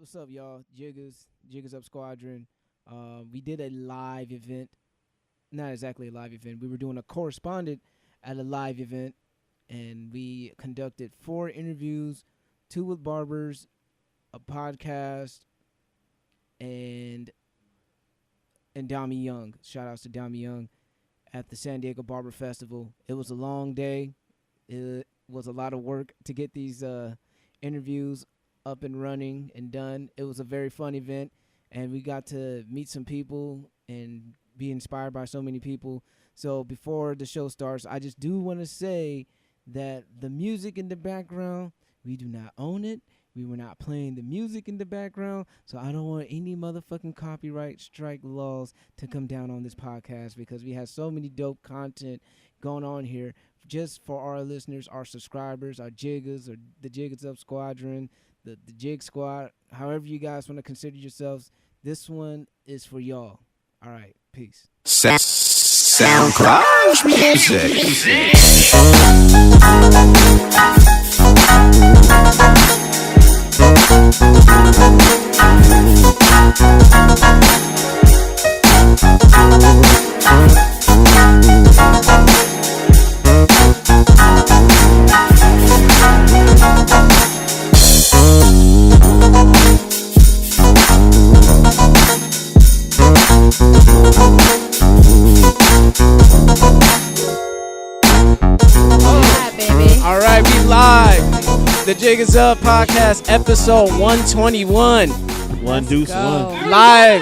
What's up, y'all? Jiggers Up Squadron. We did a live event. Not exactly a live event. We were doing a correspondent at a live event, and we conducted 4 interviews, 2 with barbers, a podcast, and Domi Young. Shout outs to Domi Young at the San Diego Barber Festival. It was a long day. It was a lot of work to get these interviews up and running and done. It was a very fun event, and we got to meet some people and be inspired by so many people. So before the show starts, I just do want to say that the music in the background, we do not own it. We were not playing the music in the background, so I don't want any motherfucking copyright strike laws to come down on this podcast, because we have so many dope content going on here just for our listeners, our subscribers, our jiggers, or the Jiggers Up Squadron, the Jig Squad, however you guys want to consider yourselves. This one is for y'all. All right, peace. SoundCloud music. All right, we live. The Jiggers Up Podcast, episode 121. One deuce one. Live.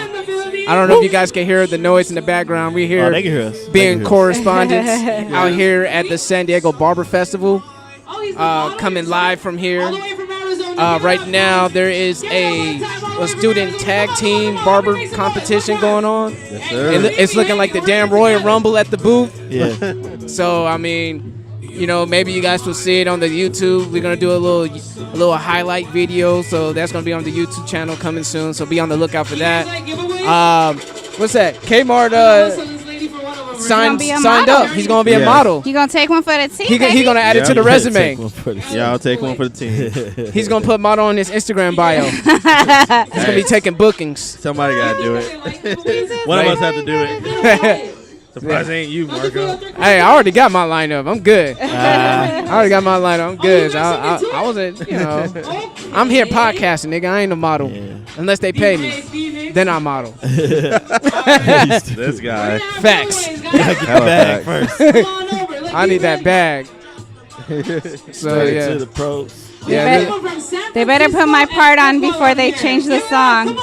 I don't know if you guys can hear the noise in the background. We here they can hear us. being correspondents out here at the San Diego Barber Festival. Coming live from here. Right now, there is a student tag team barber competition going on. Yes, sir. It's looking like the damn Royal Rumble at the booth. Yeah. So, I mean, you know, maybe you guys will see it on the YouTube. We're going to do a little highlight video. So that's going to be on the YouTube channel coming soon. So be on the lookout for that. What's that? Kmart signed up. He's going to be a model. You going to take one for the team? He's going to add it to the resume. Yeah, I'll take one for the team. He's going to put model on his Instagram bio. He's going to be taking bookings. Somebody got to do it. One of us have to do it. Surprise ain't you, Marco. Hey, I already got my lineup. I'm good. I already got my lineup. I'm good. I wasn't, you know. I'm here podcasting, nigga. I ain't a model. Yeah. Unless they pay me. Then I model. This guy. Facts. Get the bag first. I need that bag. So, yeah. To the pros. Yeah, they better put my part on before they change the song.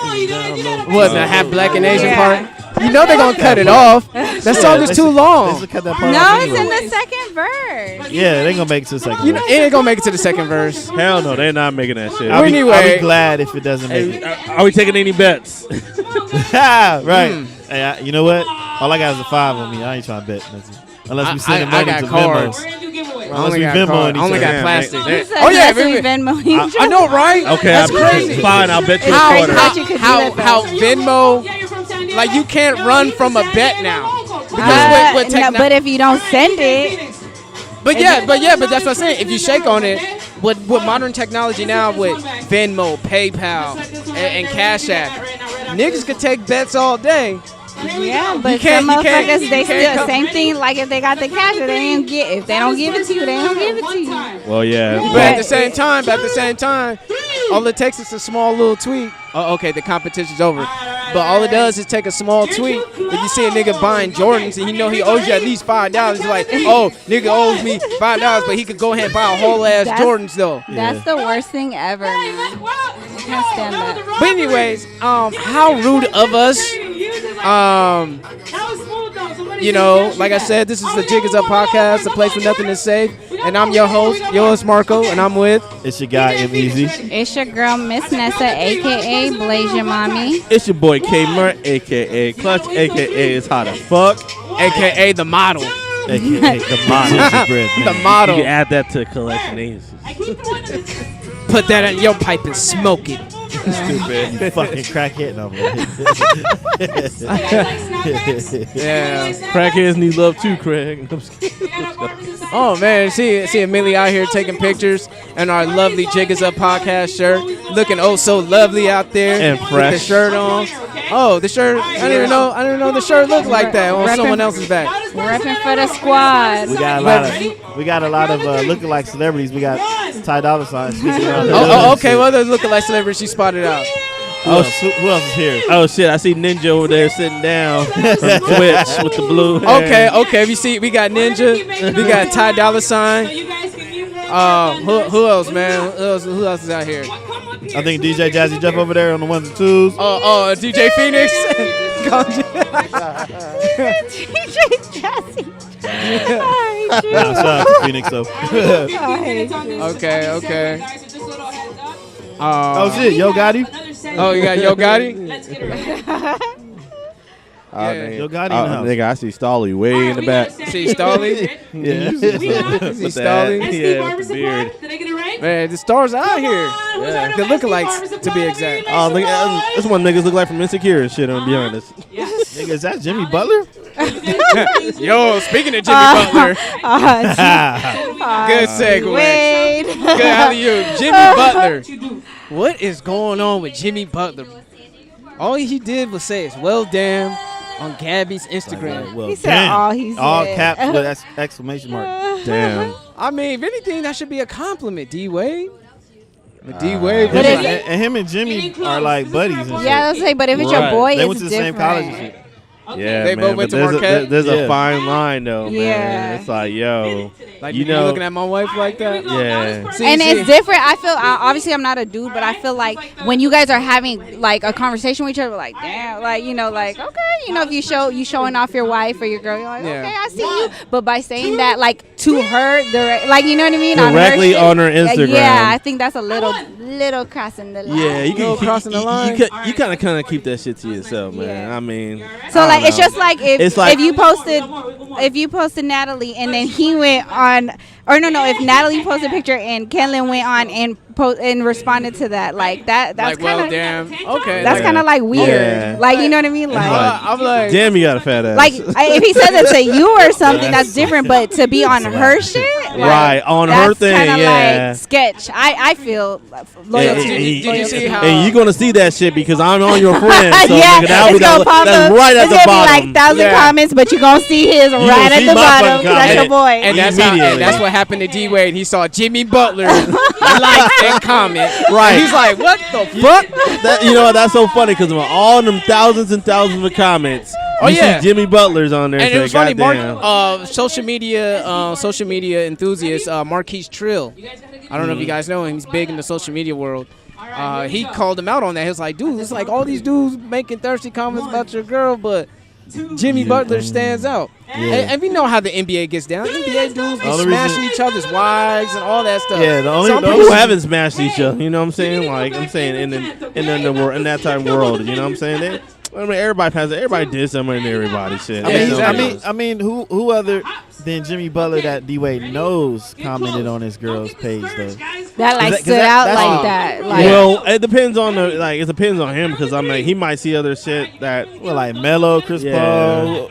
What, the half black and Asian part? You know they're going to cut it off. That song is too long. No, it's in the second verse. Yeah, they ain't going to make it to the second verse. It ain't going to make it to the second verse. Hell no, they're not making that shit. I'll be glad if it doesn't make it. Are we taking any bets? Right. Hey, you know what? All I got is a 5 on me. I ain't trying to bet nothing. Unless we send money to cards. Venmo. I only got plastic. Oh yeah, Venmo. I know, right? Okay, that's crazy. Fine, I'll bet you a quarter. How Venmo? Like, you can't run from a bet now. Because but if you don't send it. But that's what I'm saying. If you shake on it, with modern technology now, with Venmo, PayPal, and Cash App, niggas could take bets all day. Yeah, but some motherfuckers, they still same thing. Like, if they got the cash, if they don't give it to you, they don't give it to you. Well, yeah. But at the same time, all it takes is a small little tweet. Oh, okay, the competition's over. But all it does is take a small tweet. If you see a nigga buying Jordans and you know he owes you at least $5, it's like, oh, nigga owes me $5, but he could go ahead and buy a whole ass Jordans though. That's the worst thing ever, man. I can't stand that. But anyways, how rude of us. You know, like I said, this is the Jiggers Up Podcast, the place where nothing is safe. And I'm your host, Marco, and I'm with... It's your guy, M-Easy. It's your girl, Miss Nessa, a.k.a. Blaze Your Mommy. It's your boy, K-Mert, a.k.a. Clutch, a.k.a. Is Hot As Fuck. A.k.a. The Model. A.k.a. The Model. The Model. You can add that to collection names. Put that in your pipe and smoke it. Stupid. You fucking crackhead. No, yeah. Crackheads need love too, Craig. Oh man, see Amelia out here taking pictures and our lovely Jig Is Up podcast shirt, looking oh so lovely out there and fresh. With the shirt on. Oh, the shirt! I didn't even know the shirt looked like that on someone else's back. Repping for the squad. We got a lot of lookalike celebrities. We got Ty Dolla $ign. Okay. Well, those lookalike celebrities she spotted out. Who else is here? Oh shit! I see Ninja over there sitting down from Twitch with the blue hair. Okay. You see, we got Ninja, we got Ty Dolla $ign. Who else, man? Who else is out here? I think DJ Jazzy Jeff over there on the ones and twos. DJ Phoenix. DJ Jazzy. Shout out to Phoenix though. Okay. Oh shit, Yo Gotti. Oh, you got Yo Gotti? Yo Gotti in the house. Nigga, I see Stolly way in the back. See Stolly? Yeah. See Stolly? Yeah, with the beard. Did I get it right? Man, the stars out here. Yeah. The lookalikes, to be exact. Oh, look, this one niggas look like from Insecure and shit, I'm gonna be honest. Nigga, is that Jimmy Butler? Yo, speaking of Jimmy Butler. Good segue. Wait. Good alley-oop. Jimmy Butler. What is going on with Jimmy Butler? All he did was say it's well damn on Gabby's Instagram. Well, He said all he said. All caps with exclamation mark. Damn. I mean, if anything, that should be a compliment, D-Wade. D-Wade. And him and Jimmy are like buddies and shit. Yeah, I was say, but if it's your boy, They it's went to the different. same college and shit. Yeah, They man, both went but to Marquette? There's Yeah. a fine line, though, Yeah. man. It's like, yo. Like, you you know, looking at my wife like that? yeah. See, And it's different. I feel obviously I'm not a dude, but I feel like when you guys are having like a conversation with each other, like damn, like like okay, if you showing off your wife or your girl, you're like Yeah. okay, I see you. But by saying that like to her, like you know what I mean, Directly on on her Instagram. Yeah, I think that's a little crossing the line. Yeah, you can crossing the line. You kind of keep that shit to yourself, man. Yeah. I mean, So I like don't it's know. just like It's like- if you posted Natalie and then he went on, or no, if Natalie posted a picture and Kenlin went on and responded to that, like that's Like, well, kind of damn. Okay. that's kind of like weird. Yeah. Like you know what I mean? Like I'm like, damn, you got a fat ass. like if he said that to you or something, that's different. But to be on her shit, like, Right, on her that's thing, kinda yeah. like sketch. I feel loyalty. Did you see how? And you're gonna see that shit because I'm on your friend. So yeah, nigga, that'll it's be gonna pop that's up. right at It's the gonna bottom. be like 1,000 comments, but you're gonna see his gonna right see at the my bottom. fucking That's your comment. boy. And that's what happened to D-Wade. He saw Jimmy Butler like and comment. Right. He's like, what the fuck? That, you know what? That's so funny because of all them thousands and thousands of comments. Oh, you yeah. see Jimmy Butler's on there. And say, it was funny, goddamn. social media enthusiast Marquise Trill. I don't know if you guys know him. He's big in the social media world. He called him out on that. He was like, dude, it's like all these dudes making thirsty comments about your girl, but Jimmy Butler stands out. Yeah. And we know how the NBA gets down. NBA dudes be All the smashing reason- each other's wives and all that stuff. Yeah, the only- Some the people People haven't smashed each other. You know what I'm saying? Like I'm saying in that type of world. You know what I'm saying? Everybody did something to everybody. Shit. Yeah, exactly. I mean, who other than Jimmy Butler that D-Wade knows commented on his girl's page though? That like 'Cause stood that- out that's- like that. Like, Well, it depends on it depends on him because I'm like he might see other shit that Well, like Melo, Chris Yeah. Paul,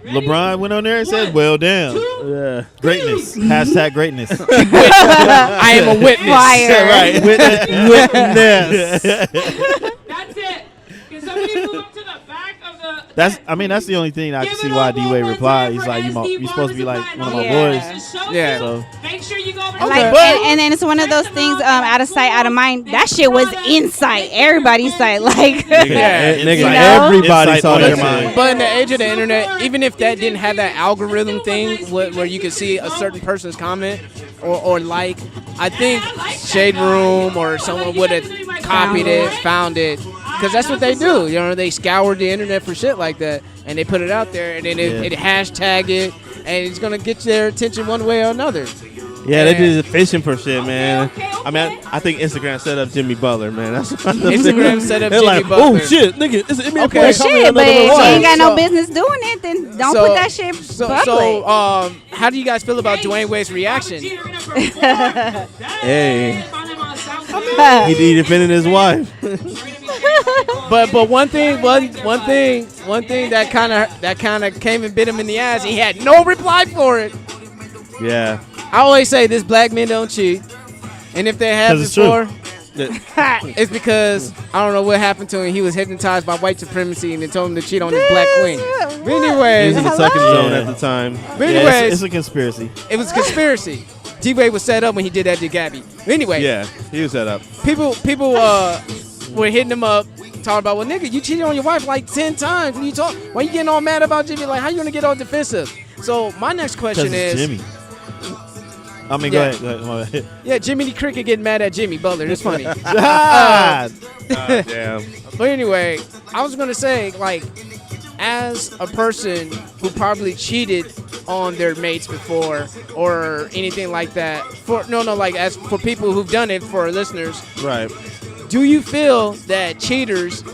LeBron went on there and said, "Well, damn, yeah. greatness." Hashtag greatness. I am a witness. Fire. Right. Witness. That's it. Can somebody move up to the back of the... That's the only thing I can see why D-Wade replied. He's like, you're supposed to be like one of my boys. Yeah. So Make sure you go over Like, and then it's one of those things, out of sight, out of mind. That shit was in sight, everybody's sight. Like, Yeah. Nigga, You know? everybody Insight saw on that their shit. mind. But in the age of the internet, even if that didn't have that algorithm thing where you could see a certain person's comment or like, I think Shade Room or someone would have copied it, found it. Because that's what they do. You know, they scour the internet for shit like that. And they put it out there and then it hashtag it. And it's going to get their attention one way or another. Yeah, they did fishing for shit, man. I mean, I think Instagram set up Jimmy Butler, man. That's what Instagram set up They're Jimmy like, Butler. Oh shit, nigga, it's an NBA Okay. player well, coming shit, in but another if you way. ain't got no So- business doing it, then don't So- put that shit public. So, how do you guys feel about Dwayne Wade's reaction? Hey, he defended his wife. But one thing that kind of came and bit him in the ass. He had no reply for it. Yeah. I always say this: black men don't cheat, and if they have 'Cause it's before, it's because I don't know what happened to him. He was hypnotized by white supremacy, and they told him to cheat on his black queen. But He anyways, was in the second zone Yeah. at the time. but Yeah, anyways, it's a conspiracy. it was a conspiracy. D-Wade was set up when he did that to Gabby. Anyway, Yeah, he was set up. people were hitting him up, talking about, well, nigga, you cheated on your wife like 10 times. When you talk, why you getting all mad about Jimmy? Like, how you gonna get all defensive? So my next Because question it's is, Jimmy. I mean, Yeah. go ahead. yeah, Jimmy the Cricket getting mad at Jimmy Butler. It's funny. Damn. But anyway, I was gonna say, like, as a person who probably cheated on their mates before or anything like that, like as for people who've done it, for our listeners, Right. do you feel that cheaters,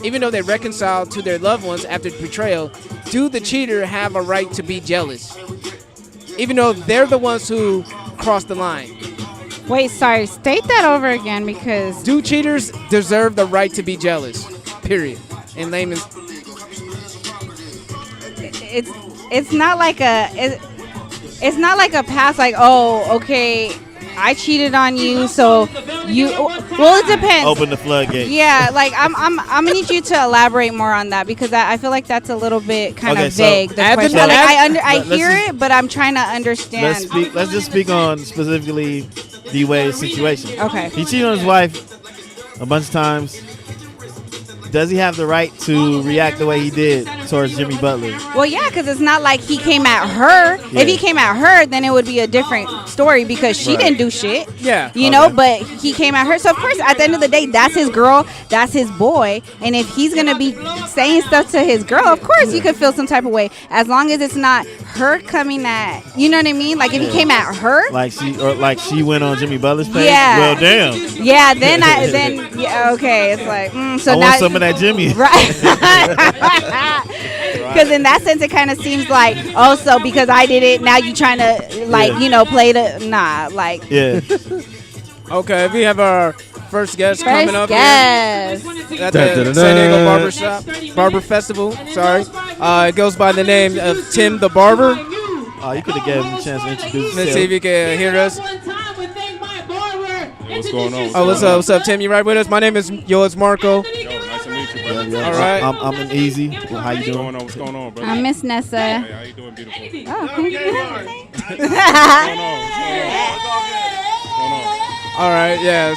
even though they reconcile to their loved ones after betrayal, do the cheater have a right to be jealous, even though they're the ones who crossed the line? Wait, sorry. State that over again because Do cheaters deserve the right to be jealous? Period. In layman's. it's not like it's not like a pass. Like, oh, okay, I cheated on you, so you. Well, it depends. Open the floodgate. Yeah, like I'm gonna need you to elaborate more on that because I feel like that's a little bit kind Okay, of so vague. The at the question, mo- like I let's hear just- it, but I'm trying to understand. Let's just speak on specifically D-Wade's situation. Okay. He cheated on his wife a bunch of times. Does he have the right to react the way he did towards Jimmy Butler? Well, yeah, because it's not like he came at her. Yeah. If he came at her, then it would be a different story because she Right. didn't do shit. Yeah. You know, but he came at her. So, of course, at the end of the day, that's his girl. That's his boy. And if he's going to be saying stuff to his girl, of course, you could feel some type of way. As long as it's not her coming at, you know what I mean? Like, if he came at her, Like she went on Jimmy Butler's page? Yeah. Well, damn. yeah, yeah, okay. It's like, so I now. want some of that Jimmy. Right. Because in that sense, it kind of seems like, oh, so because I did it, now you trying to, like, Yeah. you know, play the, nah, like, Yeah. Okay, we have our first guest coming first up guess. here at the San Diego Barber Festival. Sorry. It goes by the name of Timm Da Baba. Oh, you could have given him a chance to introduce Let's see if himself. you can hear us. What's going on? Oh, what's up? What's up, Tim? You right with us? My name is it's Marco. Yo, nice to meet you, brother. Yeah, All right. I'm an easy. Well, how you What's doing? going on? What's going on, brother? I'm Miss Nessa. Hey, how you doing, beautiful? What's going on? What's going on? All right, yeah.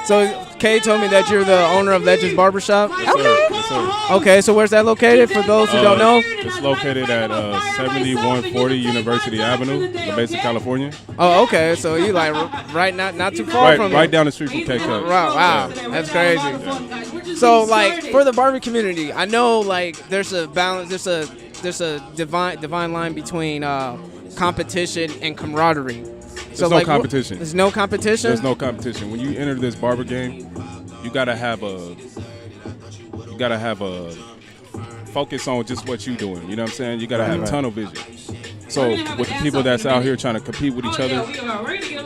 So Kay told me that you're the owner of Legends Barbershop. Yes, sir. Yes, sir. Okay, so where's that located for those who don't know? It's located at 7140 University Avenue, La Mesa, California. Oh, okay. So you like right not too far from Right it. down the street from K-Cutz. Wow, that's crazy. So like for the barber community, I know like there's a balance. There's a divine line between competition and camaraderie. There's no competition. There's no competition. There's no competition. When you enter this barber game, you gotta have a focus on just what you're doing. You know what I'm saying? You gotta have tunnel vision. So with the people that's out here trying to compete with each other,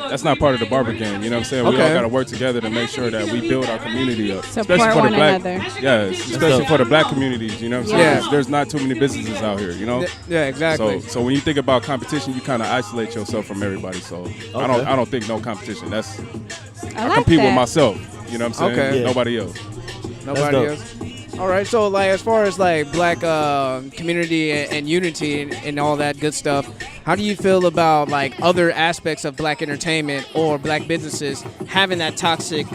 that's not part of the barber game. You know what I'm saying? We all Okay. gotta work together to make sure that we build our community up, Support especially for one the black. another. Yeah, especially for the black communities. You know what I'm saying? Yeah. There's not too many businesses out here. You know. Yeah, exactly. So when you think about competition, you kind of isolate yourself from everybody. So I don't think no competition. I I compete that. with myself. You know what I'm saying? Okay. Yeah. Nobody else. Nobody dope. else. All right, so like as far as like black community and unity and all that good stuff, how do you feel about like other aspects of black entertainment or black businesses having that toxic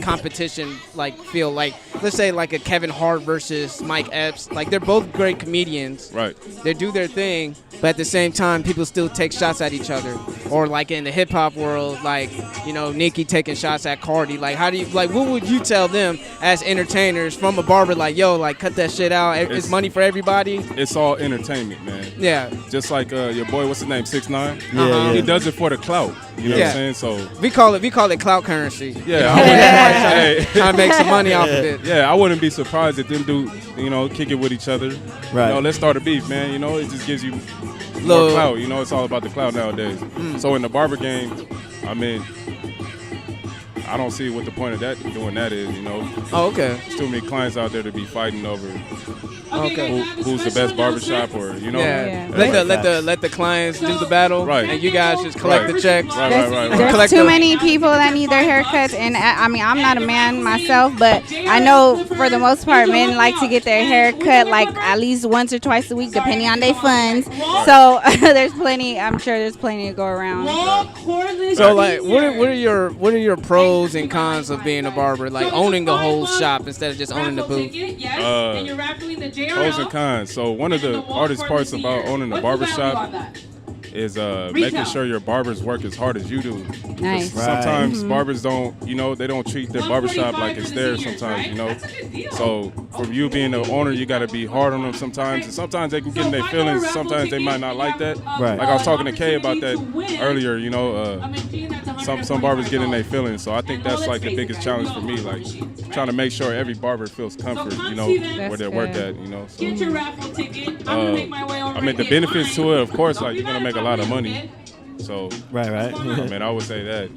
competition like feel? Like let's say like a Kevin Hart versus Mike Epps, like they're both great comedians. Right. They do their thing, but at the same time, people still take shots at each other. Or like in the hip hop world, like Nicki taking shots at Cardi. Like how do you like? What would you tell them as entertainers from a barber? Like yo, like cut that shit out. It's money for everybody. It's all entertainment, man. Yeah, Just like your boy, what's his name, 6ix9ine? Yeah, He yeah. does it for the clout. You know Yeah. what I'm saying? So we call it clout currency. yeah, I wouldn't, Trying to make some money off of it. yeah, I wouldn't be surprised if them do, kick it with each other. Right. Let's start a beef, man. It just gives you more Little- clout. It's all about the clout nowadays. So in the barber game, I mean, I don't see what the point of doing that is, you know. Oh, okay. There's too many clients out there to be fighting over Okay. who's the best barbershop, or you know. Yeah. Yeah. Let the clients do the battle, Right. and you guys just collect the checks. Right. There's Collect too them. many people that need their haircuts, and I mean, I'm not a man myself, but I know for the most part, men like to get their hair cut like at least once or twice a week, depending on their funds. So there's plenty. I'm sure there's plenty to go around. So like, what are your pros and cons of being a barber? Like owning the whole shop instead of just owning the booth. Pros and cons. So one of the hardest parts about owning a barbershop is making sure your barbers work as hard as you do. Nice. Sometimes barbers don't, you know, they don't treat their barbershop like it's theirs sometimes, you know. So for you being the owner, you got to be hard on them sometimes. And sometimes they can get in their feelings. Sometimes they might not like that. Right. Like I was talking to Kay about that earlier, you know. Some barbers get in their feelings. So I think that's like the biggest challenge for me, like trying to make sure every barber feels comfort, you know, where they work at, you know. So, I mean, the benefits to it, of course, like you're going to make a lot of money. So, Right. I mean, I would say that.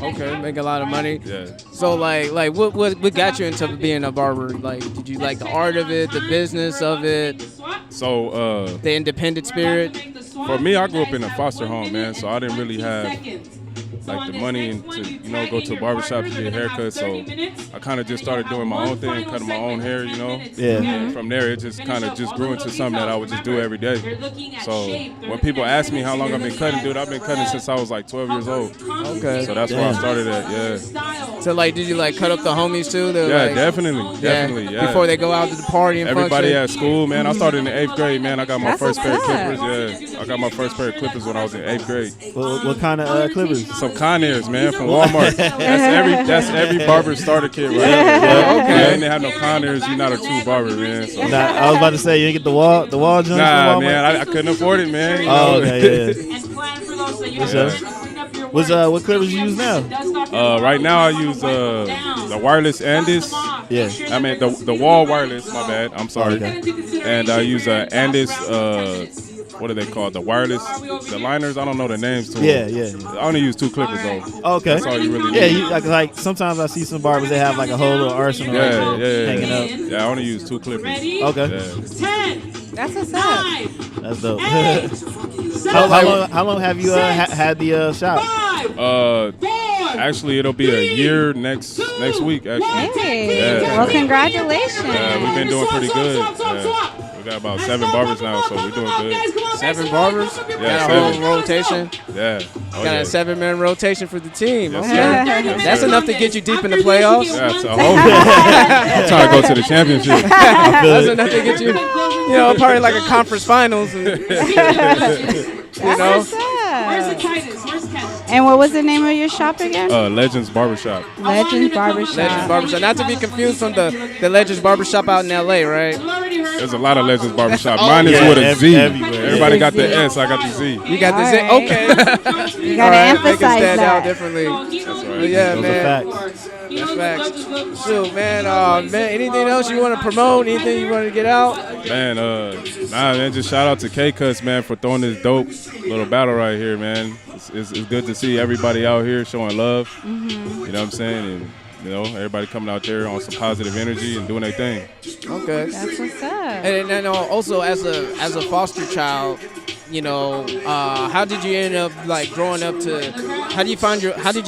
Okay, make a lot of money. Yeah. So like what got you into being a barber? Like, did you like the art of it, the business of it, So, the independent spirit? for me, I grew up in a foster home, man. So I didn't really have like the money and to, you know, go to a barbershop to get haircuts. So I kind of just started doing my own thing, cutting my own hair, you know. Yeah. And from there, it just kind of just grew into something that I would just do every day. So when people ask me how long I've been cutting, dude, I've been cutting since I was like 12 years old. Okay. So that's where I started at, yeah. So like, did you like cut up the homies too? They're Yeah, like, definitely, yeah. Before they go out to the party and Everybody function. at school, man. I started in the 8th grade, man. I got my That's first pair of what's up. clippers, yeah. I got my first pair of clippers when I was in 8th grade. What kind of clippers? Some Conaires, man, from Walmart. That's every barber starter kit right there. Yeah, Okay. Yeah, and they have no Conaires, you're not a true barber, man. So. Nah, I was about to say you didn't get the wall joints from Nah, Walmart? man, I couldn't afford it, man. You Oh, know? okay, yeah. What's what clippers you use now? Right now I use the wireless Andis. Yeah. I mean the wall wireless. My bad. I'm sorry. Okay. And I use Andis. What are they called? The wireless, the liners. I don't know the names to them. Yeah. I only use 2 clippers though. Okay. That's all you really Yeah, need. like sometimes I see some barbers that have like a whole little arsenal right there hanging up. Yeah, I only use 2 clippers. Okay. Yeah. That's what's up. That's dope. how long have you had the shop? Actually, it'll be a year next week. Actually. Hey, Yeah. well, congratulations. We've been doing pretty good. We got about 7 barbers now, so we're doing good. 7 barbers? Yeah, Got a 7. whole rotation? Yeah. Oh, Got yeah. a 7-man rotation for the team. Yes, Okay. sir. Yes, That's sir. enough to get you deep in the playoffs. That's a whole. I'm trying to go to the championship. That's enough to get you, probably like a conference finals. And, you know? What's up? And what was the name of your shop again? Legends Barbershop. Legends Barbershop. Legends Barbershop. Not to be confused from the Legends Barbershop out in L.A., right? There's a lot of Legends Barbershop. Mine is with a Z. everywhere. Everybody got the S. I got the Z. You got the All zin. right. Okay. You gotta Make it emphasize stand out that. differently. That's right. Yeah, Those man. are facts. That's facts. Shoot, man. Man, anything else you want to promote? Anything you want to get out? Man, man, just shout out to K-Cutz, man, for throwing this dope little battle right here, man. It's good to see everybody out here showing love. Mm-hmm. You know what I'm saying? And, everybody coming out there on some positive energy and doing their thing. Okay. That's what's up. And also as a foster child, how did you end up like growing up to? How did you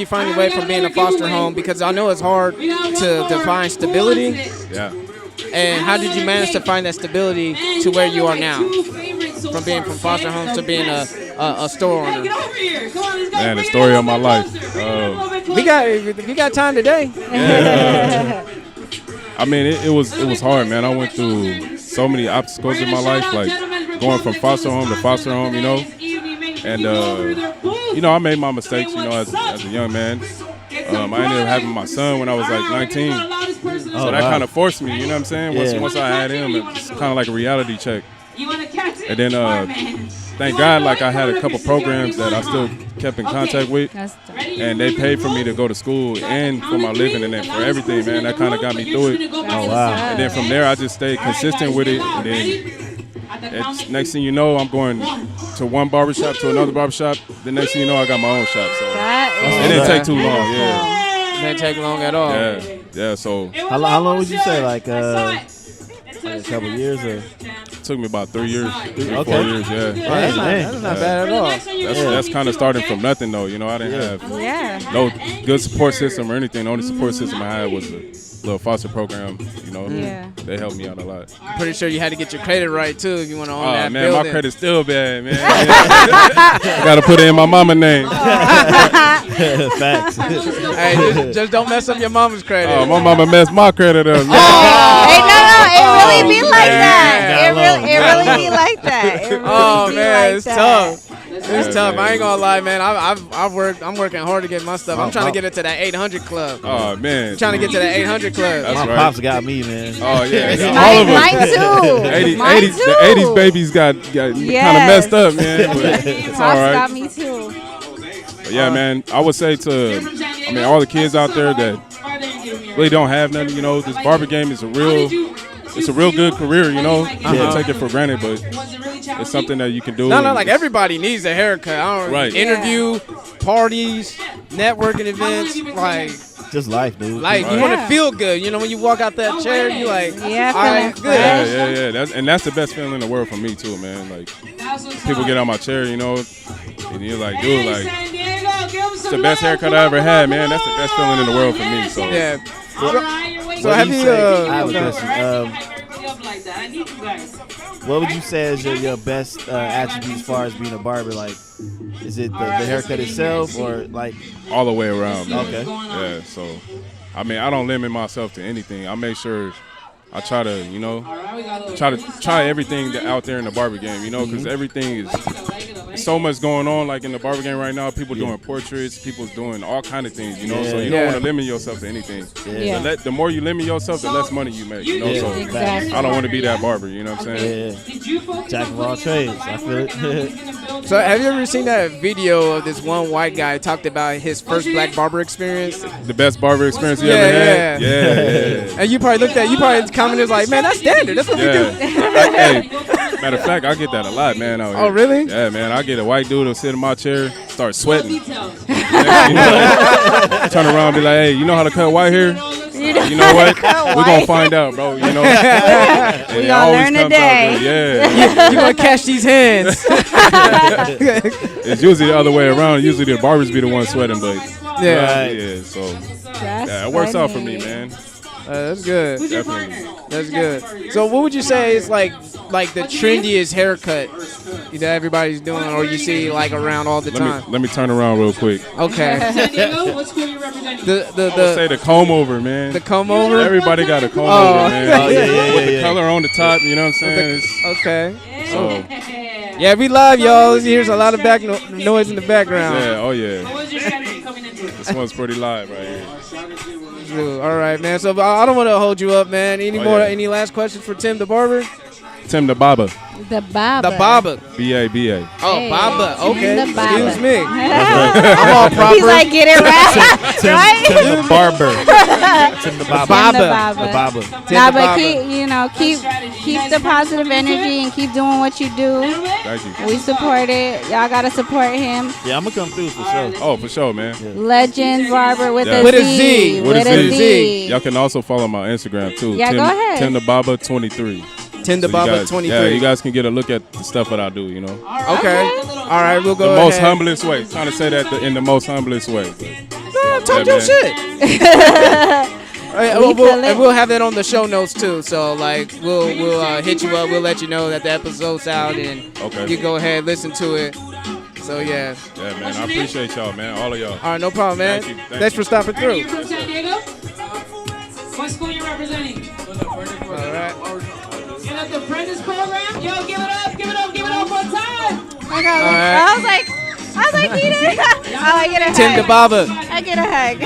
find your way from being a foster home? Because I know it's hard to define stability. Yeah. And how did you manage to find that stability to where you are now? From being from foster homes to being a store owner. Man, the story of my life. We got time today. I mean, it was hard, man. I went through so many obstacles in my life, like going from foster home to foster home, And, I made my mistakes, as a young man. I ended up having my son when I was like 19. So that kind of forced me, you know what I'm saying? Once I had him, it was kind of like a reality check. And then, thank God, like I had a couple programs that I still kept in contact with. And they paid for me to go to school and for my living and then for everything, man. That kind of got me through it. Oh, wow. And then from there, I just stayed consistent with it. And then next thing you know, I'm going to one barbershop to another barbershop. The next thing you know, I got my own shop. So it didn't take too long, yeah. Didn't take long at all. Yeah. So How long would you say? Like a couple years or? it took me about 3 years, 4 Okay. years. Yeah. That's not bad at all. That's kind of starting from nothing though. You know, I didn't have no good support system or anything. The only support system I had was a little foster program. You know, they helped me out a lot. Pretty sure you had to get your credit right too if you want to own Oh that man, building. my credit's still bad, man. Got to put it in my mama name. Facts. Hey, just don't mess up your mama's credit. Oh, my mama messed my credit up. Man. Hey, no, it really be like that. Yeah. It really be like that. It really Oh be man, like it's that. tough. It's tough. I ain't gonna lie, man. I'm working hard to get my stuff. I'm trying to get it to that 800 club. Oh man, I'm trying to get to that 800 club. That's My right. pops got me, man. Oh yeah, all of Mine us. too. 80, Mine 80, too. the 80s babies got kind of messed up, man. But it's Pops all right. got me too. But yeah, man, I would say all the kids out there that really don't have nothing, you know, this barber game is a real good career, you know. You don't take it for granted, but it's something that you can do. No, like everybody needs a haircut. I don't Right. interview, parties, networking events, like Just life, dude. you Right. want to feel good. You know, when you walk out that chair, you like, Yeah, all right, feeling good. Yeah. That's the best feeling in the world for me too, man. Like people get on my chair, you know, and you're like, dude, like it's the best haircut I ever had, man. That's the best feeling in the world for me. So Yeah. So What have do you? say? I have a okay. question. What would you say is your best attribute as far as being a barber? Like, is it the haircut itself, or like? all the way around, man. Okay. Yeah. So, I mean, I don't limit myself to anything. I make sure I try to, you know, try everything out there in the barber game, you know, because everything is so much going on. Like in the barber game right now, people doing portraits, people doing all kind of things, you know. So you don't want to limit yourself to anything. Yeah. The more you limit yourself, the less money you make, you know. So Exactly. I don't want to be that barber, you know what I'm saying? Yeah. Jack of all trades. I feel it. So have you ever seen that video of this one white guy talked about his first black barber experience? The best barber experience you Yeah, ever had? Yeah. And you probably commented like, man, that's standard. That's what we do. Hey, matter of fact, I get that a lot, man. Out here. Oh, really? Yeah, man. I get a white dude to sit in my chair, start sweating. You know, turn around and be like, hey, you know how to cut white hair? You know what? We're going to find out, bro. You know? We gonna learn today. Yeah. You gonna catch these hands? It's usually the other way around. Usually the barbers be the ones sweating, but Yeah. yeah. So That's yeah, it works out for funny. me, man. That's good. Definitely. That's good. So what would you say is like the trendiest haircut that everybody's doing, or you see like around all the time? Let me turn around real quick. Okay. San Diego, what school you representing? I would say the comb over, man. The comb over. Everybody got a comb Oh. over, man. Oh, yeah. With the color on the top, you know what I'm saying? Okay. So, Yeah, we live, y'all. Here's a lot of back noise in the background. yeah, oh yeah. What was your strategy coming into it? This one's pretty live right here. Ooh, all right, man. So I don't want to hold you up, man. Any last questions for Timm Da Barber? Timm Da Baba, The Baba. The Baba. B-A-B-A. Oh, Hey, Baba. Timm Okay. Da Baba. Excuse me. I'm all proper. He's like, get it right. right? Timm the Barber. Timm the Baba. Baba. Timm Da The Baba. Timm Nah, Da but Baba. keep the positive energy and keep doing what you do. Thank you. We support it. Y'all gotta support him. Yeah, I'm gonna come through for sure. Oh, for sure, man. Legends Barber with Yeah. a With a Z. Z. With a Z. Y'all can also follow my Instagram too. Yeah, go ahead. Timm Da Baba 23. Timm Da So you Baba guys- 23. Yeah, you guys can get a look at the stuff that I do, you know. Okay. All right, we'll go The most ahead. humblest way. Trying to say that in the most humblest way. Talk Yeah, your man. shit. We feel it. And we'll have that on the show notes too. So like we'll hit you up. We'll let you know that the episode's out, and Okay. you go ahead listen to it. So yeah. Yeah, man. I appreciate y'all, man. All of y'all. All right, no problem, man. Thank you. Thanks for stopping Are through. you from San Diego? What school you representing? All right. Get up the apprentice program. Yo, give it up, give it up, give it up one time. I got it. right. I was like, he did. I get a hug. Timm Da Baba, I get a hug.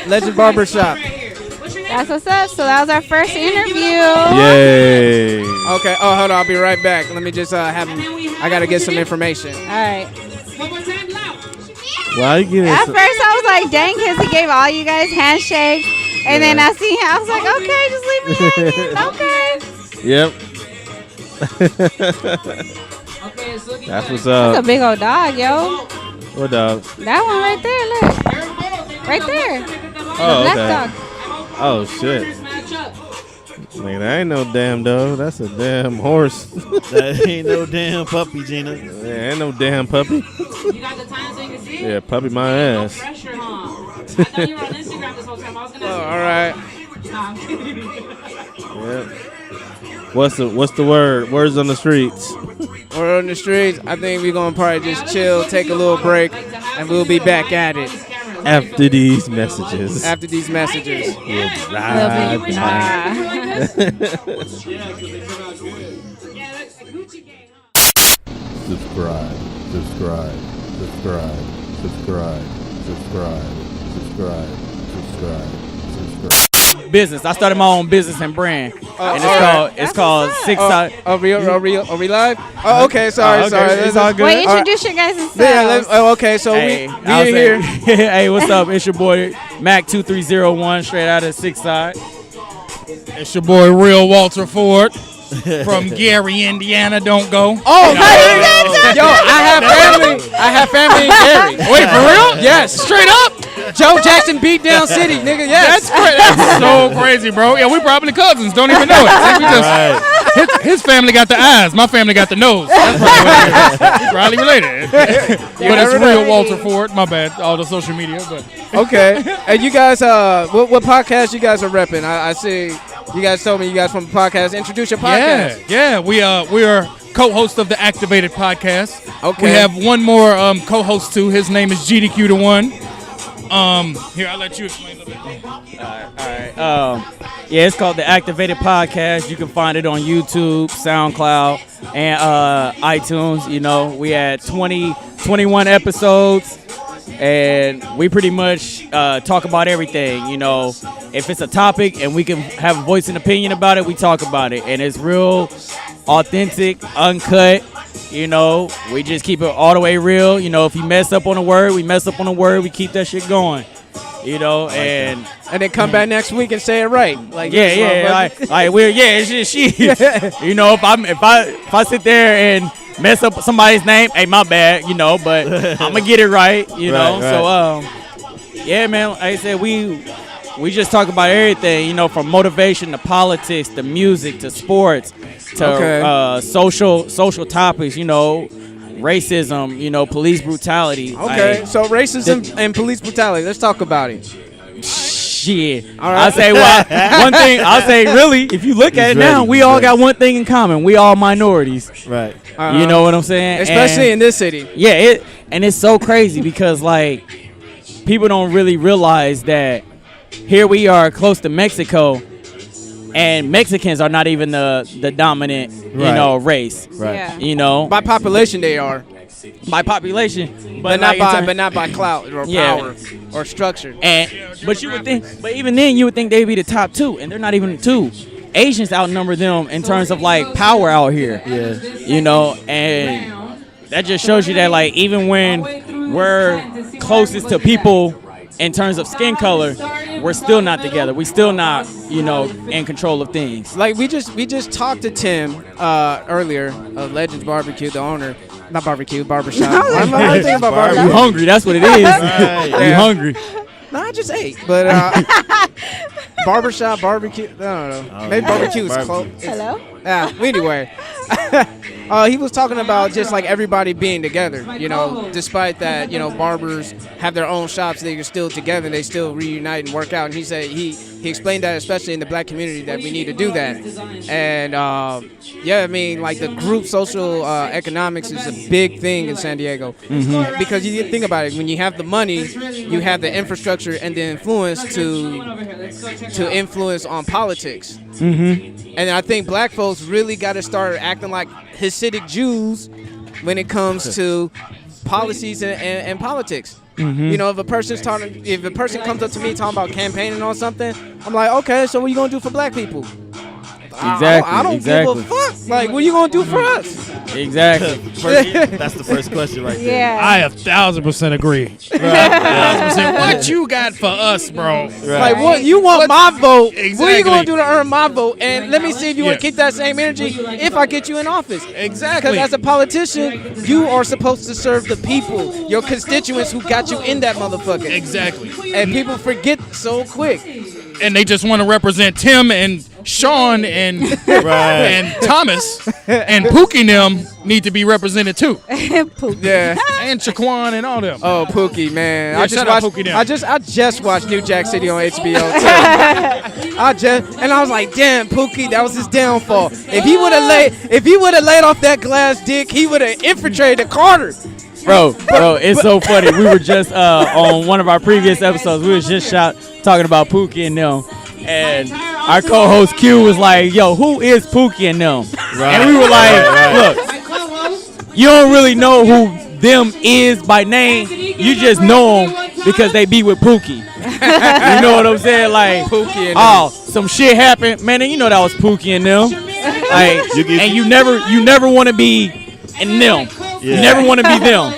Legend Barbershop. What's your name? That's what's up. So that was our first interview. Yay. Okay. Oh, hold on. I'll be right back. Let me just have him. I gotta get some information. All right. One more time, loud. Why you getting At first, I was like, dang, because he gave all you guys handshakes. And then I see him. I was like, okay, just leave me hanging. Okay. Okay, it's looking That's good. what's That's a up. big old dog, yo. What dog? That one right there, look. Right there. Oh, Black okay. dog. Oh shit. Nigga, that ain't no damn dog. That's a damn horse. That ain't no damn puppy, Gina. Yeah, ain't no damn puppy. You got the time so you can see? Yeah, puppy my ass. Pressure, huh? I thought you were on Instagram this whole time. I was gonna All right. Yeah. What's the word? Words on the streets. We're on the streets. I think we're gonna probably just chill, take a little break, and we'll be back at it After these messages. after these messages. We'll Love ride it. back. Subscribe. Business. I started my own business and brand, and it's called Six Side. Are we live? Oh, okay. Sorry. It's all good. Wait, introduce your guys' selves. Yeah. Okay. So Hey, we I'll in say- here. Hey, what's up? It's your boy Mac 2301, straight out of Six Side. It's your boy, Real Walter Ford from Gary, Indiana. Don't go. Oh, yo, I have family in Gary. Wait, for real? Yes, Straight up? Joe Jackson beat down City, nigga. Yes. That's crazy. That's so crazy, bro. Yeah, we probably cousins. Don't even know it. We just, his family got the eyes. My family got the nose. That's probably what it is. We probably related. But it's Real Walter Ford. My bad. All the social media. But Okay. And you guys, what podcast you guys are repping? I see you guys told me you guys from a podcast. Introduce your podcast. Yeah. We are co-host of the Activated podcast. Okay. We have one more co-host too. His name is GDQ the One. Here, I'll let you explain a little bit. All right. Yeah, it's called the Activated Podcast. You can find it on YouTube, SoundCloud, and iTunes. You know, we had 21 episodes, and we pretty much talk about everything. You know, if it's a topic and we can have a voice and opinion about it, we talk about it. And it's real authentic, uncut. You know, we just keep it all the way real. You know, if you mess up on a word, we mess up on a word. We keep that shit going. You know, and then come back next week and say it right. Like it's shit. You know, if I sit there and mess up somebody's name, hey, my bad. You know, but I'm gonna get it right. You know, so yeah, man. Like I said, we just talk about everything. You know, from motivation to politics to music to sports to social topics. You know, racism. You know, police brutality. Okay, so racism and police brutality. Let's talk about it. Shit. All right. I say one thing. I'll say really. If you look at it now, we all got one thing in common. We all minorities. Right. You know what I'm saying? Especially in this city. Yeah. It's so crazy because like people don't really realize that here we are close to Mexico, and Mexicans are not even the dominant you know race. Right. Yeah. You know, By population, they are, by population, but not by clout or Yeah. power or structure. But you would think, but even then, you would think they'd be the top two, and they're not even the two. Asians outnumber them in terms of like power out here. Yeah. You know, and that just shows you that like even when we're closest to people in terms of skin color, we're still not together. We still not, you know, in control of things. Like we just talked to Tim earlier of Legends Barbecue, the owner. Not barbecue, barbershop. I'm thinking about barbecue. You hungry? That's what it is. You hungry? No, I just ate. But barbershop, barbecue. I don't know. Maybe barbecue is close. Hello? Yeah. Anyway, he was talking about just like everybody being together. You know, despite that, you know, barbers have their own shops, they're still together. They still reunite and work out. And he said he explained that, especially in the black community, that we need to do that. And yeah, I mean, like the group social economics is a big thing in San Diego because you think about it. When you have the money, you have the infrastructure and the influence to influence on politics. And I think black folks really got to start acting like Hasidic Jews when it comes to policies and politics. You know, if a person comes up to me talking about campaigning on something, I'm like, okay, so what are you gonna do for black people? I don't give a fuck. Like, what are you gonna do for us? Exactly. That's the first question right there. Yeah. I 1,000% agree. 1,000%. What you got for us, bro? Right. Like, what you want my vote? Exactly. What are you gonna do to earn my vote? And let me see if you want to keep that same energy if I get you in office. Exactly. Because as a politician, you are supposed to serve the people, your constituents who got you in that motherfucker. Exactly. And people forget so quick. And they just want to represent Tim and Sean and and Thomas and Pookie and them need to be represented too. Pookie. Yeah. And Shaquan and all them. Oh, Pookie, man! Yeah, shout out Pookie them. I just watched New Jack City on HBO too. I was like, damn, Pookie, that was his downfall. If he would have laid off that glass dick, he would have infiltrated Carter. Bro, it's so funny. We were just on one of our previous episodes. We was just talking about Pookie and them, and our co-host Q was like, "Yo, who is Pookie and them?" Right. And we were like, "Look, you don't really know who them is by name. You just know them because they be with Pookie." You know what I'm saying? Like, Pookie and some shit happened, man. And you know that was Pookie and them. Like, and you never want to be in them. Yeah. You never want to be them.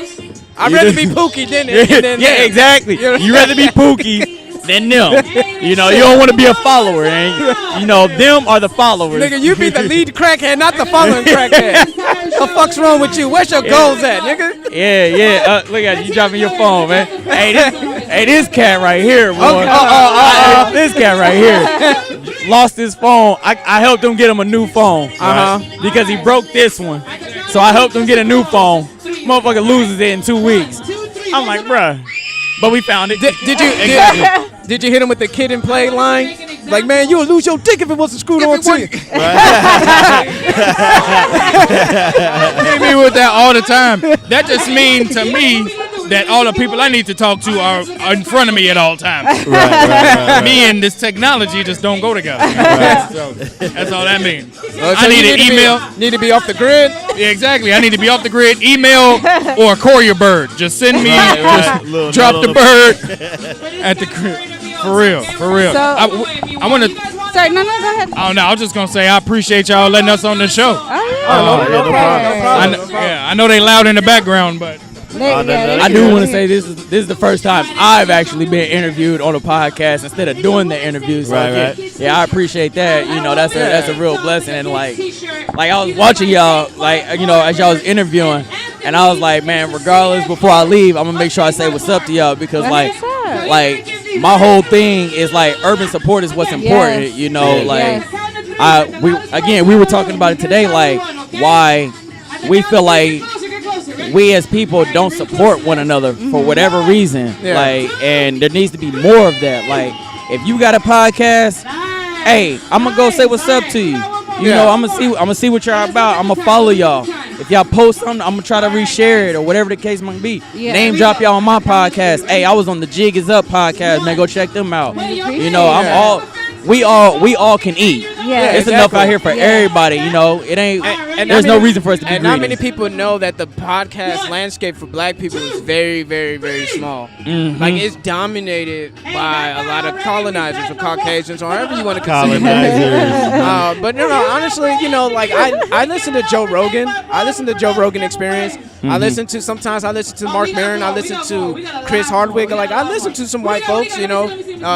I'd rather be Pookie than yeah, exactly. You rather be Pookie than them. You know, you don't want to be a follower. And, you know, them are the followers. Nigga, you be the lead crackhead, not the following crackhead. What the fuck's wrong with you? Where's your goals at, nigga? Yeah. Look at you dropping your phone, man. Hey, this cat right here, boy. Okay. This cat right here lost his phone. I helped him get him a new phone. Because he broke this one. So I helped him get a new phone. Motherfucker loses it in 2 weeks. I'm like, bruh. But we found it. Did you hit him with the kid and play line? Like, man, you'll lose your dick if it wasn't screwed on to you. Hit me with that all the time. That just means to me that all the people I need to talk to are in front of me at all times. Right. Me and this technology just don't go together. So that's all that means. I need an email. Need to be off the grid? Yeah, exactly. I need to be off the grid. Email or courier bird. Just send me, just drop the bird at the grid. For real. So, I want to. Sorry, no, go ahead. Oh, no, I was just going to say I appreciate y'all letting us on the show. No problem. I know they loud in the background, but. I do want to say this is the first time I've actually been interviewed on a podcast instead of doing the interviews. So Right. Yeah, I appreciate that. You know, that's a real blessing. And like I was watching y'all, like, you know, as y'all was interviewing, and I was like, man, regardless, before I leave, I'm gonna make sure I say what's up to y'all because like my whole thing is like urban support is what's important. Yes. You know, like we were talking about it today, like why we feel like we as people don't support one another for whatever reason. Yeah. Like, and there needs to be more of that. Like, if you got a podcast, hey, I'm gonna go say what's up to you. You know, I'm gonna see what y'all about. I'm gonna follow y'all. If y'all post something, I'm gonna try to reshare it or whatever the case might be. Yeah. Name drop y'all on my podcast. Hey, I was on the Jig Is Up podcast, man. Go check them out. You know, we all can eat. Yeah, it's enough out here for everybody. You know, it ain't. There's no reason for us to be And greedy. not many people know that the podcast landscape for black people is very, very, very small. Mm-hmm. Like, it's dominated by a lot of colonizers or Caucasians or however you want to consider them. Colonizers. But no, honestly, you know, like I listen to Joe Rogan. I listen to Joe Rogan Experience. Mm-hmm. Sometimes I listen to Mark Maron. I listen to Chris Hardwick. Like, I listen to some white folks, you know,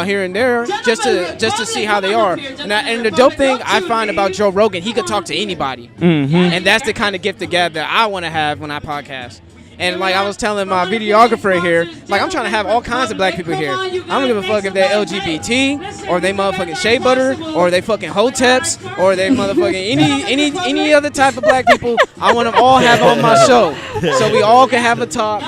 here and there just to see how they are. And the dope thing I find about Joe Rogan, he could talk to anybody. Mm-hmm. And that's the kind of gift of gab that I want to have when I podcast. And like I was telling my videographer here, like I'm trying to have all kinds of black people here. I don't give a fuck if they're LGBT or they motherfucking shea butter or they fucking hoteps or they motherfucking any other type of black people. I want them all have on my show so we all can have a talk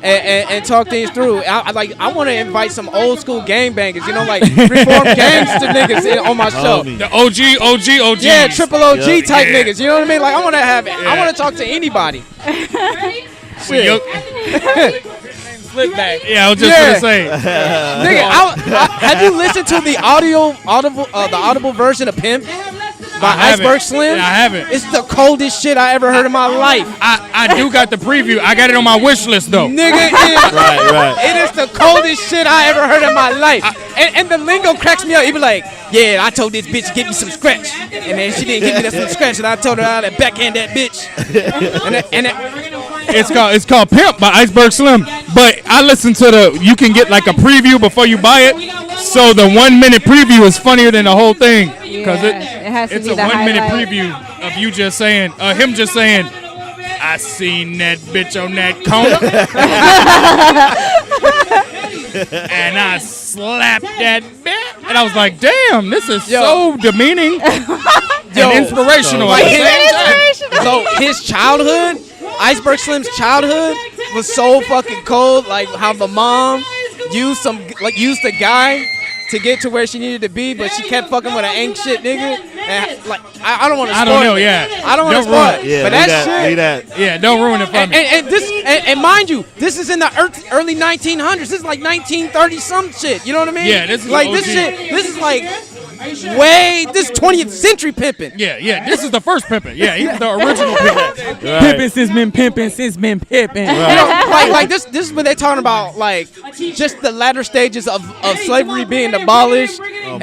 and talk things through. I want to invite some old school gangbangers, you know, like reform gangster niggas on my show. The OG. Yeah, triple OG type niggas. You know what I mean? Like I want to talk to anybody. Shit. Flip back. Yeah, I was just gonna say. Nigga, have you listened to the audible version of Pimp? by Iceberg Slim? I haven't. It's the coldest shit I ever heard in my life. I do got the preview. I got it on my wish list though. Nigga, it is the coldest shit I ever heard in my life. And the lingo cracks me up. He be like, yeah, I told this bitch to give me some scratch. And then she didn't give me that some scratch. And I told her how to backhand that bitch. It's called Pimp by Iceberg Slim. But I listen to you can get like a preview before you buy it. So the 1 minute preview is funnier than the whole thing. Because it's a 1 minute preview of you just saying, him just saying, I seen that bitch on that corner. And I slapped that bitch. And I was like, damn, this is so demeaning and inspirational. So his childhood, Iceberg Slim's childhood was so fucking cold. Like how the mom used the guy to get to where she needed to be, but she kept fucking with an ain't shit nigga. And like I don't want to spoil it. I don't know, yeah. I don't want to spoil it. Yeah, but that shit. Yeah, don't ruin it for me. And mind you, this is in the early 1900s. This is like 1930 some shit. You know what I mean? Yeah, this is like OG. this shit. This is like this 20th century pimping. Yeah. This is the first pimping. Yeah, he's the original pimping. Pimping since been pimping since been pimping. You know, like this is what they're talking about, like just the latter stages of slavery being abolished and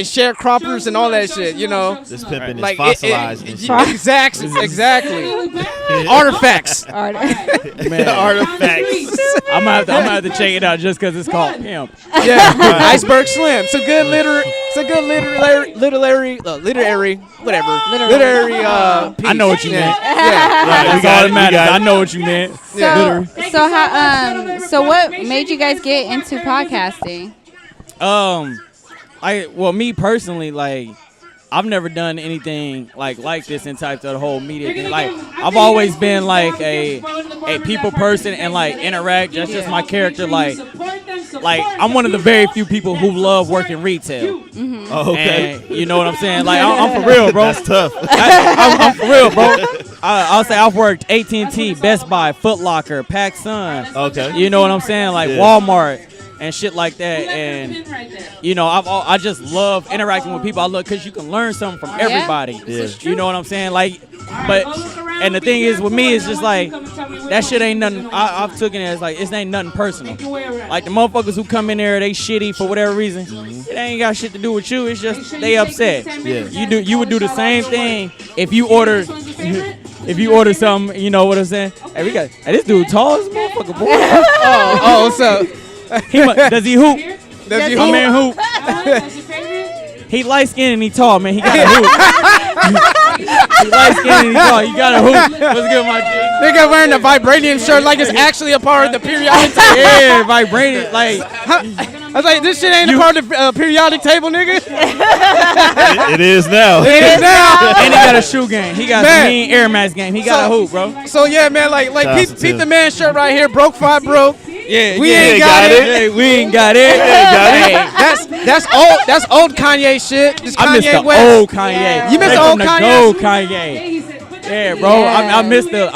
sharecroppers and all that shit. You know, This pimping like is fossilized. and shit. exactly. Artifacts. Man. Artifacts. I'm gonna have to check it out just because it's called Pimp. Yeah, Iceberg Slim. It's a good literary piece. I know what you meant. Yeah. That's all that matters. I know what you meant. So what made you guys get into podcasting? Me personally, like, I've never done anything like this in types of the whole media thing. Like, I've always been like a people person and like interact. That's just my character. Like I'm one of the very few people who love working retail. Mm-hmm. Oh, okay. And you know what I'm saying? Like, I'm for real, bro. That's tough. I'm for real, bro. I'll say I've worked AT&T, Best Buy, Foot Locker, PacSun. Okay. You know what I'm saying? Like Walmart and shit like that. And you know, I just love interacting with people. I love because you can learn something from everybody. Yeah. You know what I'm saying? Like, and the thing is with me, it's just like that shit ain't nothing. I've taken it as like it ain't nothing personal. Like the motherfuckers who come in there, they shitty for whatever reason. It ain't got shit to do with you. It's just they upset. Yeah. You would do the same thing if you order. If you order something, you know what I'm saying? Hey, this dude tall as a motherfucker, boy. What's up? Does he hoop? Does he My hoop? man hoop. He light skinned and he tall, man. He got a hoop. He light skinned and he tall. You got a hoop. What's good, my G? Nigga wearing a vibranium shirt like it's actually a part of the periodic table. Yeah, vibranium. Like, I was like, this shit ain't a part of the periodic table, nigga. It is now. It is now. And he got a shoe game. He got a mean Air Max game. He got a hoop, bro. So yeah, man, like peep the man shirt right here. Broke, five broke. Yeah, we ain't got it. Hey, we ain't got it. That's old Kanye shit. This I missed Kanye the West. old Kanye. You missed the old Kanye? Old Kanye. Yeah, bro. I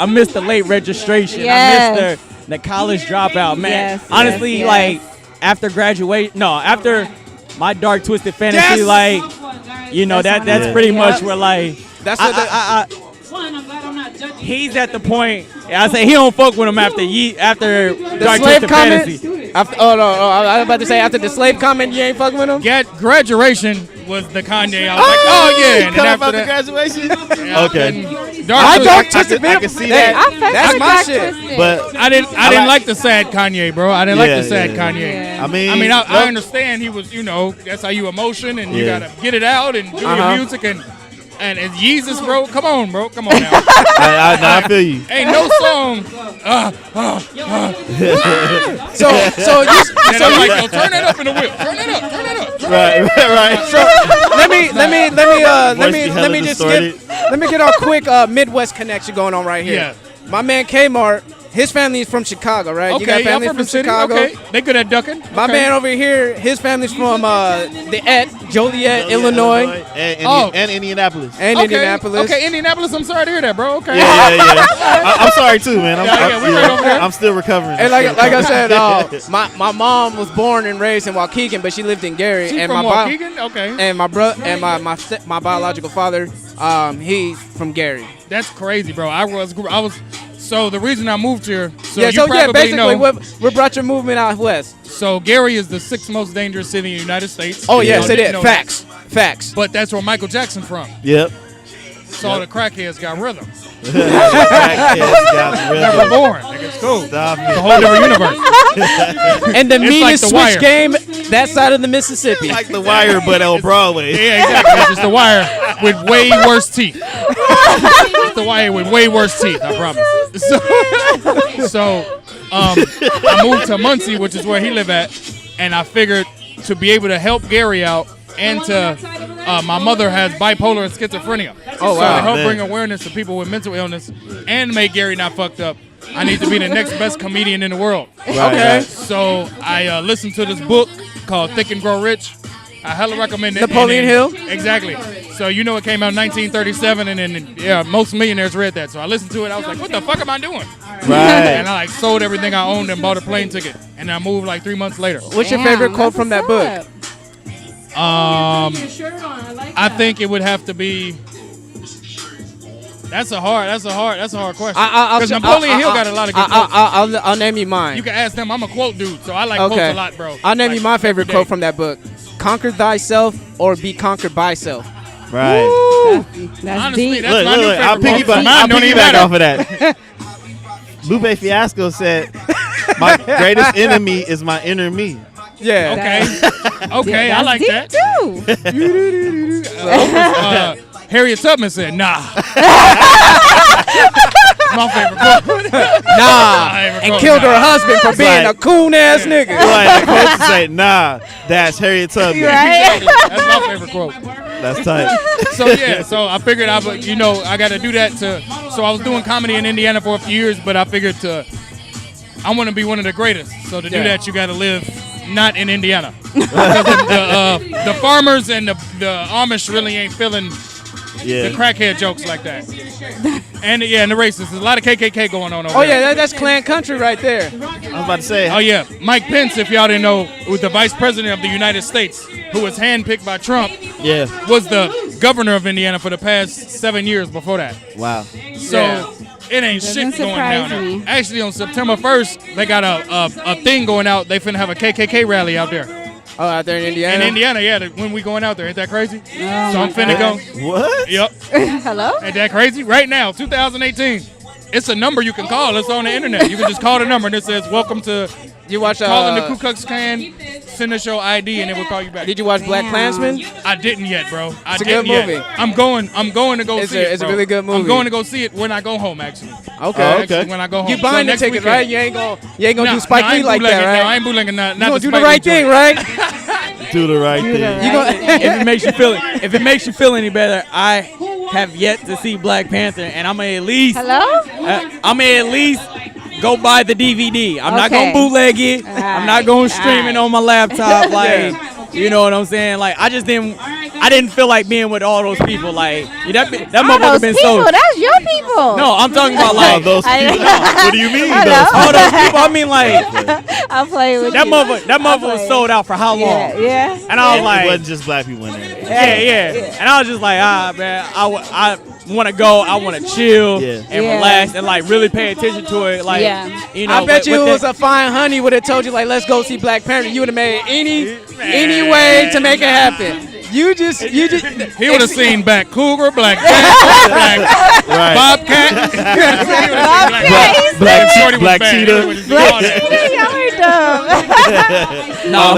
missed the late registration. Yes. I missed the college dropout, man. Yes, Honestly, yes. like after graduation, after my dark twisted fantasy, like you know that's pretty much where like That's he's at the point. I say he don't fuck with him after dark slave twisted comment. fantasy. I was about to say after the slave comment, you ain't fucking with him. Graduation was the Kanye. I was like, oh yeah. And then after that, graduation. okay. Dark twisted. I can see that. That's my shit. But I didn't like the sad Kanye, bro. I didn't like the sad Kanye. Yeah. I mean, I understand he was, that's how you emotion and you gotta get it out and do your music and Yeezus, bro. Come on, bro. Come on now. I feel you. Ain't no song. So I'm like, yo, turn that up in the whip. Turn that up. Right. So let me just get our quick Midwest connection going on right here. Yeah. My man Kmart, his family is from Chicago, right? Okay, you got family y'all from the city? Chicago. Okay, they good at ducking. My man over here, his family's from Joliet, Illinois. And Indianapolis. And Indianapolis. Okay, Indianapolis. I'm sorry to hear that, bro. Okay. Yeah. I'm sorry too, man. we right over there. I'm still recovering. And like I said, my mom was born and raised in Waukegan, but she lived in Gary. She's and from my Waukegan? Okay. And my brother and my biological father, he's from Gary. That's crazy, bro. I was. So the reason I moved here. So basically, know, what brought your movement out west? So Gary is the 6th most dangerous city in the United States. Oh yes, it is. Facts. But that's where Michael Jackson from. Yep. So all the crackheads got rhythm. Never born. It's cool. Stop it's a whole different universe. And the meanest like switch game that side of the Mississippi. Like The Wire, but on Broadway. Yeah, exactly. It's just The Wire with way worse teeth. It's The Wire with way worse teeth. I promise. So I moved to Muncie, which is where he live at, and I figured to be able to help Gary out and to my mother has bipolar and schizophrenia. Oh, so wow. to help bring awareness to people with mental illness and make Gary not fucked up, I need to be the next best comedian in the world. Okay. So I listened to this book called Think and Grow Rich. I hella recommend it. Napoleon Hill? Exactly. So it came out in 1937, and then most millionaires read that. So I listened to it. I was like, what the fuck am I doing? Right. And I sold everything I owned and bought a plane ticket. And I moved 3 months later. What's your favorite quote from that book? I think it would have to be. That's a hard question. Because Napoleon Hill got a lot of good quotes. I'll name you mine. You can ask them. I'm a quote dude, so I like quotes a lot, bro. I'll name you my favorite quote from that book: "Conquer thyself or be conquered by self." Right. That's Honestly, deep. that's my new favorite I'll quote. piggyback off of that. Lupe Fiasco said, "My greatest enemy is my inner me." Yeah. Okay, I like that. Too. Harriet Tubman said, "Nah." My favorite quote. And killed her husband for being a coon ass nigga. Like, the quote to say, "Nah, that's Harriet Tubman." Right? That's my favorite quote. That's tight. So I figured I got to do that so I was doing comedy in Indiana for a few years, but I figured I want to be one of the greatest. So to do that, you got to live not in Indiana. Because the farmers and the Amish really ain't feeling the crackhead jokes like that. And the racists. There's a lot of KKK going on over there. Oh yeah, that's Klan country right there. I was about to say. Oh yeah, Mike Pence, if y'all didn't know, was the vice president of the United States, who was handpicked by Trump. Yeah. Was the governor of Indiana for the past 7 years before that. Wow. So it ain't shit going down there. me. Actually, on September 1st, they got a thing going out. They finna have a KKK rally out there. Oh, out there in Indiana? In Indiana, when we going out there. Ain't that crazy? Oh So I'm finna go. What? Yep. Hello? Ain't that crazy? Right now, 2018. It's a number you can call. It's on the internet. You can just call the number and it says, "Welcome to You watch calling the Ku Klux Klan. Send us your ID and it will call you back." Did you watch Black Klansman? I didn't yet, bro. It's a good movie. I'm going to go see it. It's a bro. really good movie. I'm going to go see it when I go home. Actually. Okay. Actually, when I go home. You buying the next ticket, weekend. right? You ain't gonna do Spike I Lee ain't like that, bootlegging. right? No, I ain't bootlegging. Not You gonna the do the Spike right Lee thing, joint. right? Do the right thing. You gonna If it makes you feel any better, I have yet to see Black Panther, and I'm gonna at least go buy the DVD. I'm not gonna bootleg it. I'm not gonna stream it on my laptop. Like, you know what I'm saying? Like, I didn't feel like being with all those people. Like, that motherfucker been so. That's your people. No, I'm talking about like those people. What do you mean? all those people. I mean like I'll play with that you. mother was sold out for how long? Yeah. And I was like, it wasn't just black people in there. yeah. And I was just like, man, I want to go. I want to chill and relax and like really pay attention to it. Like, you know, I bet you it was a fine honey would have told you like, let's go see Black Panther. You would have made any way to make it happen. You just. He would have seen Black Cougar, Black Panther, Black Bobcat, Black Cheetah. No,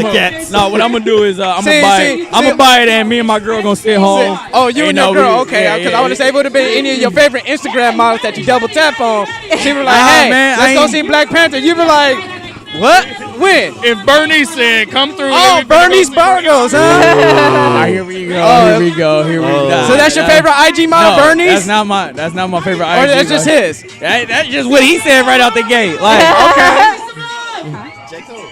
what I'm gonna do is I'm gonna buy it, and me and my girl gonna sit home. Oh, you and your girl, okay? Because I want to say it would have been any of your favorite Instagram models that you double tap on. She was like, "Hey, man, let's go see Black Panther." You be like, "What? When?" If Bernie said, "Come through," Oh, Bernie's Burgos, huh? here we go. Here we go. Here we go. So that's your favorite IG model, No, Bernice? That's not my favorite IG. Or that's just his? That's just what he said right out the gate. Like, Okay.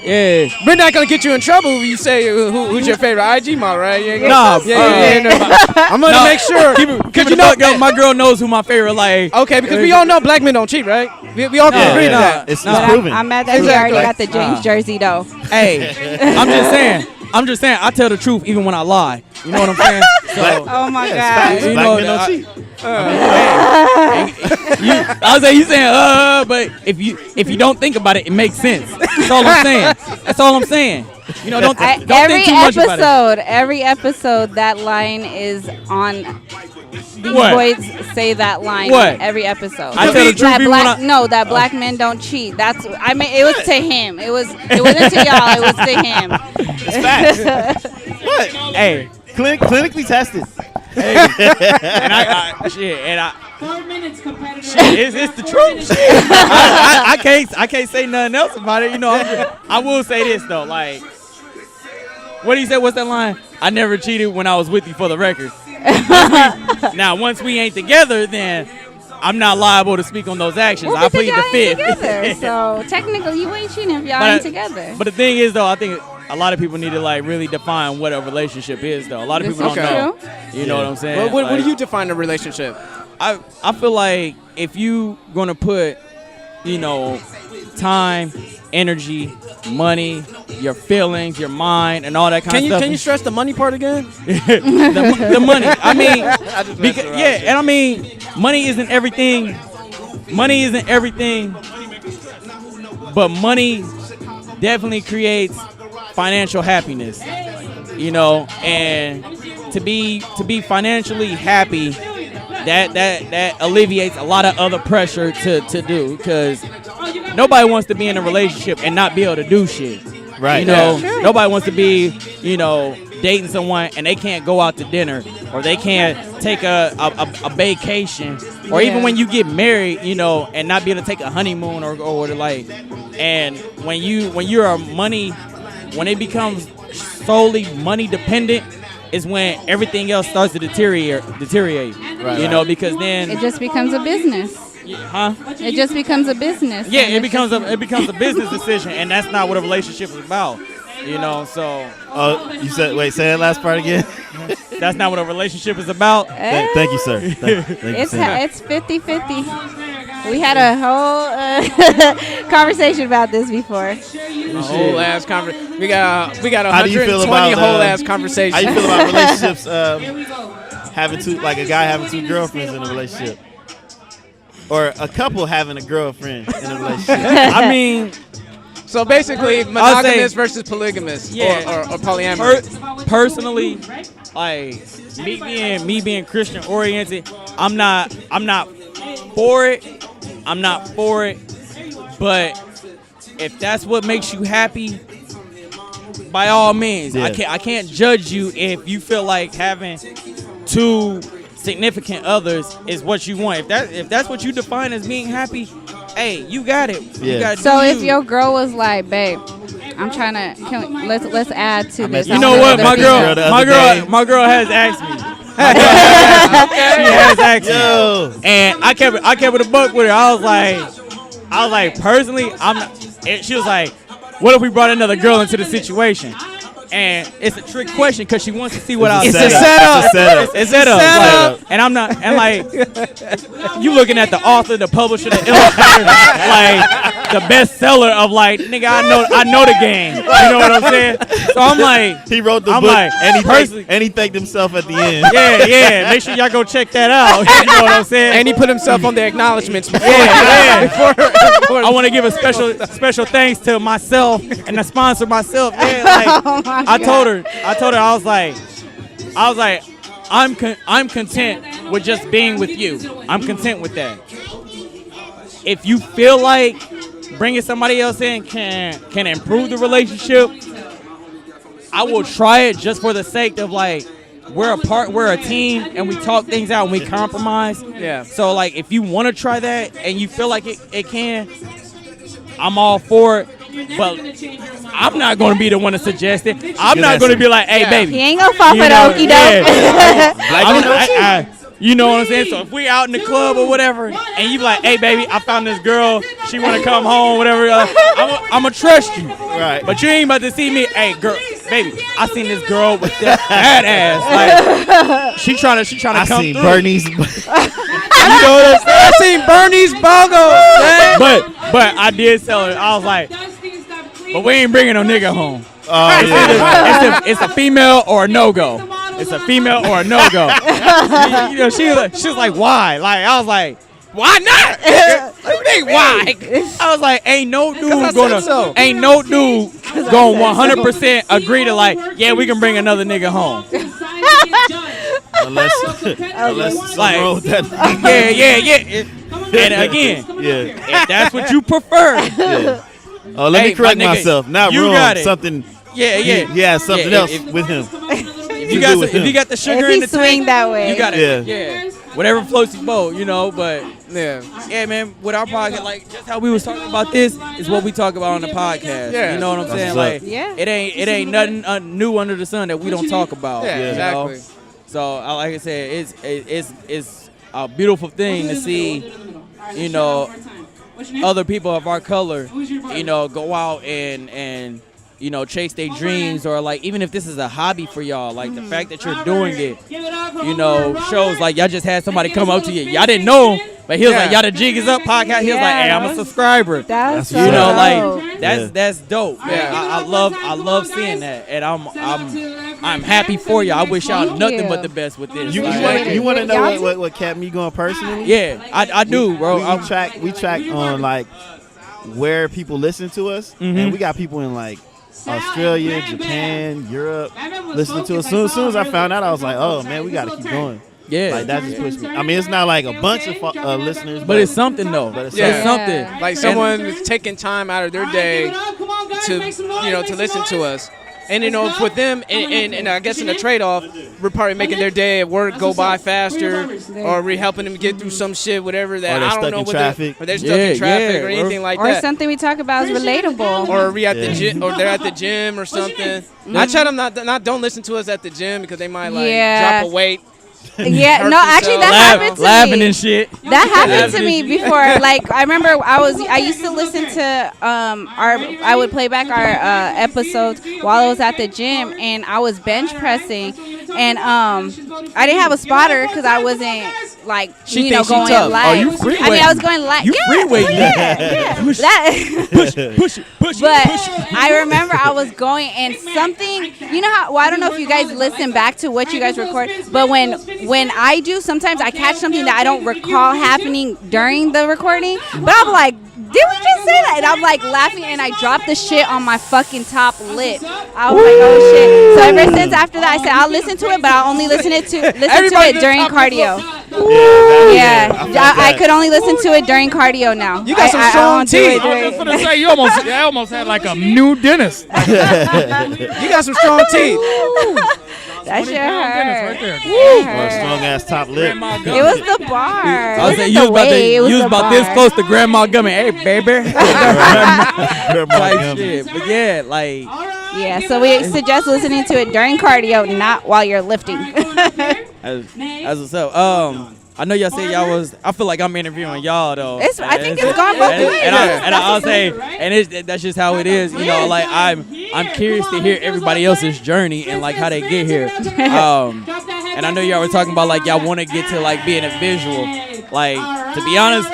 yeah. We're not gonna get you in trouble if you say who's your favorite IG model, right? You ain't Nah, I'm gonna make sure. Because you know, my girl knows who my favorite, like. Okay, because we all know black men don't cheat, right? We all can agree to that. It's But proven. I'm mad that he already got the James jersey though. Hey, I'm just saying, I tell the truth even when I lie. You know what I'm saying? So, Oh my Facts. God. you Black know men don't that- cheat. I was saying, you saying, but if you don't think about it, it makes sense. That's all I'm saying. That's all I'm saying. You know, don't think too much about it. Every episode, that line is on. These What? boys say that line What? every episode. I tell the truth that even when that black men don't cheat. That's I mean it was to him. It wasn't to y'all. It was to him. It's facts. What? Hey, Clinically tested. and I 4 minutes, competitor. it's the truth. Shit. I can't say nothing else about it. You know, I will say this though. Like, what he said? What's that line? I never cheated when I was with you, for the record. Once we ain't together, then I'm not liable to speak on those actions. Well, I because plead the y'all ain't fifth. together. So technically, you ain't cheating if y'all ain't together. But the thing is, though, I think a lot of people need to like really define what a relationship is, though. A lot of people don't know. You know what I'm saying? Well, what Like, do you define a relationship? I feel like if you gonna put, you know, time, energy, money, your feelings, your mind, and all that kind of stuff. Can you stress the money part again? the money. I mean, messing around. and I mean, money isn't everything. Money isn't everything, but money definitely creates financial happiness. You know, and to be financially happy, that alleviates a lot of other pressure to do, because nobody wants to be in a relationship and not be able to do shit. Right. You know, nobody wants to be, you know, dating someone and they can't go out to dinner, or they can't take a vacation, or even when you get married, you know, and not be able to take a honeymoon or like. And when it becomes solely money dependent, is when everything else starts to deteriorate. You know, because then It just becomes a business. huh? It just becomes a business. Yeah, And it it's becomes a business decision, and that's not what a relationship is about. You know, so Oh, you said, wait, say that last part again. that's not what a relationship is about. Thank you, sir. Thank you, It's sir. it's 50-50. We had a whole conversation about this before. A whole ass conversation. We got How do you feel 120 about, whole ass conversations. How you feel about relationships? Having two, like a guy having two girlfriends in a relationship, or a couple having a girlfriend in a relationship. I mean, So basically, I'll say- monogamous versus polygamous, Yeah. or polyamorous. personally, like me being Christian oriented, I'm not for it. I'm not for it. But if that's what makes you happy, by all means. Yeah. I can't judge you if you feel like having two significant others is what you want. If that's what you define as being happy, hey, you got it. Yeah. You got So if your girl was like, "Babe, I'm trying to let's add to this." you know what, my girl has asked me. She has asked me, and I kept it a buck with her. I was like, personally, I'm not. And she was like, what if we brought another girl into the situation? And it's a trick question because she wants to see what I'll say. It's a setup. It's a setup. Like, and I'm not. And like, you looking at the author, the publisher, the illustrator, like the bestseller of like, nigga, I know the game. You know what I'm saying? So I'm like, He wrote the I'm book, like, and he thanked himself at the end. yeah. Make sure y'all go check that out. You know what I'm saying? And he put himself on the acknowledgments before. Yeah. I want to give a special thanks to myself and the sponsor myself. Yeah, like I told her, I was like, I'm content with just being with you. I'm content with that. If you feel like bringing somebody else in can improve the relationship, I will try it just for the sake of like, we're a team and we talk things out and we compromise. Yeah. So like if you want to try that and you feel like it can, I'm all for it. but I'm not going to be the one to suggest it. I'm not going to be like, hey, baby. He ain't gonna fall for the okie doke. You know what I'm saying? So if we out in the club or whatever, and you be like, hey, baby, I found this girl. She want to come home, whatever. I'm going to trust you. Right. But you ain't about to see me. Hey, girl, baby, I seen this girl with that ass. Like, she trying to come through. I seen Bernie's. You know what I'm saying? I seen Bernie's Bogo. But I did tell her. I was like, but we ain't bringing no nigga home. It's a female or a no-go. It's a female or a no-go. You know, she was like, why? Like, I was like, why not? Why? I was like, ain't no dude gonna 100% agree to like, yeah, we can bring another nigga home. Unless like, wrong with that. Yeah. And again, if that's what you prefer. Yeah. Oh, let me correct myself. Not you wrong. Got it. Something. Yeah. Something else with him. If you got the sugar in the swing tank, that way. you got it. Yeah. Whatever floats your boat, you know. But yeah, man. With our podcast, like just how we was talking about this is what we talk about on the podcast. Yeah. You know what I'm saying? Like, it ain't nothing new under the sun that we don't talk about. Yeah, exactly. Know? So, like I said, it's a beautiful thing to see. You know, other people of our color, you know, go out and you know, chase their dreams, or like even if this is a hobby for y'all, like the fact that you're doing it, you know, shows like y'all just had somebody come up to you. Y'all didn't know him, but he was like, y'all the Jig Is Up podcast. He was like, hey, I'm a subscriber. That's you know, like that's dope. Yeah, I love seeing that, and I'm happy for y'all. I wish y'all nothing but the best with this. You want to know what kept me going personally? Yeah, I do, bro. We track on like where people listen to us, and we got people in like Australia, Japan, Europe listening to us. As soon as I found out, I was like, oh man, we got to keep going. Yeah, like that just pushed me. I mean, it's not like a bunch of listeners, but it's something though. But it's something. Like someone is taking time out of their day to listen to us. And, you know, with them, and I guess in the trade-off, we're probably making their day at work go by faster, or we're helping them get through some shit, whatever that, I don't know. Or they're stuck in traffic or anything like that. Or something we talk about is relatable. Or we at the gym, or they're at the gym or something. I try them don't listen to us at the gym because they might, like, drop a weight. Yeah, no, actually that happened to me. Laughing and shit. That happened to me before. Like I remember I used to listen to I would play back our episodes while I was at the gym, and I was bench pressing, and I didn't have a spotter because I wasn't like going live. Oh, you free weighting. I mean, I was going live. You free weighting. Yeah. Push it. But I remember I was going, and something, you know how, well, I don't know if you guys listen back to what you guys record, but when I do, sometimes I catch something that I don't recall happening during the recording, but I'm like, did we just say that? And I'm like laughing, and I dropped the shit on my fucking top lip. I was like, oh shit. So ever since after that, I said I'll listen to it, but I'll only listen to it during cardio. I could only listen to it during cardio now. You got some strong teeth. I was gonna say you almost had like a new dentist. You got some strong teeth. That shit hurt. Right there. Or a strong ass top lip. It was the bar. I was saying you was about this close to Grandma Gummy. Hey, baby. Type shit. But yeah, like. Yeah, so we suggest listening to it during cardio, not while you're lifting. As what's up? I know y'all say y'all was. I feel like I'm interviewing y'all though. I think it's gone both ways. And I'll say, and that's just how it is. You know, like I'm curious to hear everybody else's journey and like how they get here. And I know y'all were talking about like y'all want to get to like being a visual. Like to be honest,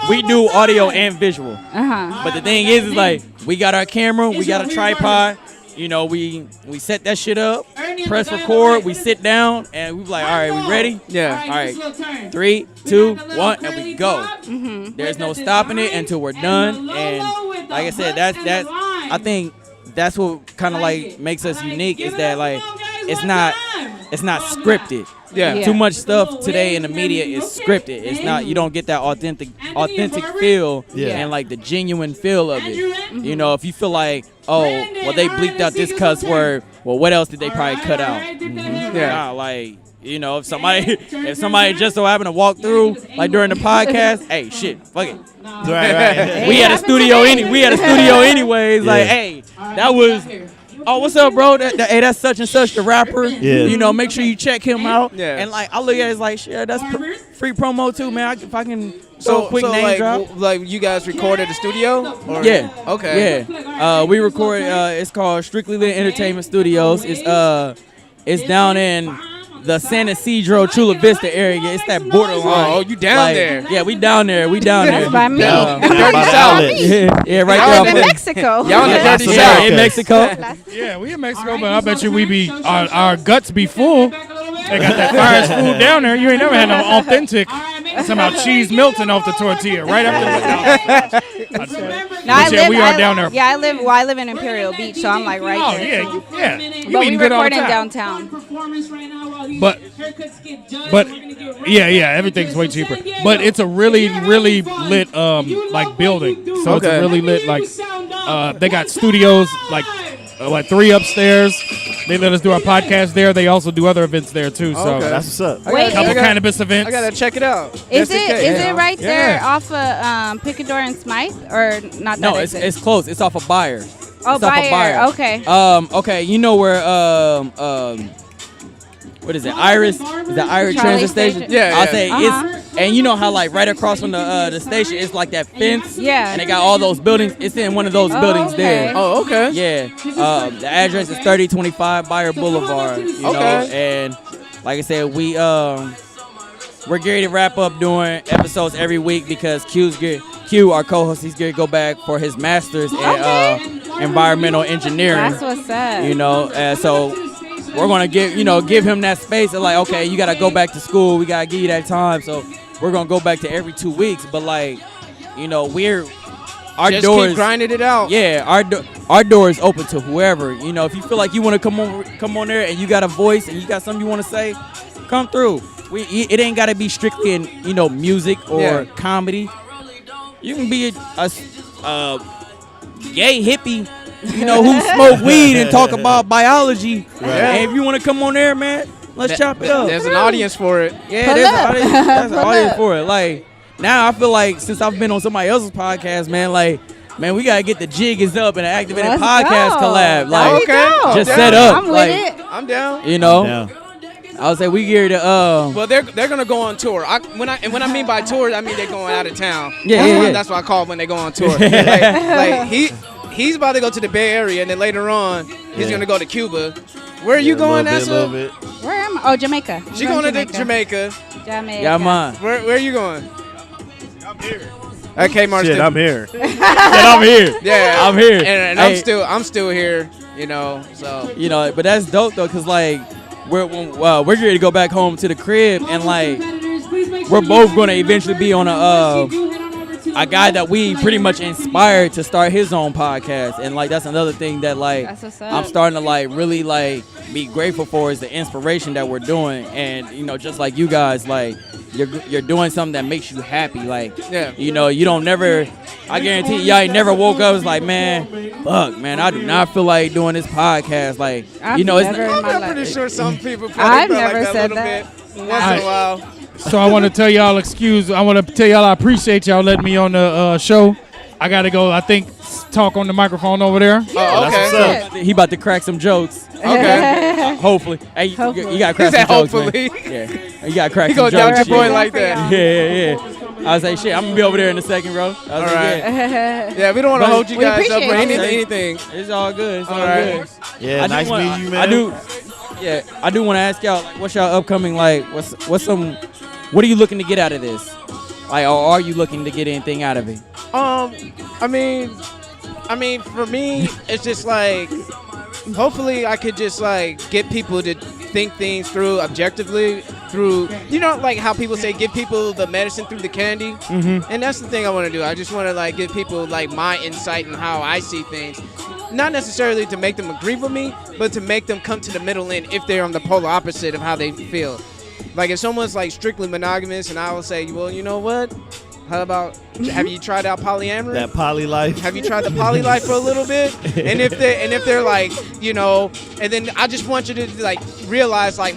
we do audio and visual. But the thing is like we got our camera, we got a tripod. You know, we set that shit up, press record, we sit down, and we be like, all right, we ready? Yeah. All right, 3, 2, 1, and we go. There's no stopping it until we're done. And like I said, I think that's what kind of like makes us unique is that like it's not scripted. Yeah. Too much stuff today in the media is scripted. It's not. You don't get that authentic feel and like the genuine feel of it. You know, if you feel like, oh, well, they bleeped out this cuss word, well, what else did they probably cut out? Yeah. Nah, like, you know, if somebody just so happened to walk through like during the podcast, hey, shit, fuck it. Right. We had a studio anyways. Like, hey, that was. Oh, what's up, bro? Hey, that's such and such the rapper. Yeah. You know, make sure you check him out. Yeah. And like, I look at it as like, shit, that's free promo too, man. If I can throw a quick name like, drop. like you guys record at the studio? Or? Yeah. Okay. Yeah. We record. It's called Strictly Lit Entertainment Studios. It's down in the San Isidro Chula Vista area. It's that borderline. Oh, you down there? Yeah, we down there. That's by me. Dirty South. Yeah, right I there. live in Mexico. Y'all in the dirty Yeah, South. in Mexico. Yeah, we in Mexico, but I bet you we be our guts be full. They got that fire food down there. You ain't never had no authentic. Somehow cheese melting off the tortilla right after we are down there. Yeah, I live in Imperial Beach, so I'm like right there. Oh yeah. You But we eating good all the record in time. downtown. But yeah, everything's way cheaper. But it's a really lit like building. So it's a really lit like they got studios like 3 upstairs. They let us do our podcast there. They also do other events there too. So Okay. That's what's up. Wait, a couple cannabis events. I gotta check it out. Is Just in it case. right there Yeah. off of Picador and Smythe or not? No, that it's exit? close. It's off of Bayer. Oh, It's off of Bayer. Okay. Okay, you know where what is it? Iris? Is that Iris Charlie transit station? Station? Yeah, I'll yeah. say it's, and you know how like right across from the station, it's like that fence. Yeah. And they got all those buildings. It's in one of those buildings okay. there. Oh, okay. Yeah. The address is 3025 Bayer Boulevard. You know, and like I said, we're getting to wrap up doing episodes every week because Q, our co-host, he's going to go back for his master's in environmental engineering. That's what's up. You know, so we're gonna give him that space and like, okay, you gotta go back to school. We gotta give you that time. So we're gonna go back to every 2 weeks. But like, you know, our Just doors keep grinding it out. Yeah, our door is open to whoever. You know, if you feel like you want to come on there and you got a voice and you got something you want to say, come through. It ain't gotta be strictly in music or comedy. You can be a gay hippie. Who smoke weed and talk about biology. Right. And if you want to come on there, man, let's chop it up. There's an audience for it. Yeah, there's an audience for it. Like, now I feel like since I've been on somebody else's podcast, man, we got to get the Jig Is Up and the Activated Let's podcast go. collab. There Like, we go. just I'm set down. up. I'm with like, it. I'm down. Yeah. I would say we geared to Well, they're gonna go on tour. When I mean by tour, I mean they're going out of town. Yeah. That's what I call it when they go on tour. He's about to go to the Bay Area, and then later on he's gonna go to Cuba. Where are you going, A Asa? little bit. Where am I? Oh, Jamaica. She going to Jamaica. Jamaica. yeah, man. Where are you going? I'm here. Okay, Marston. Shit, I'm here. I'm here. Yeah, I'm here. and Hey. I'm still here. So. But that's dope though, cause like we're ready to go back home to the crib, and like we're both gonna eventually be on a guy that we pretty much inspired to start his own podcast, and like that's another thing that like That's what's up. I'm starting to like really like be grateful for is the inspiration that we're doing, and just like you guys, like you're doing something that makes you happy, like Yeah. you don't never. I guarantee y'all ain't never woke up. It's like, man, fuck, man, I do not feel like doing this podcast. Like, I've it's never in my I'm life. pretty sure some people I've probably feel never like that said a little that. bit once in a while. So I want to tell y'all I appreciate y'all letting me on the show. I got to go, I think, talk on the microphone over there. Oh, okay. That's what's up. he about to crack some jokes. Okay. Hopefully, hey, you got to crack He said some jokes, man. hopefully. Yeah, you got to crack He some go down jokes. your boy yeah. like that. Yeah. I was like, shit, I'm gonna be over there in a second, bro. I was All like, right. yeah. Yeah, we don't want to But hold you we guys up for appreciate anything. It's all good. It's all right. good. Yeah, nice meeting you, man. I do want to ask y'all, like, what's y'all upcoming, like, what are you looking to get out of this? Like, or are you looking to get anything out of it? I mean, for me, it's just like, hopefully I could just like get people to think things through objectively through, like how people say, give people the medicine through the candy. Mm-hmm. And that's the thing I want to do. I just want to like give people like my insight and how I see things. Not necessarily to make them agree with me, but to make them come to the middle end if they're on the polar opposite of how they feel. Like if someone's like strictly monogamous and I will say, well, you know what? How about, have you tried out polyamory? That poly life. Have you tried the poly life for a little bit? And if they're like, you know, and then I just want you to like realize like,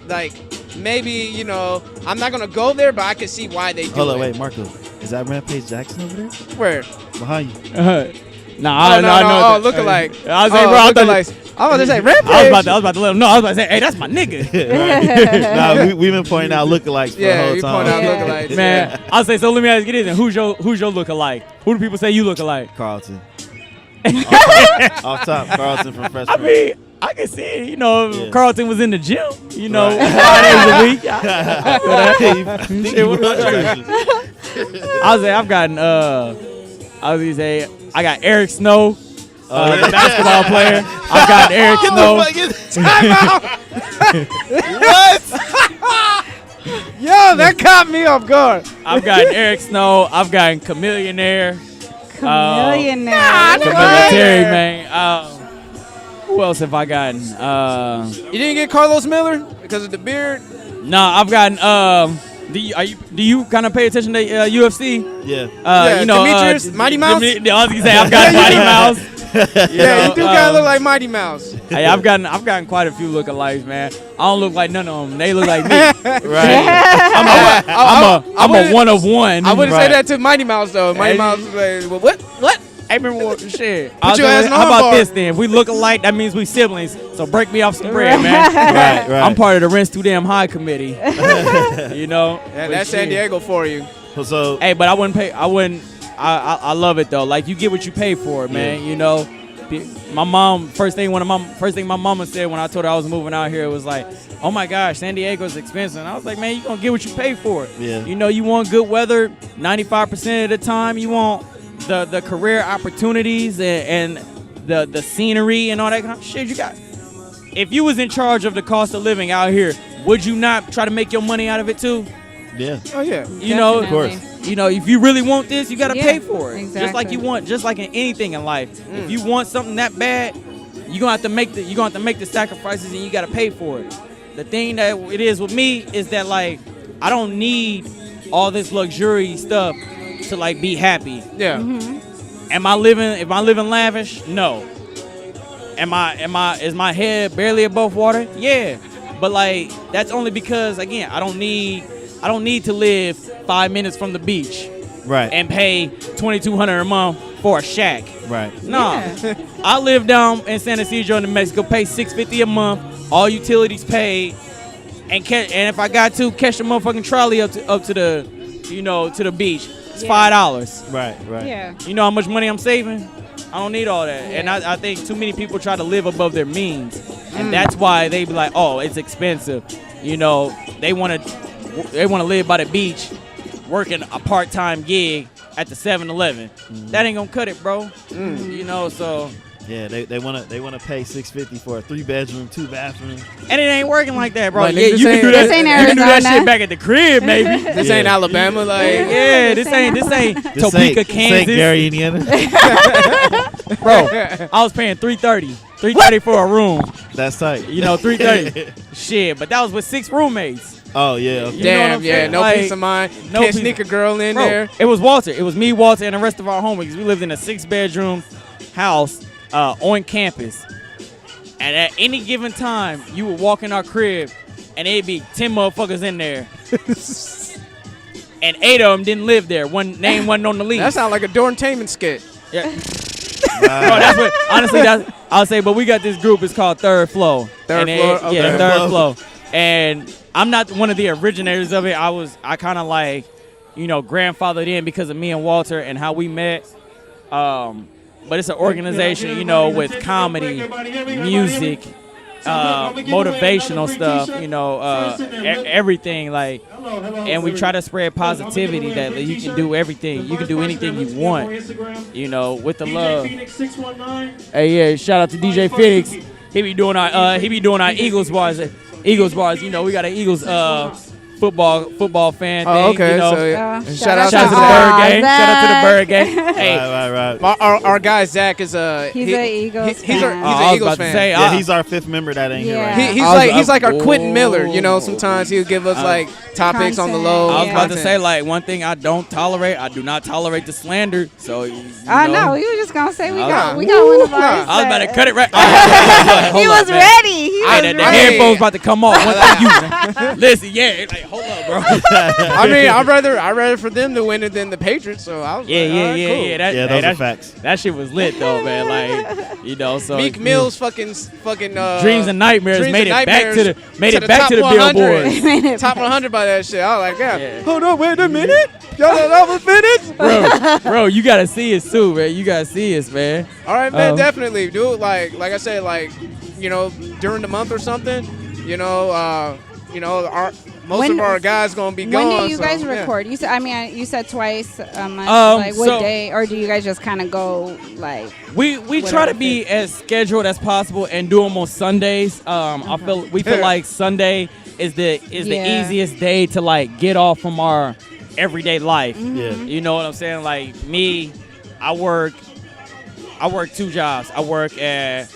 like maybe, you know, I'm not gonna go there, but I can see why they do Hold on, it. wait, Marco. Is that Rampage Jackson over there? Where? Behind you. Nah, look alike. I was saying, bro, I thought I was about to say Rampage. I was about to let him know. I was about to say, hey, that's my nigga. Nah, we've been pointing out lookalikes for the whole we time. point out lookalikes. Man, I'll say, so let me ask you this, and who's your lookalike? Who do people say you look alike? Carlton. Off top, Carlton from Fresh I Prince. mean, I can see it. You know, if Yeah. Carlton was in the gym, you know, Right. 5 days a week. I'll say I've gotten, I was gonna say, I got Eric Snow, the basketball player. I've gotten Eric Snow. Time out. What? Yo, that caught me off guard. I've gotten Eric Snow. I've gotten Chameleonaire. Chameleonaire. The military, man. Who else have I gotten? You didn't get Carlos Miller because of the beard? Nah, I've gotten. Do you kind of pay attention to UFC? Yeah. You know, Demetrius, Mighty Mouse? I was gonna say I've got Mighty Mouse. Yeah, you do kind of look like Mighty Mouse. Hey, I've gotten quite a few lookalikes, man. I don't look like none of them. They look like me. Right. I'm a one of one. I wouldn't say that to Mighty Mouse though. Mighty Mouse is like, well, what? Hey, remember what shit? Put your ass in How about armbar. this then? If we look alike, that means we siblings. So break me off some bread, man. Right. I'm part of the Rinse Too Damn High committee. You know? Yeah, But that's San shit. Diego for you. So, Hey, but I wouldn't pay. I love it though. Like you get what you pay for, man. You know, my mom. First thing my mama said when I told her I was moving out here, it was like, "Oh my gosh, San Diego's expensive." And I was like, "Man, you gonna get what you pay for." Yeah. You know, you want good weather 95% of the time. You want the career opportunities and the scenery and all that kind of shit. You got. If you was in charge of the cost of living out here, would you not try to make your money out of it too? yeah. Oh yeah. You know, Of course. you know, if you really want this, you gotta Yeah, pay for it. exactly. Just like in anything in life. If you want something that bad, you're gonna have to make the sacrifices and you gotta pay for it. The thing that it is with me is that like I don't need all this luxury stuff to like be happy. Yeah. Am I living lavish? No. Is my head barely above water? Yeah. But like that's only because again, I don't need to live 5 minutes from the beach Right. and pay $2,200 a month for a shack. Right. No. I live down in San Diego, New Mexico, pay $650 a month, all utilities paid, and if I got to catch the motherfucking trolley up to the to the beach. It's $5. Right. Right. Yeah. You know how much money I'm saving? I don't need all that. And I think too many people try to live above their means. And that's why they be like, oh, it's expensive. You know, they want to live by the beach, working a part-time gig at the 7-Eleven. That ain't going to cut it, bro. You know, so. Yeah, they wanna pay $650 for a 3-bedroom, 2-bathroom. And it ain't working like that, bro. Like, Yeah, this you can ain't- do that. This ain't You can do that Arizona. shit back at the crib, maybe. This Yeah. ain't Alabama, like. Yeah, this ain't Topeka, Kansas. Gary, Indiana. Bro, I was paying $330 for a room. That's tight. You know, $330. Shit, but that was with 6 roommates. Oh yeah. Okay. You know what Damn, I'm yeah, saying? no Like, peace of mind. no Can't peace- sneak a girl in Bro, there. it was Walter. It was me, Walter, and the rest of our homies. We lived in a 6-bedroom house on campus. And at any given time, you would walk in our crib, and there'd be 10 motherfuckers in there. And 8 of them didn't live there. One name wasn't on the lease. That sounds like a Dorntainment skit. Yeah. Bro, that's what, honestly, I'll say, but we got this group. It's called Third Flow. Third And Floor? Yeah, Okay. Third Flow. And I'm not one of the originators of it. I kind of like, grandfathered in because of me and Walter and how we met. But it's an organization, with comedy, music, motivational stuff, everything, like, and we try to spread positivity that you can do everything, you can do anything you want, with the love. Hey, yeah, shout out to DJ Phoenix. He be doing our Eagles bars. We got an Eagles football fan thing. Oh, okay. You know? So yeah. Shout out to the Bird Gang. Shout out to the Bird Gang. Hey, Right. Our guy Zach is He's an Eagles He's fan. an Eagles fan. Yeah, he's our fifth member that ain't here right now. He's like our Quentin Miller. You know, sometimes he'll give us like topics on the low. I was about to say, like, one thing I do not tolerate the slander. So you Oh know. no, he was just gonna say we got one of ours. I was about to cut it right. He was ready. The headphones about to come off. One thing you listen, like, hold up, bro. I mean, I'd rather for them to win it than the Patriots. So I was Yeah. Those are facts. That shit was lit though, man. Like, you know, so Meek Mill's fucking Dreams and Nightmares made it back to the Billboard. Top 100 by that shit. I was like, yeah. Hold on, wait a minute. Y'all that was finished? Bro, you gotta see us too, man. You gotta see us, man. All right, man, definitely do it. Like I said, like, you know, during the month or something. You know, most of our guys gonna be gone. When do you guys record? You said, you said twice a month. Like what day, or do you guys just kind of go like? We try to be as scheduled as possible and do them on Sundays. We feel like Sunday is the easiest day to like get off from our everyday life. Yeah. You know what I'm saying? Like me, I work 2 jobs. I work at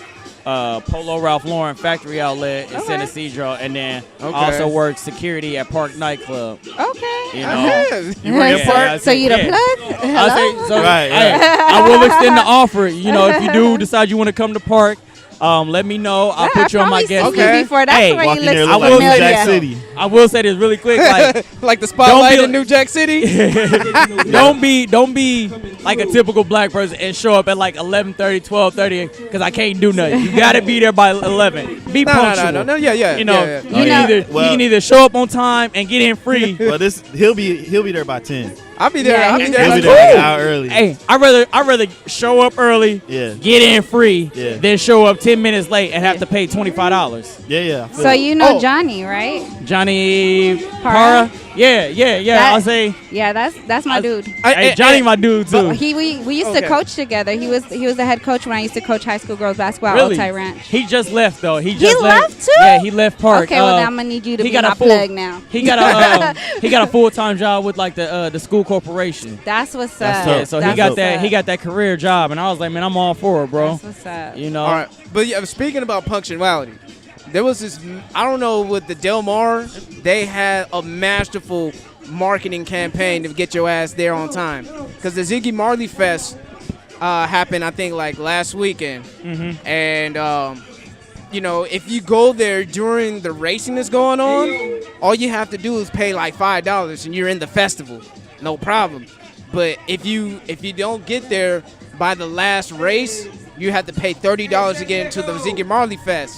Polo Ralph Lauren factory outlet in San Isidro, and then I also work security at Park Nightclub. Okay. You know, you work at Park? So you the plug? Hello? Right. I will extend the offer. You know, if you do decide you want to come to Park, let me know. I'll put you on my guest list. Before. That's where you look like Jack City. I will say this really quick, like the spotlight in New Jack City. don't be like a typical black person and show up at like 11:30, 12:30 because I can't do nothing. You gotta be there by 11. Be punctual. No, yeah. You know, you can either show up on time and get in free. Well, he'll be there by 10. I'll be there. He'll be there like an hour early. Hey, I rather show up early, get in free, than show up 10 minutes late and have to pay $25. Yeah. So you know Johnny, right? Johnny Para? Yeah. I'll say. Yeah, that's my dude. Hey, Johnny, my dude too. We used to coach together. He was the head coach when I used to coach high school girls basketball Really? at Otay Ranch. He just left though. He left too? Yeah, he left Park. Okay, well then I'm gonna need you to be my plug now. He got a full-time job with like the school corporation. That's what's up. Yeah, so he got that career job, and I was like, man, I'm all for it, bro. That's what's up. You know. All right, but yeah, speaking about punctuality, there was this. I don't know, with the Del Mar, they had a masterful marketing campaign to get your ass there on time, because the Ziggy Marley Fest happened, I think, like last weekend, and you know, if you go there during the racing that's going on, all you have to do is pay like $5 and you're in the festival, no problem. But if you don't get there by the last race, you have to pay $30 to get into the Ziggy Marley Fest.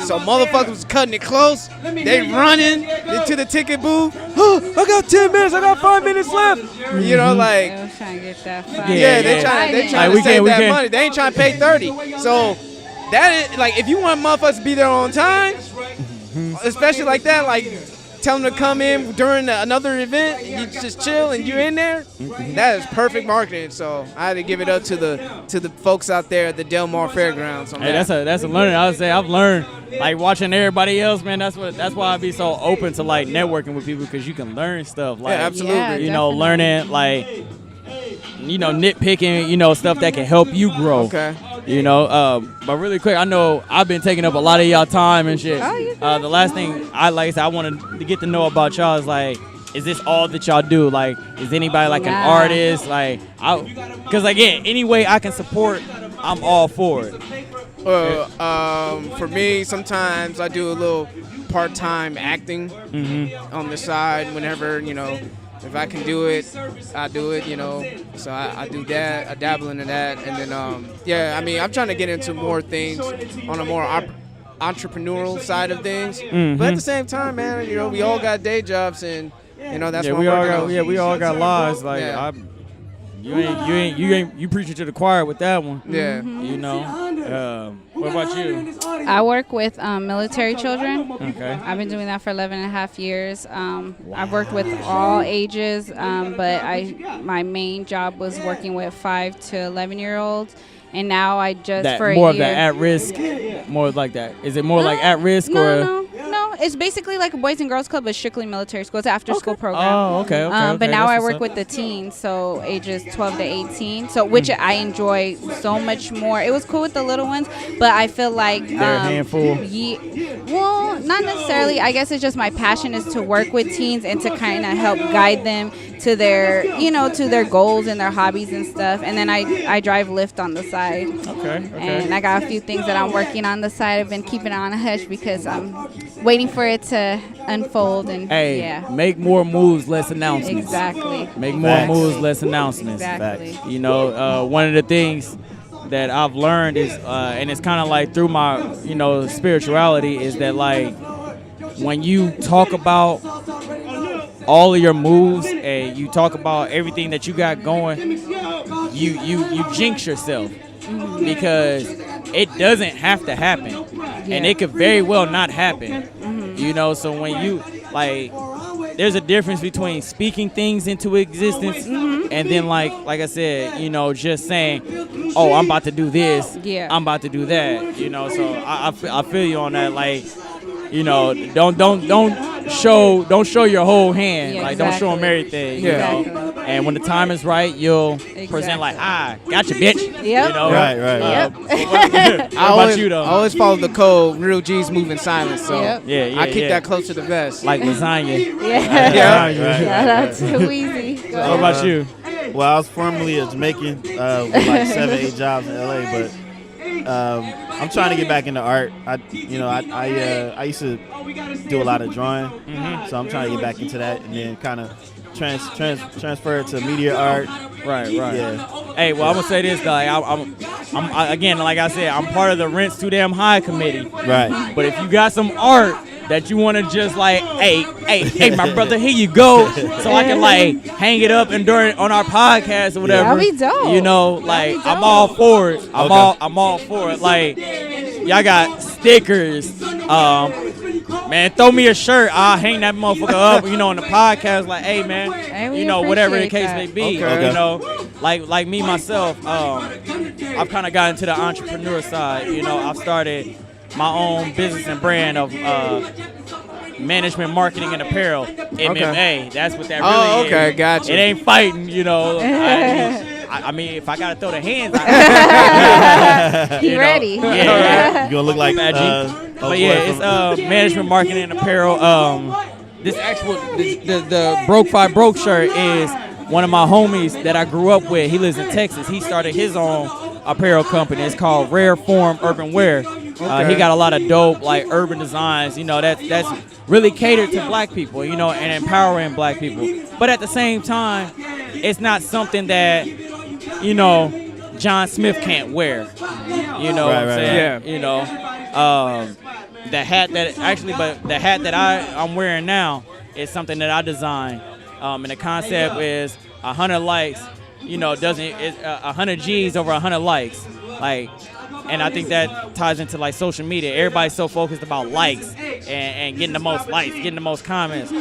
So motherfuckers was cutting it close. They running into the ticket booth. Oh, I got 10 minutes. I got 5 minutes left. You know, like, They was trying to get that they trying to save that money. They ain't trying to pay 30. So that is like, if you want motherfuckers to be there on time, especially like that, like tell them to come in during another event, you just chill and you're in there. That is perfect marketing. So I had to give it up to the folks out there at the Del Mar Fairgrounds. Hey, that's a learning. I would say I've learned, like, watching everybody else, man. That's why I be so open to like networking with people, because you can learn stuff. Like, absolutely. You know, learning, like, you know, nitpicking, you know, stuff that can help you grow. Okay. You know, but really quick, I know I've been taking up a lot of y'all time and shit. The last thing I wanted to get to know about y'all is, like, is this all that y'all do? Like, is anybody like an artist? Like, because again, any way I can support, I'm all for it. For me, sometimes I do a little part-time acting on the side whenever, you know. If I can do it, I do it, you know. So I do that. I dabble into that. And then, I mean, I'm trying to get into more things on a more entrepreneurial side of things. But at the same time, man, you know, we all got day jobs, and, you know, that's what we all got lives. Like, you preaching to the choir with that one. Yeah. You know. What about you? I work with military children. Okay. I've been doing that for 11 and a half years. I've worked with all ages, but my main job was working with 5 to 11-year-olds. And now I just, for a year. More of the at-risk, more like that. Is it more like at-risk or? No, it's basically like a boys and girls club, but strictly military school. It's an after-school program. Oh, okay. But now I That's work what's with the teens, so ages 12 to 18. So which I enjoy so much more. It was cool with the little ones, but I feel like they're a handful. Well, not necessarily. I guess it's just my passion is to work with teens and to kind of help guide them to their, to their goals and their hobbies and stuff. And then I drive Lyft on the side. Okay. And I got a few things that I'm working on the side. I've been keeping it on a hush because I'm waiting for it to unfold. And make more moves, less announcements. Exactly. Make more moves, less announcements. Exactly. One of the things that I've learned is, and it's kind of like through my, spirituality, is that like when you talk about all of your moves and you talk about everything that you got going, you jinx yourself because it doesn't have to happen, and it could very well not happen. So when you there's a difference between speaking things into existence and then like I said, just saying, oh, I'm about to do this, I'm about to do that, so I feel you on that. Don't show your whole hand. Don't show them everything. And when the time is right, you'll present gotcha, bitch. Yep. Right. What about you though? I always follow the code. Real G's move in silence. So I keep that close to the vest. Like lasagna. Shout out to Weezy. What about you? Well, I was formerly a Jamaican with 7-8 jobs in LA, but I'm trying to get back into art. I used to do a lot of drawing, so I'm trying to get back into that and then kind of transfer it to media art. Right. Yeah. Hey, well, I'm gonna say this, guy. I'm again, like I said, I'm part of the Rents Too Damn High committee. Right. But if you got some art that you want to just hey, my brother, here you go, so I can hang it up and during on our podcast or whatever. That'd be dope. I'm all for it. I'm all for it. Y'all got stickers. Man, throw me a shirt. I'll hang that motherfucker up. On the podcast. Hey, man. Whatever the case may be. Like me myself. I've kind of gotten to the entrepreneur side. I've started my own business and brand of management, marketing, and apparel. MMA. That's what that really is. Okay, gotcha. It ain't fighting. I mean, if I gotta throw the hands, he ready. Yeah. You gonna look like but it's management, marketing, and apparel. The Broke 5 Broke shirt is one of my homies that I grew up with. He lives in Texas. He started his own apparel company. It's called Rare Form Urban Wear. He got a lot of dope urban designs. That's really catered to black people. And empowering black people. But at the same time, it's not something that John Smith can't wear. What I'm saying? Yeah. The hat that I'm wearing now is something that I designed. And the concept is 100 likes. It's 100 G's over 100 likes. And I think that ties into social media. Everybody's so focused about likes and getting the most likes, getting the most comments.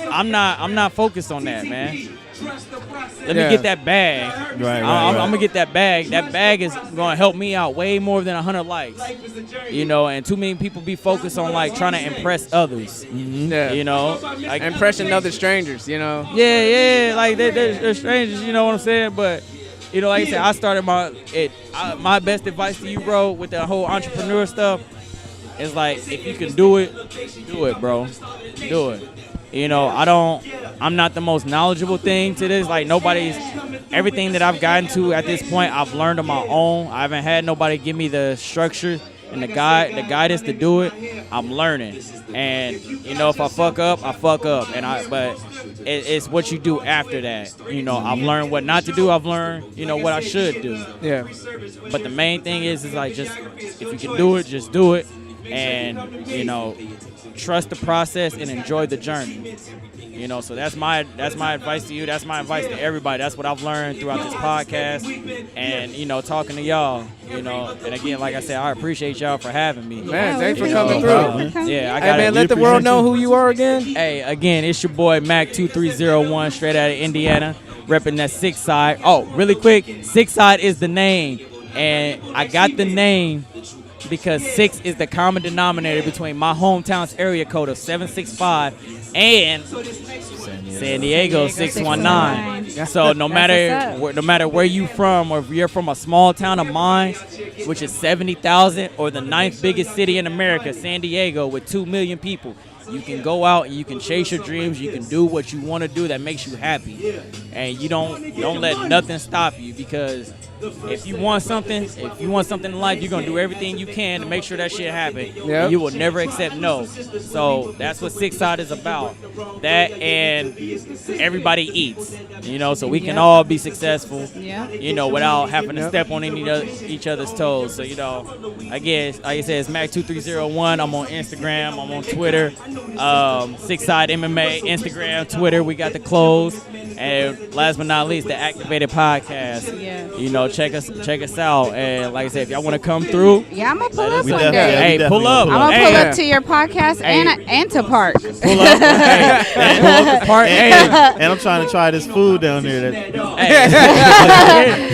I'm not focused on that, man. Let me get that bag. I'm gonna get that bag. That bag is gonna help me out way more than 100 likes. And too many people be focused on trying to impress others. Impressing other strangers. Yeah. They're strangers. You know what I'm saying? But like I said, I started my best advice to you, bro, with the whole entrepreneur stuff is if you can do it, bro. Do it. I'm not the most knowledgeable thing to this. Everything that I've gotten to at this point, I've learned on my own. I haven't had nobody give me the structure and the guidance to do it. I'm learning. And, if I fuck up, I fuck up. But it's what you do after that. I've learned what not to do. I've learned, what I should do. Yeah. But the main thing is just, if you can do it, just do it. And, trust the process and enjoy the journey. So that's my advice to you. That's my advice to everybody. That's what I've learned throughout this podcast and, talking to y'all, and again, like I said, I appreciate y'all for having me. Man, thanks for coming through. Yeah, let the world know who you are again. Hey, again, it's your boy Mac2301 straight out of Indiana, repping that 6 Side. Oh, really quick, 6 Side is the name, and I got the name because 6 is the common denominator between my hometown's area code of 765 and San Diego 619. So no matter where you from, or if you're from a small town of mine, which is 70,000, or the 9th biggest city in America, San Diego, with 2 million people, you can go out and you can chase your dreams. You can do what you want to do that makes you happy, and you don't let nothing stop you, because if you want something in life, you're gonna do everything you can to make sure that shit happen. Yep. You will never accept no. So that's what Six Side is about. That, and everybody eats, so we can all be successful, without having to step on each other's toes. So, again, like I said, it's Mac2301. I'm on Instagram. I'm on Twitter. Six Side MMA, Instagram, Twitter. We got the clothes. And last but not least, the Activated Podcast. Yeah. Check us out. And like I said, if y'all want to come through, I'm gonna pull up We one definitely- day. yeah, we hey, pull up. I'm gonna pull Hey, up to your podcast and to Park. pull up. Hey, pull up the part. Hey, And I'm trying to try this food down there.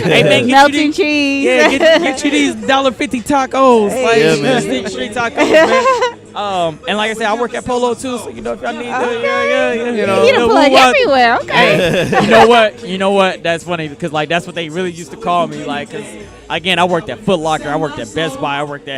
hey, man, Melting cheese. Yeah, get you these $1.50 tacos. Like, Yeah, man. Stick street tacos, man. And like I said, I work at Polo too, so if y'all need to, You can plug everywhere. Okay. Hey, you know what? That's funny, because like that's what they really used to call me. Like, 'cause again, I worked at Foot Locker, I worked at Best Buy, I worked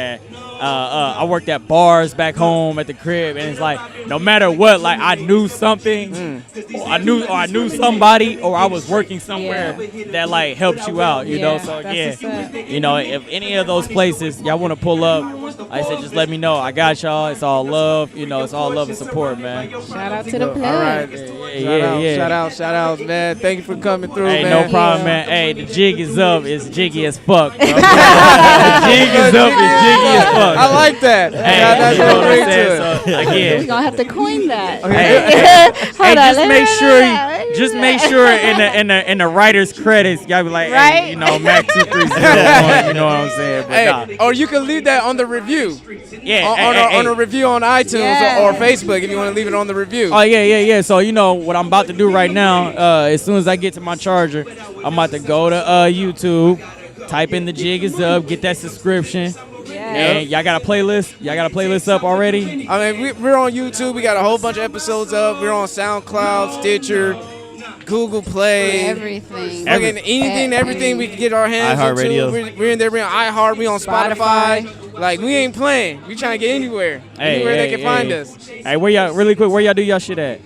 at bars back home at the crib, and it's like no matter what, like I knew something, or I knew somebody, or I was working somewhere that like helps you out, you know. So that's yeah, what's up. if any of those places y'all want to pull up, like I said, just let me know. I got y'all. It's all love, it's all love and support, man. Shout out to the plug. All right. Shout out, man. Thank you for coming through, Hey, man. no problem, man. Hey, the jig is up. It's jiggy as fuck, bro. The jig is up. It's jiggy as fuck. I like that. Hey, That's you know what what I'm I'm to saying? it. So, We're again, gonna have to coin that. hey, Hold on, just let me make remember sure, that. just make sure in the writer's credits, y'all be like, Right? hey, Mac 2301. You know what I'm saying? But nah. Hey, or you can leave that on the review. Yeah, On a review on iTunes Yeah. or Facebook if you want to leave it on the review. Oh yeah. So what I'm about to do right now, as soon as I get to my charger, I'm about to go to YouTube, type in the jig is up, get that subscription. And y'all got a playlist? Y'all got a playlist up already? I mean, we're on YouTube. We got a whole bunch of episodes up. We're on SoundCloud, Stitcher, Google Play. Everything. Fucking anything, everything we can get our hands into. iHeartRadio. We're in there. We're on iHeart. We on Spotify. Like, we ain't playing. We trying to get anywhere. Anywhere they can find us. Hey, where y'all do y'all shit at?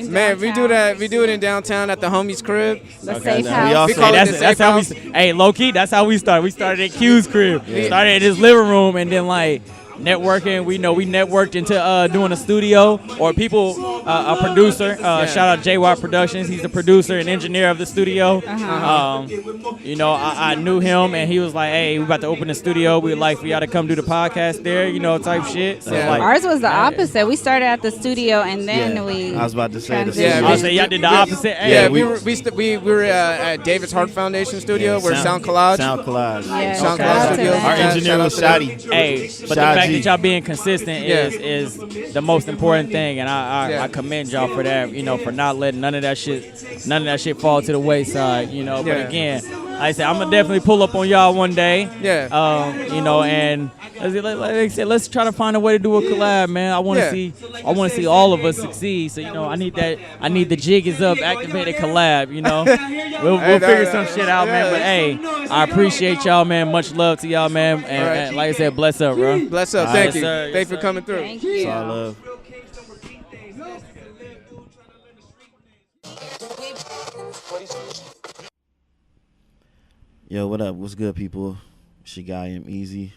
Man, we do that. We do it in downtown at the homie's crib. The safe We house. also- We call it the That's safe how house. hey, low key, that's how we started. We started at Q's crib. Started at his living room, and then like networking. We networked into doing a studio, or people, a producer. Shout out JY Productions. He's the producer and engineer of the studio. I knew him, and he was like, "Hey, we about to open the studio. We'd like for y'all to come do the podcast there, type shit." So Yeah. like, Ours was the opposite. We started at the studio and then Yeah. we. I was about to say the transitioned. studio. I'll say y'all did the opposite. Hey, Yeah, we- we were at David's Heart Foundation Studio. We're Sound Collage. Sound Collage. Yeah, Sound shout out Collage to Studios. them. Our Shout engineer out was to them. Shoddy. Hey, but the Shy fact G. that y'all being consistent Yeah. is the most important thing, and I Yeah. commend y'all for that. For not letting none of that shit fall to the wayside. But Yeah. again, like I said, I'm gonna definitely pull up on y'all one day. Yeah. And like I said, let's try to find a way to do a collab, man. I want to Yeah. see all of us succeed. So I need the jig is up activated collab. We'll figure some shit out, man. But hey, I appreciate y'all, man. Much love to y'all, man. And like I said, bless up, bro. Bless up. All Thank right, you. sir. Thanks for coming through. Thank you. It's all love. Yo, what up? What's good, people? It's your guy, M Easy.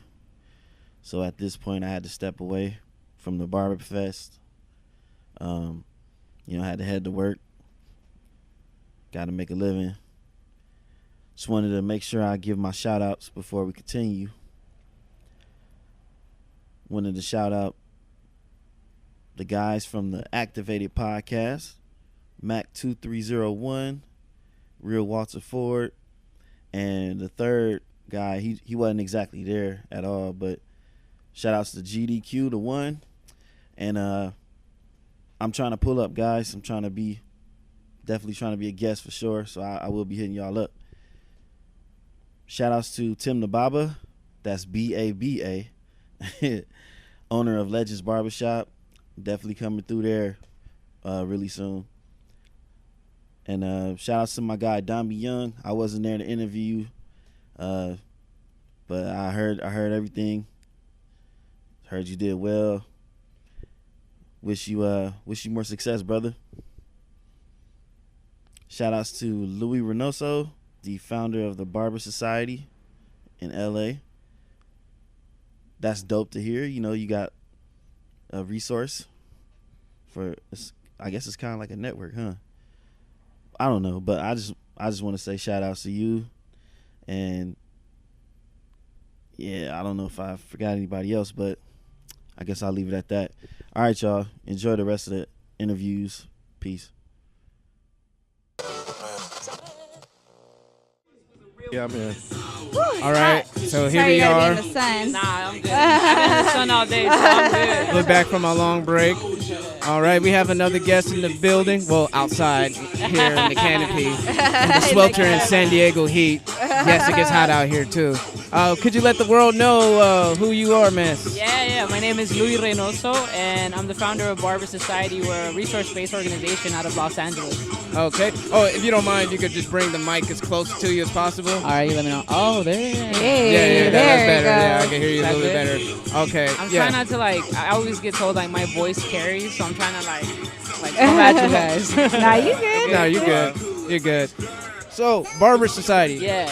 So at this point, I had to step away from the Barber Fest. I had to head to work. Got to make a living. Just wanted to make sure I give my shout outs before we continue. Wanted to shout out the guys from the Activated Podcast, Mac2301, Real Walter Ford, and the third guy, he wasn't exactly there at all, but shout outs to GDQ, the one. And I'm trying to pull up, guys. I'm definitely trying to be a guest for sure, so I will be hitting y'all up. Shout outs to Timm Da Baba, that's BABA, owner of Legends Barbershop. Definitely coming through there really soon. And shout out to my guy Domi Young. I wasn't there to interview you, but I heard everything. Heard you did well. Wish you more success, brother. Shout outs to Loui Reynoso, the founder of the Barber Society in LA. That's dope to hear. You know, you got a resource for, I guess it's kind of like a network, huh? I don't know, but I just want to say shout outs to you. And yeah, I don't know if I forgot anybody else, but I guess I'll leave it at that. All right, y'all. Enjoy the rest of the interviews. Peace. Yeah, man. All right, so here we are. In the sun. Nah, I'm good. I've been in the sun all day, so I'm good. We're back from our long break. All right, we have another guest in the building. Well, outside here in the canopy. In the sweltering San Diego heat. Yes, it gets hot out here, too. Could you let the world know who you are, miss? Yeah. My name is Loui Reynoso, and I'm the founder of Barber Society. We're a resource-based organization out of Los Angeles. Okay. Oh, if you don't mind, you could just bring the mic as close to you as possible. All right, you let me know. Oh, there. Yeah, that's better. Yeah, I can hear you a little bit better. Okay. I'm trying not to, I always get told, my voice carries, so I'm trying to, come at you guys. Nah, you good. No, you good. You're good. So, Barber Society. Yeah.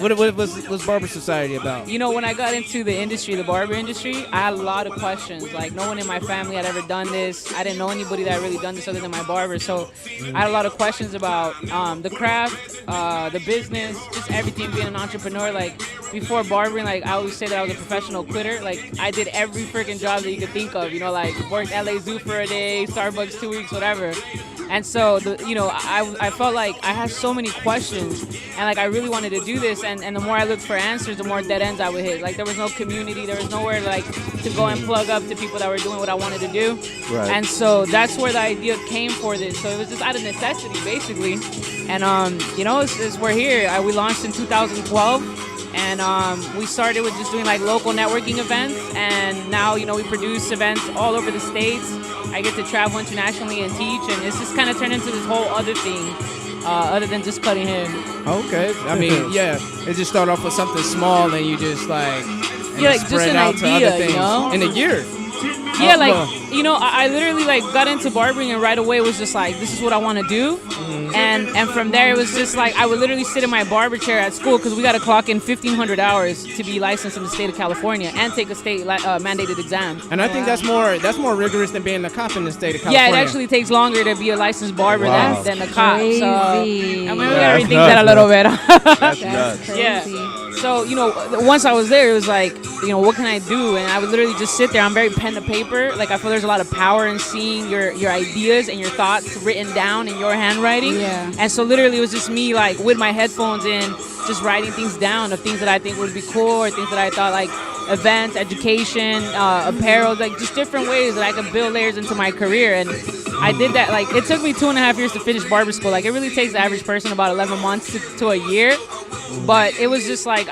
What was Barber Society about? You know, when I got into the industry, the barber industry, I had a lot of questions. No one in my family had ever done this. I didn't know anybody that had really done this other than my barber. So I had a lot of questions about the craft, the business, just everything, being an entrepreneur. Before barbering, I always say that I was a professional quitter. I did every freaking job that you could think of. Worked LA Zoo for a day, Starbucks 2 weeks, whatever. And so, I felt like I had so many questions, and I really wanted to do this. And the more I looked for answers, the more dead ends I would hit. There was no community, there was nowhere to go and plug up to people that were doing what I wanted to do. Right. And so that's where the idea came for this. So it was just out of necessity, basically. And we're here. We launched in 2012. And we started with just doing local networking events, and now we produce events all over the states. I get to travel internationally and teach, and it's just kind of turned into this whole other thing, other than just cutting hair. Okay, I mean, yeah, it just started off with something small, and you just just an out idea, to other things in a year. Yeah, I literally got into barbering, and right away was just this is what I want to do. And from there it was just I would literally sit in my barber chair at school, because we got to clock in 1,500 hours to be licensed in the state of California and take a state mandated exam. And I think that's more rigorous than being a cop in the state of California. Yeah, it actually takes longer to be a licensed barber than a cop. Crazy. So I mean, we gotta rethink that a little bit. That's nuts. Crazy. Yeah. So once I was there, it was what can I do? And I would literally just sit there. I'm very pen to paper. I feel there's a lot of power in seeing your ideas and your thoughts written down in your handwriting. Yeah. And so literally it was just me with my headphones in, just writing things down of things that I think would be cool, or things that I thought events, education, apparel, just different ways that I could build layers into my career. And I did that. It took me 2.5 years to finish barber school. It really takes the average person about 11 months to a year. But it was just I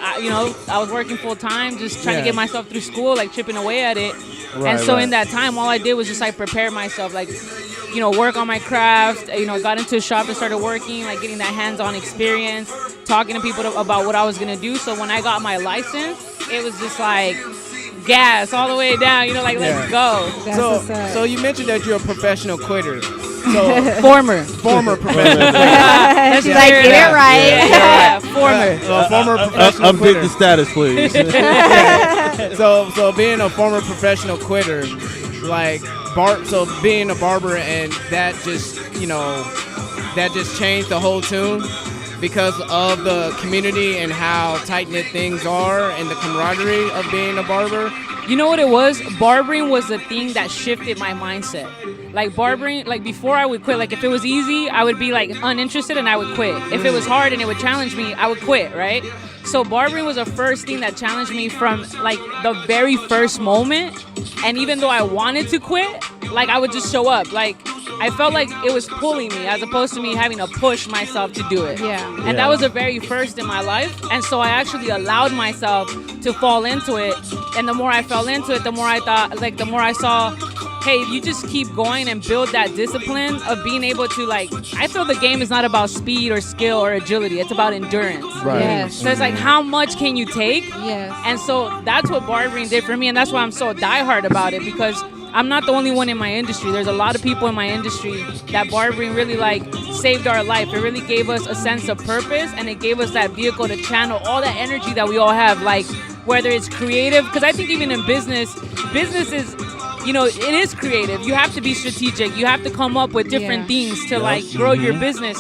was working full time, just trying to get myself through school, chipping away at it. And so in that time, all I did was just prepare myself, work on my craft, got into a shop and started working, getting that hands-on experience, talking to people about what I was going to do. So when I got my license, it was just gas all the way down, let's go. So you mentioned that you're a professional quitter. So former professional. Let's She's get it right. Yeah, former. Former professional Update quitter. the status, please. So being a former professional quitter, so being a barber, and that just changed the whole tune because of the community and how tight-knit things are and the camaraderie of being a barber. You know what it was? Barbering was the thing that shifted my mindset. Barbering, before I would quit, if it was easy, I would be uninterested and I would quit. If it was hard and it would challenge me, I would quit, right? So barbering was the first thing that challenged me from the very first moment. And even though I wanted to quit, I would just show up. I felt like it was pulling me as opposed to me having to push myself to do it. Yeah. And that was the very first in my life. And so I actually allowed myself to fall into it. And the more I fell into it, the more I thought, like, the more I saw, hey, if you just keep going and build that discipline of being able to, like, I feel the game is not about speed or skill or agility. It's about endurance. Right. Yes. So it's like, how much can you take? Yes. And so that's what barbering did for me. And that's why I'm so diehard about it, because I'm not the only one in my industry. There's a lot of people in my industry that barbering really, like, saved our life. It really gave us a sense of purpose, and it gave us that vehicle to channel all that energy that we all have, like, whether it's creative. Because I think even in business is, you know, it is creative. You have to be strategic. You have to come up with different things to, like, grow your business.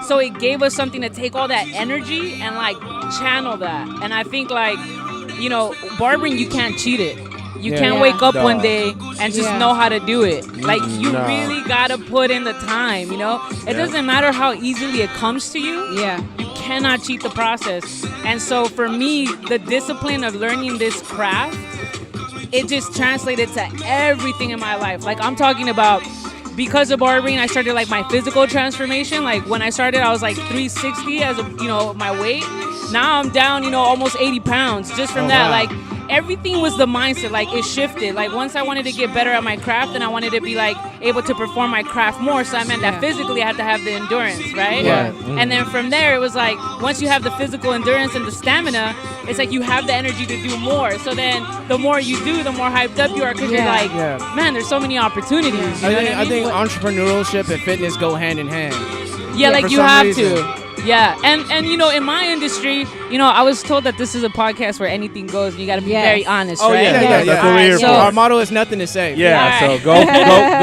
So it gave us something to take all that energy and, like, channel that. And I think, like, you know, barbering, you can't cheat it. You can't wake up one day and just know how to do it. Like, you really got to put in the time, you know? It doesn't matter how easily it comes to you. Yeah. You cannot cheat the process. And so for me, the discipline of learning this craft, it just translated to everything in my life. Like, I'm talking about, because of barbering, I started, like, my physical transformation. Like, when I started, I was like 360 as a, you know, my weight. Now I'm down, you know, almost 80 pounds just from that. Wow. Like, everything was the mindset. Like, it shifted. Like, once I wanted to get better at my craft, and I wanted to be, like, able to perform my craft more. So I meant that physically I had to have the endurance, right? Yeah. And then from there, it was like, once you have the physical endurance and the stamina, it's like you have the energy to do more. So then the more you do, the more hyped up you are, because you're like, man, there's so many opportunities. You know what I think mean? entrepreneurship and fitness go hand in hand. Yeah, like, for you some have reason. to. Yeah, and you know, in my industry, you know, I was told that this is a podcast where anything goes, and you got to be very honest, Oh, right? yeah. That's what we're here So- for. Our motto is nothing to say. Yeah, Alright. so go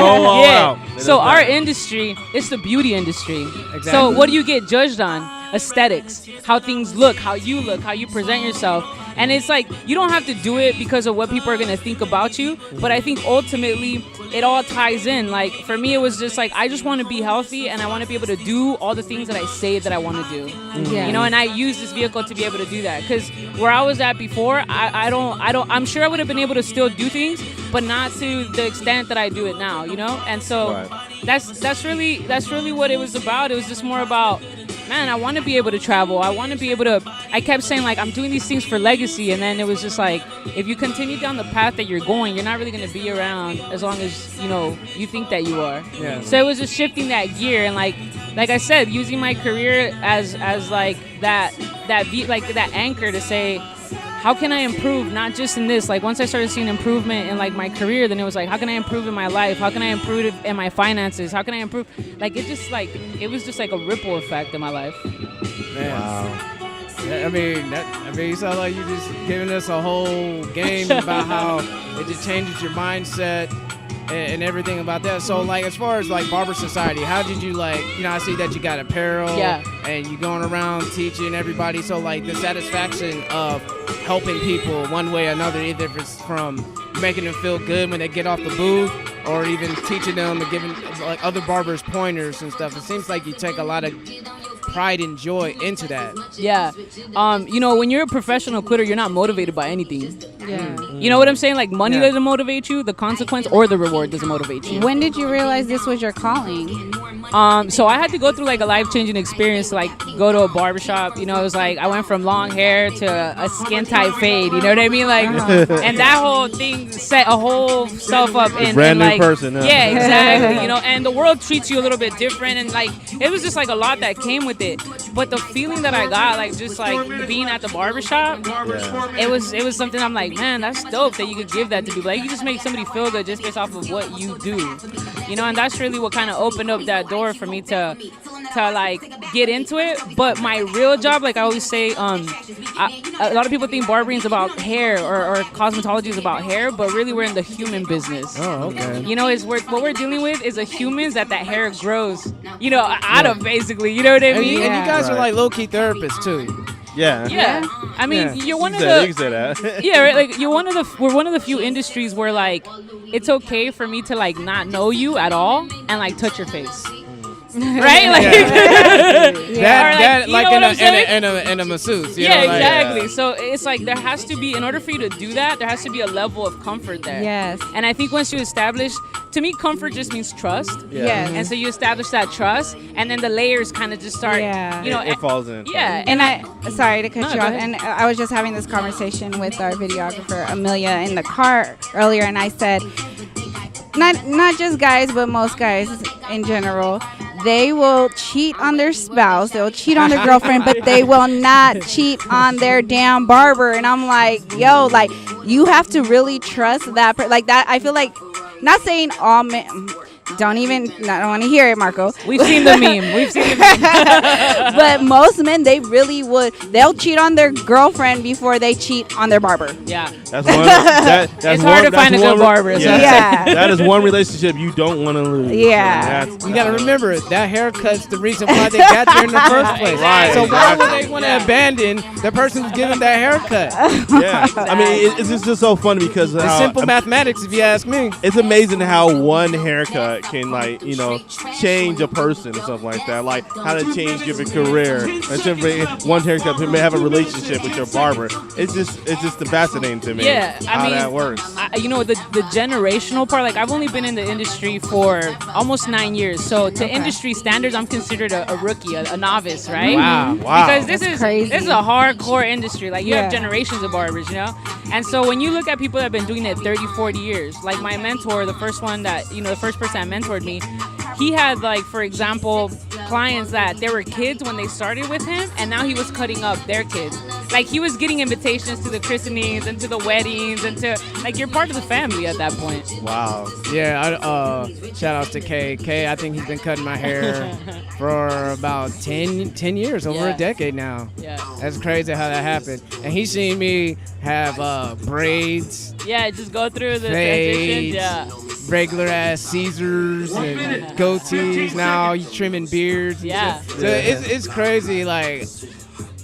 all out. So our industry, it's the beauty industry. Exactly. So what do you get judged on? Aesthetics, how things look, how you present yourself. And it's like, you don't have to do it because of what people are going to think about you. But I think ultimately it all ties in. Like, for me, it was just like, I just want to be healthy, and I want to be able to do all the things that I say that I want to do. Yeah. You know, and I use this vehicle to be able to do that. Because where I was at before, I'm sure I would have been able to still do things, but not to the extent that I do it now, you know? And so that's really what it was about. It was just more about, man, I want to be able to travel. I want to be able to, I kept saying, like, I'm doing these things for legacy. And then it was just like, if you continue down the path that you're going, you're not really going to be around as long as, you know, you think that you are. Yeah. So it was just shifting that gear. And like I said, using my career as like that anchor to say, how can I improve, not just in this? Like, once I started seeing improvement in, like, my career, then it was like, how can I improve in my life? How can I improve in my finances? How can I improve? Like, it was just like a ripple effect in my life. Man. Wow. I mean, you sound like you just giving us a whole game about how it just changes your mindset and everything about that. So, like, as far as, like, Barber Society, how did you, like, you know, I see that you got apparel and you going around teaching everybody. So, like, the satisfaction of helping people one way or another, either if it's from making them feel good when they get off the booth, or even teaching them and giving, like, other barbers pointers and stuff. It seems like you take a lot of pride and joy into that. Yeah. You know, when you're a professional quitter, you're not motivated by anything. Yeah. You know what I'm saying? Like, money doesn't motivate you, the consequence or the reward doesn't motivate you. When did you realize this was your calling? So I had to go through, like, a life-changing experience to, like, go to a barbershop. You know, it was like, I went from long hair to a skin-tight fade. You know what I mean? Like, and that whole thing set a whole self up in brand new like, person. Yeah, exactly. You know, and the world treats you a little bit different, and, like, it was just, like, a lot that came with it. But the feeling that I got, like, just, like, being at the barbershop, it was something I'm like, man, that's dope that you could give that to people. Like, you just make somebody feel good just based off of what you do. You know, and that's really what kind of opened up that door for me to like get into it. But my real job, like I always say, a lot of people think barbering is about hair or cosmetology is about hair, but really we're in the human business. Oh, okay. You know, what we're dealing with is a humans that hair grows, you know, out of, basically. You know what I mean? And you guys are like low-key therapists too. Yeah. Yeah. I mean, you're one of You the. can say that. Yeah, right. Like, we're one of the few industries where, like, it's okay for me to, like, not know you at all and, like, touch your face. right? Like that you like know what I'm saying? in a masseuse. You Yeah, know, like, exactly. So it's like there has to be, in order for you to do that, there has to be a level of comfort there. Yes. And I think once you establish, to me, comfort just means trust. Yes. And so you establish that trust, and then the layers kind of just start. Yeah. You know, It falls in. Yeah. And sorry to cut No, you go off. ahead. And I was just having this conversation with our videographer Amelia in the car earlier, and I said, not just guys, but most guys in general, they will cheat on their spouse, they'll cheat on their girlfriend, but they will not cheat on their damn barber. And I'm like, yo, like you have to really trust that. Like that, I feel like, not saying all men. I don't want to hear it, Marco. We've seen the meme. But most men, they'll cheat on their girlfriend before they cheat on their barber. Yeah. That's one. That's it's hard to find a good barber. Yeah. That is one relationship you don't want to lose. Yeah. You got to remember, that haircut's the reason why they got there in the first place. Right, So why exactly. would they want to abandon the person who's giving that haircut? Yeah. I mean, it's just so funny because It's simple mathematics, if you ask me. it's amazing how one haircut can, like, you know, change a person and stuff like that. Like how to change your career. One haircut may have a relationship with your barber. It's just fascinating to me. Yeah, I how mean, that works. You know, the generational part, like I've only been in the industry for almost 9 years. So to industry standards, I'm considered a rookie, a novice, right? Wow. Because this is crazy. a hardcore industry. Like you have Yeah. generations of barbers, you know? And so when you look at people that have been doing it 30, 40 years, like my mentor, the first person that mentored me, he had, like, for example, clients that there were kids when they started with him, and now he was cutting up their kids. Like, he was getting invitations to the christenings and to the weddings and to, like, you're part of the family at that point. Wow. Yeah, shout outs to K. K, I think he's been cutting my hair for about 10 years, over a decade now. Yeah. That's crazy how that happened. And he's seen me have braids, Yeah, just go through the fades, transitions. Yeah. regular ass Caesars and goatees. Now you trimming beards. Yeah. So it's crazy, like,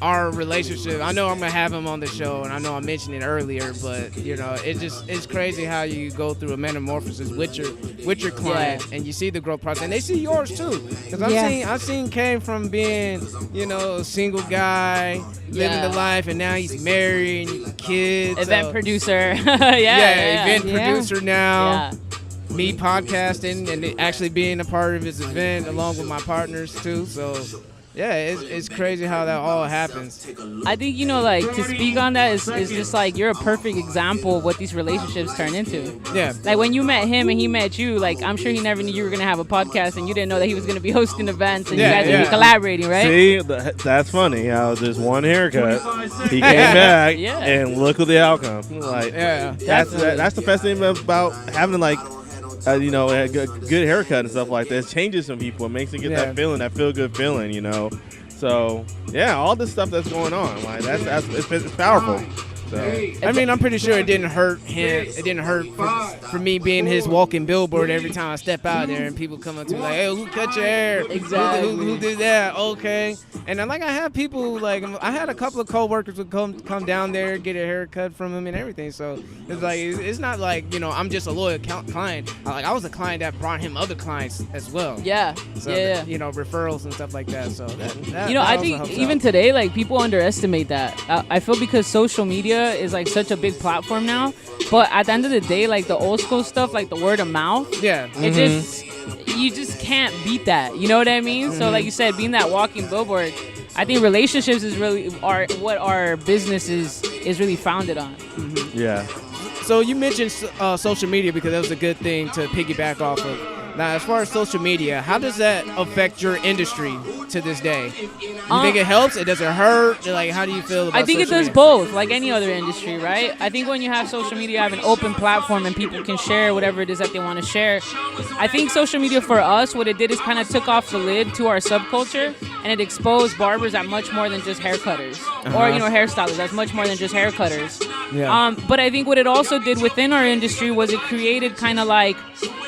our relationship. I know I'm gonna have him on the show, and I know I mentioned it earlier, but you know, it's crazy how you go through a metamorphosis with your client, and you see the growth process, and they see yours too. Because I've seen Kane from being, you know, a single guy living the life, and now he's married and kids. Event producer. Event producer now. Yeah. Me podcasting and actually being a part of his event along with my partners too. So yeah, it's crazy how that all happens. I think, you know, like, to speak on that is just like, you're a perfect example of what these relationships turn into. Yeah. Like, when you met him and he met you, like, I'm sure he never knew you were going to have a podcast, and you didn't know that he was going to be hosting events, and you guys would be collaborating, right? See, that's funny. How just one haircut, he came back, and look at the outcome. Like, that's the best thing about having, like, you know, a good haircut and stuff like that. It changes some people. It makes them get that feeling, that feel-good feeling, you know. So, yeah, all this stuff that's going on, like, it's powerful. So. I mean, I'm pretty sure it didn't hurt him. It didn't hurt for me being his walking billboard every time I step out there and people come up to me like, hey, who cut your hair? Exactly. Who did that? Okay. And then, like, I have people, like, I had a couple of coworkers would come down there, get a haircut from him and everything. So it's like, it's not like, you know, I'm just a loyal client. I was a client that brought him other clients as well. Yeah. So you know, referrals and stuff like that. So that you know, that I also think helps even out. today, like, people underestimate that. I feel because social media is, like, such a big platform now, but at the end of the day, like, the old school stuff, like the word of mouth, it just, you just can't beat that, you know what I mean? So, like you said, being that walking billboard, I think relationships is really what our business is really founded on. Yeah. So you mentioned social media because that was a good thing to piggyback off of. Now, as far as social media, how does that affect your industry to this day? You think it helps? It doesn't hurt? Like, how do you feel about I think it social does media? both, like any other industry, right? I think when you have social media, you have an open platform and people can share whatever it is that they want to share. I think social media for us, what it did is kind of took off the lid to our subculture, and it exposed barbers at much more than just haircutters, or, you know, hairstylists. That's much more than just haircutters. Yeah. But I think what it also did within our industry was it created kind of like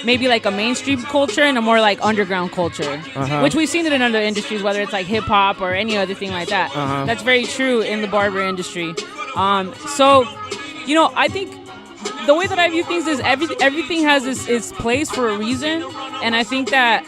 maybe like a mainstream culture and a more like underground culture, which we've seen it in other industries, whether it's like hip hop or any other thing like that. That's very true in the barber industry. So, you know, I think the way that I view things is everything has its place for a reason, and I think that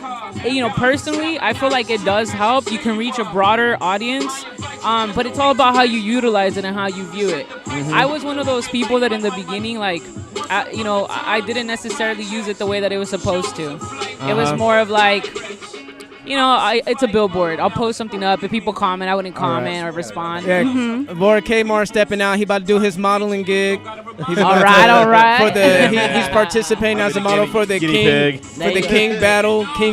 personally, I feel like it does help. You can reach a broader audience, but it's all about how you utilize it and how you view it. I was one of those people that in the beginning, like, I didn't necessarily use it the way that it was supposed to. It was more of like, it's a billboard. I'll post something up. If people comment, I wouldn't comment or respond. Yeah, Boy Kmart stepping out. He about to do his modeling gig. He's all right. He's participating as a model for the King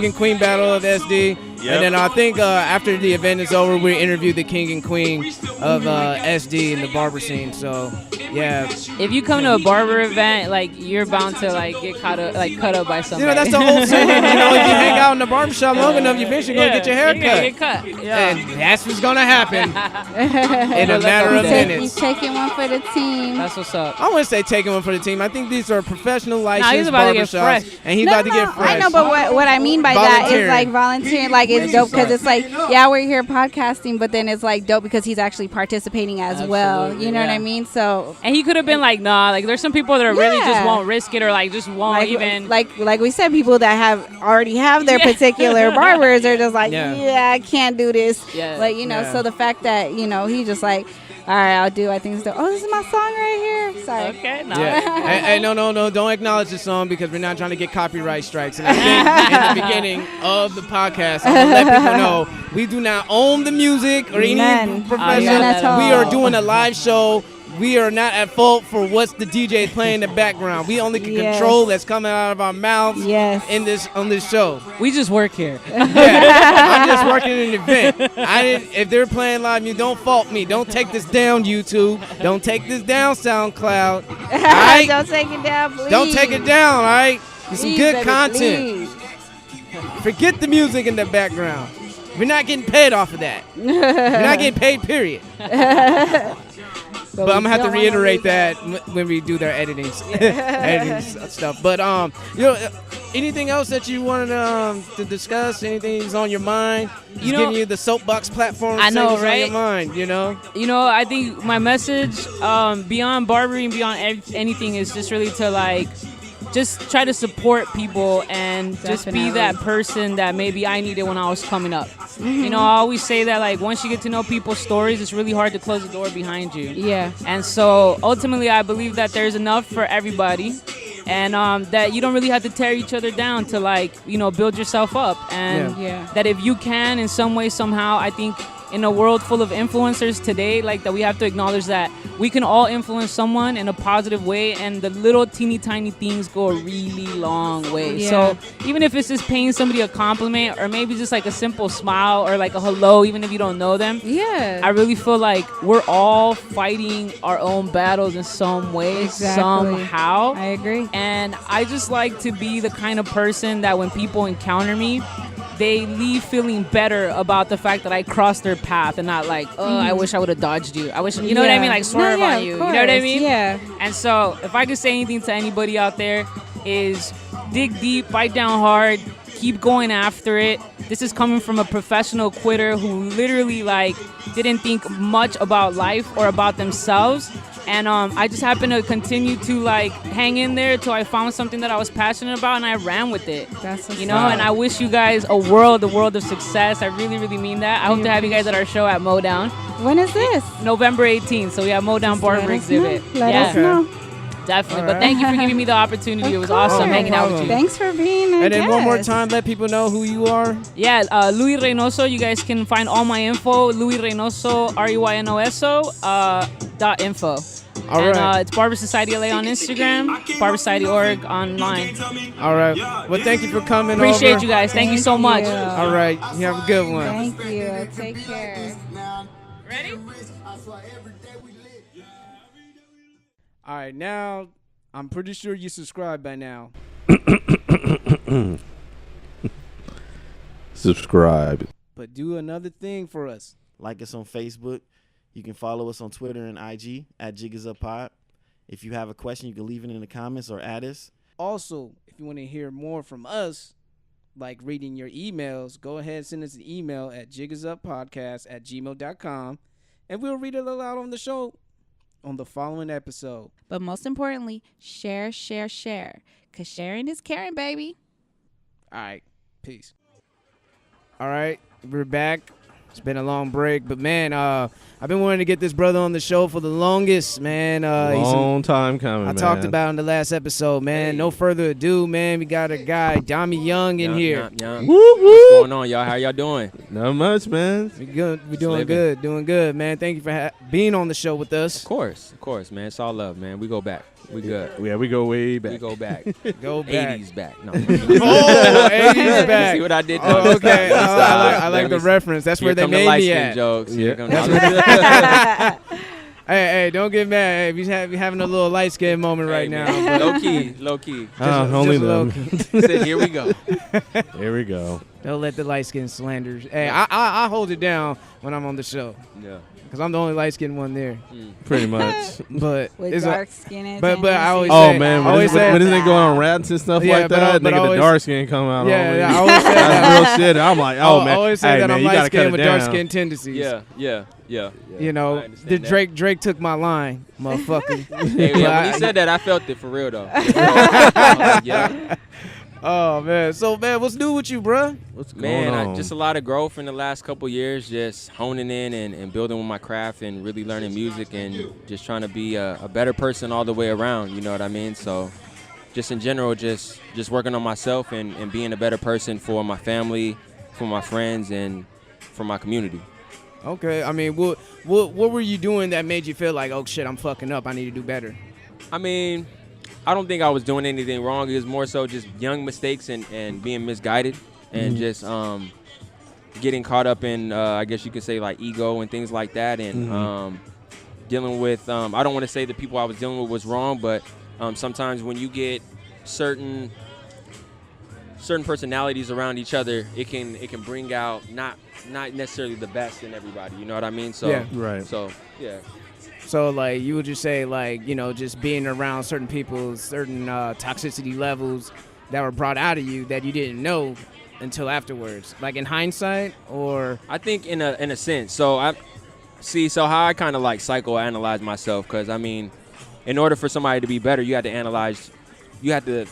and Queen battle of SD. Yep. And then I think after the event is over, we interview the King and Queen of SD in the barber scene. So, yeah. If you come to a barber event, like, you're bound to like get cut up by somebody. That's the whole saying. If you hang out in the barbershop long enough, you're eventually gonna get your hair cut. Yeah. And that's what's gonna happen in a matter of minutes. He's taking one for the team. That's what's up. I wouldn't say taking one for the team. I think these are professional licensed he's about barbershops, and he's about to get fresh. I know, but what I mean by that is like volunteering. Like, it's dope because it's like, yeah, we're here podcasting, but then it's like dope because he's actually participating as well. You know what I mean? So, and he could have been like, nah. Like, there's some people that are really just won't risk it, or like just won't even. Like we said, people that already have their particular barbers are just like, I can't do this. Yeah. Like, so the fact that he just like, all right, I'll do. I think it's this is my song right here. Sorry. Okay. No. Yeah. Hey, no. Don't acknowledge the song because we're not trying to get copyright strikes. And I think in the beginning of the podcast, I'm going to let people know we do not own the music or any professional. We are doing a live show. We are not at fault for what the DJ is playing in the background. We only can control that's coming out of our mouths on this show. We just work here. I'm just working in an event. If they're playing live music, don't fault me. Don't take this down, YouTube. Don't take this down, SoundCloud. All right? Don't take it down, please. Don't take it down, all right? There's some good content. Forget the music in the background. We're not getting paid off of that. We're not getting paid, period. But I'm gonna have to reiterate that when we do their editing stuff. But anything else that you wanted to discuss? Anything that's on your mind? Giving you the soapbox platform. I know, On right? your mind, I think my message beyond barbering, beyond anything, is just really to like. Just try to support people and just be that person that maybe I needed when I was coming up. I always say that, like, once you get to know people's stories, it's really hard to close the door behind you. Yeah. And so ultimately, I believe that there's enough for everybody, and that you don't really have to tear each other down to, like, build yourself up. And that if you can, in some way, somehow, I think in a world full of influencers today, like, that we have to acknowledge that we can all influence someone in a positive way, and the little teeny tiny things go a really long way. So even if it's just paying somebody a compliment, or maybe just like a simple smile or like a hello, even if you don't know them, I really feel like we're all fighting our own battles in some way, somehow. I agree. And I just like to be the kind of person that when people encounter me, they leave feeling better about the fact that I crossed their path, and not like, I wish I would have dodged you. I wish, you know what I mean? Like, swerve on you. You know what I mean? Yeah. And so if I could say anything to anybody out there is dig deep, bite down hard, keep going after it. This is coming from a professional quitter who literally, like, didn't think much about life or about themselves. And I just happened to continue to, like, hang in there until I found something that I was passionate about, and I ran with it. That's what's and I wish you guys a world of success. I really, really mean that. I hope to have you guys at our show at Modown. When is this? November 18th. So we have Modown Barber Exhibit. Let us know. Definitely. But thank you for giving me the opportunity. It was awesome hanging out with you. Thanks for being And then one more time, let people know who you are. Yeah, Loui Reynoso. You guys can find all my info. Loui Reynoso, REYNOSO, .info. All right. It's Barber Society LA on Instagram, Barber Society.org online. All right. Well, thank you for coming Appreciate over. you guys. Thank you so much. All right. You have a good one. Thank you. Take care. Ready? All right. Now, I'm pretty sure you subscribed by now. Subscribe. But do another thing for us. Like us on Facebook. You can follow us on Twitter and IG at JiggisUpPod. If you have a question, you can leave it in the comments or add us. Also, if you want to hear more from us, like reading your emails, go ahead and send us an email at jiggesuppodcast@gmail.com, and we'll read it aloud on the show on the following episode. But most importantly, share, because sharing is caring, baby. All right. Peace. All right, we're back. It's been a long break, but man, I've been wanting to get this brother on the show for the longest, man. Long time coming, I talked about in the last episode, man. No further ado, man. We got a guy, Domi Young, in here. What's going on, y'all? How y'all doing? Not much, man. We good. We doing good. Doing good, man. Thank you for being on the show with us. Of course, man. It's all love, man. We go back. We good. Yeah, we go way back. We go back. Go back. 80s back. No. 80s back. See what I did? Oh, okay. I like the reference. That's where they made me at. Jokes. Yeah. Hey, don't get mad. Hey, we having a little light skin moment right now. Low key. Only them. Said, here we go. Here we go. Don't let the light skin slanders. Hey, I hold it down when I'm on the show. Yeah. Because I'm the only light skinned one there. Pretty much. But with dark skin. But I always say. Oh, man. When isn't going on rats and stuff like that, nigga, the dark skin come out. Yeah, I always say that. That's real shit. I'm like, man. I always say that I'm light skinned with dark skin tendencies. Yeah. You know, Drake took my line, motherfucker. Hey, when he said that, I felt it for real, though. Yeah. Oh, man. So, man, what's new with you, bro? What's going on? Just a lot of growth in the last couple years, just honing in and building with my craft and really learning music and just trying to be a better person all the way around, you know what I mean? So just in general, just working on myself and being a better person for my family, for my friends, and for my community. Okay. I mean, what were you doing that made you feel like, oh, shit, I'm fucking up. I need to do better? I mean, I don't think I was doing anything wrong. It was more so just young mistakes and being misguided and just getting caught up in, I guess you could say, like ego and things like that. And dealing with, I don't want to say the people I was dealing with was wrong, but sometimes when you get certain personalities around each other, it can bring out not necessarily the best in everybody. You know what I mean? So yeah. Right. So yeah. So, like, you would just say, like, you know, just being around certain people, certain toxicity levels that were brought out of you that you didn't know until afterwards, like in hindsight, or I think in a sense. So how I kind of like psychoanalyze myself, because I mean, in order for somebody to be better, you have to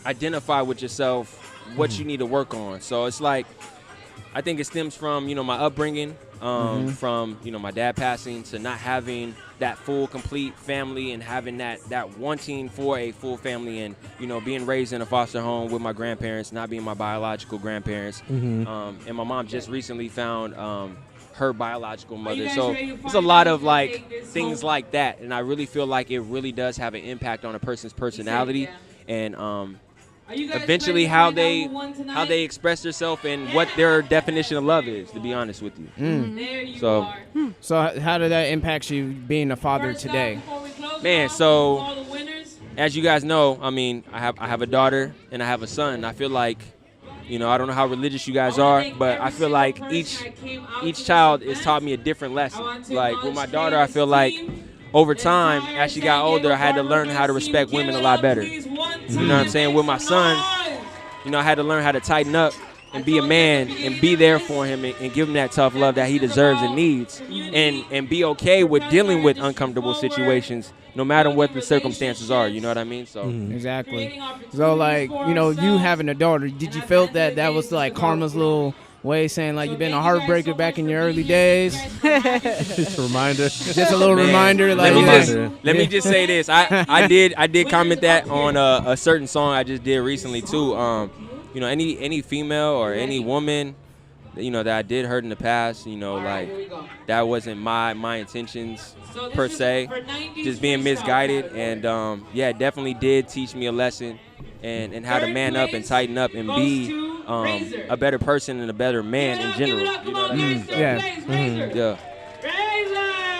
identify with yourself what you need to work on. So it's like, I think it stems from, you know, my upbringing, from, you know, my dad passing to not having that full, complete family and having that wanting for a full family and, you know, being raised in a foster home with my grandparents, not being my biological grandparents. And my mom just recently found her biological mother. So there's a lot of, like, things like that. And I really feel like it really does have an impact on a person's personality and eventually how they express themselves and what their definition of love is, to be honest with you. So how did that impact you being a father today? Man, so as you guys know, I mean, I have a daughter and I have a son. I feel like, you know, I don't know how religious you guys are, but I feel like each child has taught me a different lesson. Like with my daughter, I feel like over time, as she got older, I had to learn how to respect women a lot better. You know what I'm saying? With my son, you know, I had to learn how to tighten up and be a man and be there for him and give him that tough love that he deserves and needs, and be okay with dealing with uncomfortable situations no matter what the circumstances are. You know what I mean? So Exactly. So, like, you know, you having a daughter, did you feel that was like karma's little way saying, like, you've been a heartbreaker back in your early days? Just a reminder. Just a little reminder. Like, let me just say this. I did comment that on a certain song I just did recently too. You know, any female or any woman, you know, that I did hurt in the past, you know, like, that wasn't my intentions per se. Just being misguided, and yeah, it definitely did teach me a lesson and how to man up and tighten up and be a better person and a better man in general. You know what I mean? So, yeah.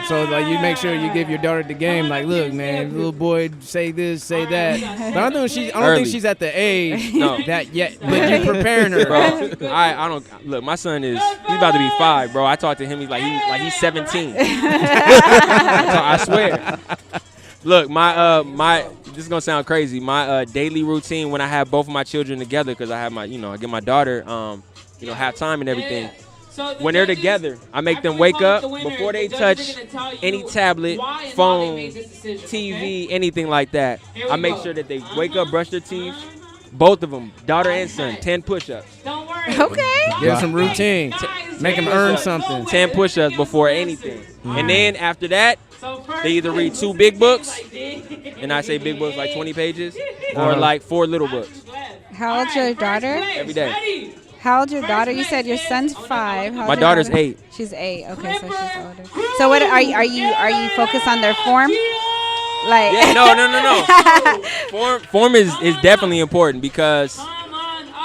So, like, you make sure you give your daughter the game. Like, look, man, little boy, say this, say that. But I don't think she's at the age that yet. But you're preparing her, bro. I don't look. My son he's about to be 5, bro. I talked to him. He's 17. I swear. Look, this is gonna sound crazy. My daily routine when I have both of my children together, because I have I get my daughter, half time and everything. When they're together, I make them wake up before they touch any tablet, phone, TV, anything like that. I make sure that they wake up, brush their teeth, both of them, daughter and son, 10 push-ups. Okay. Give him some routine. Make him earn something. 10 push-ups before anything. And then after that, they either read 2 big books, and I say big books like 20 pages, or like 4 little books. How old's your daughter? Every day. How old's your daughter? You said your son's 5. My daughter's 8. She's 8. Okay, so she's older. So what are you focused on their form? Like yeah, no. Form is definitely important because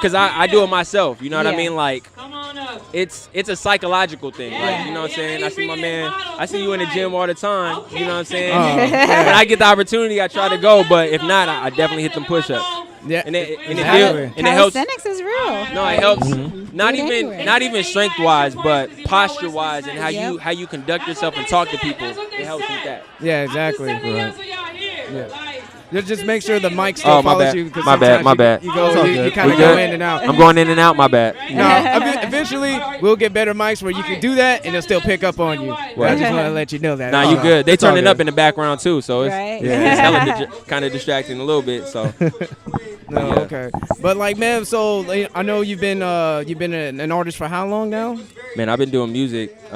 I do it myself. You know what I mean? Like it's a psychological thing. Like, you know what I'm saying? I see my man. I see you in the gym all the time. You know what I'm saying? When I get the opportunity, I try to go. But if not, I definitely hit them push-ups. Yeah, and it helps. Calisthenics is real. No, it helps. Not even strength wise, but posture wise, and how you conduct yourself and talk to people. It helps with that. Yeah, exactly. Right. Yeah. Just make sure the mic still follows you. My bad. You kind of go in and out. I'm going in and out. My bad. No, eventually we'll get better mics where you can do that and they'll still pick up on you. Right. I just want to let you know that. Nah, you good. They turning up in the background too, so it's right. hella kind of distracting a little bit. So. No, okay. But like, man, so I know you've been an artist for how long now? Man, I've been doing music since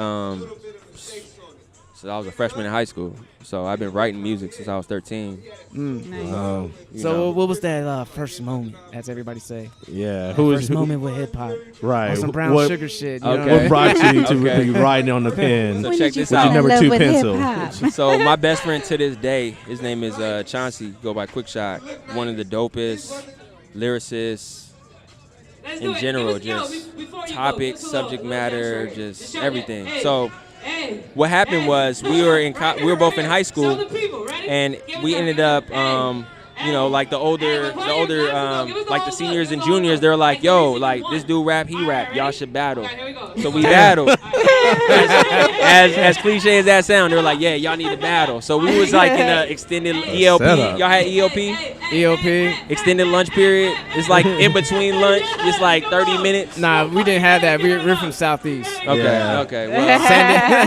I was a freshman in high school. So I've been writing music since I was 13. Nice. So what was that first moment, as everybody say? Yeah. First moment with hip hop. Right. On some brown sugar shit. You know? What brought you to be writing on the pen? So check this with out. your number 2 pencil. So my best friend to this day, his name is Chauncey, go by Quickshot. One of the dopest lyricists in general, just topics, subject matter, just everything. So what happened was we were both in high school, and we ended up like the older like the seniors and juniors, they're like, yo, like this dude rap, he rap, y'all should battle. So we battled. as cliche as that sound, they're like, yeah, y'all need to battle. So we was like in an extended ELP. Y'all had ELP? ELP. Extended lunch period. It's like in between lunch. It's like 30 minutes. Nah, we didn't have that. We're from Southeast. Okay.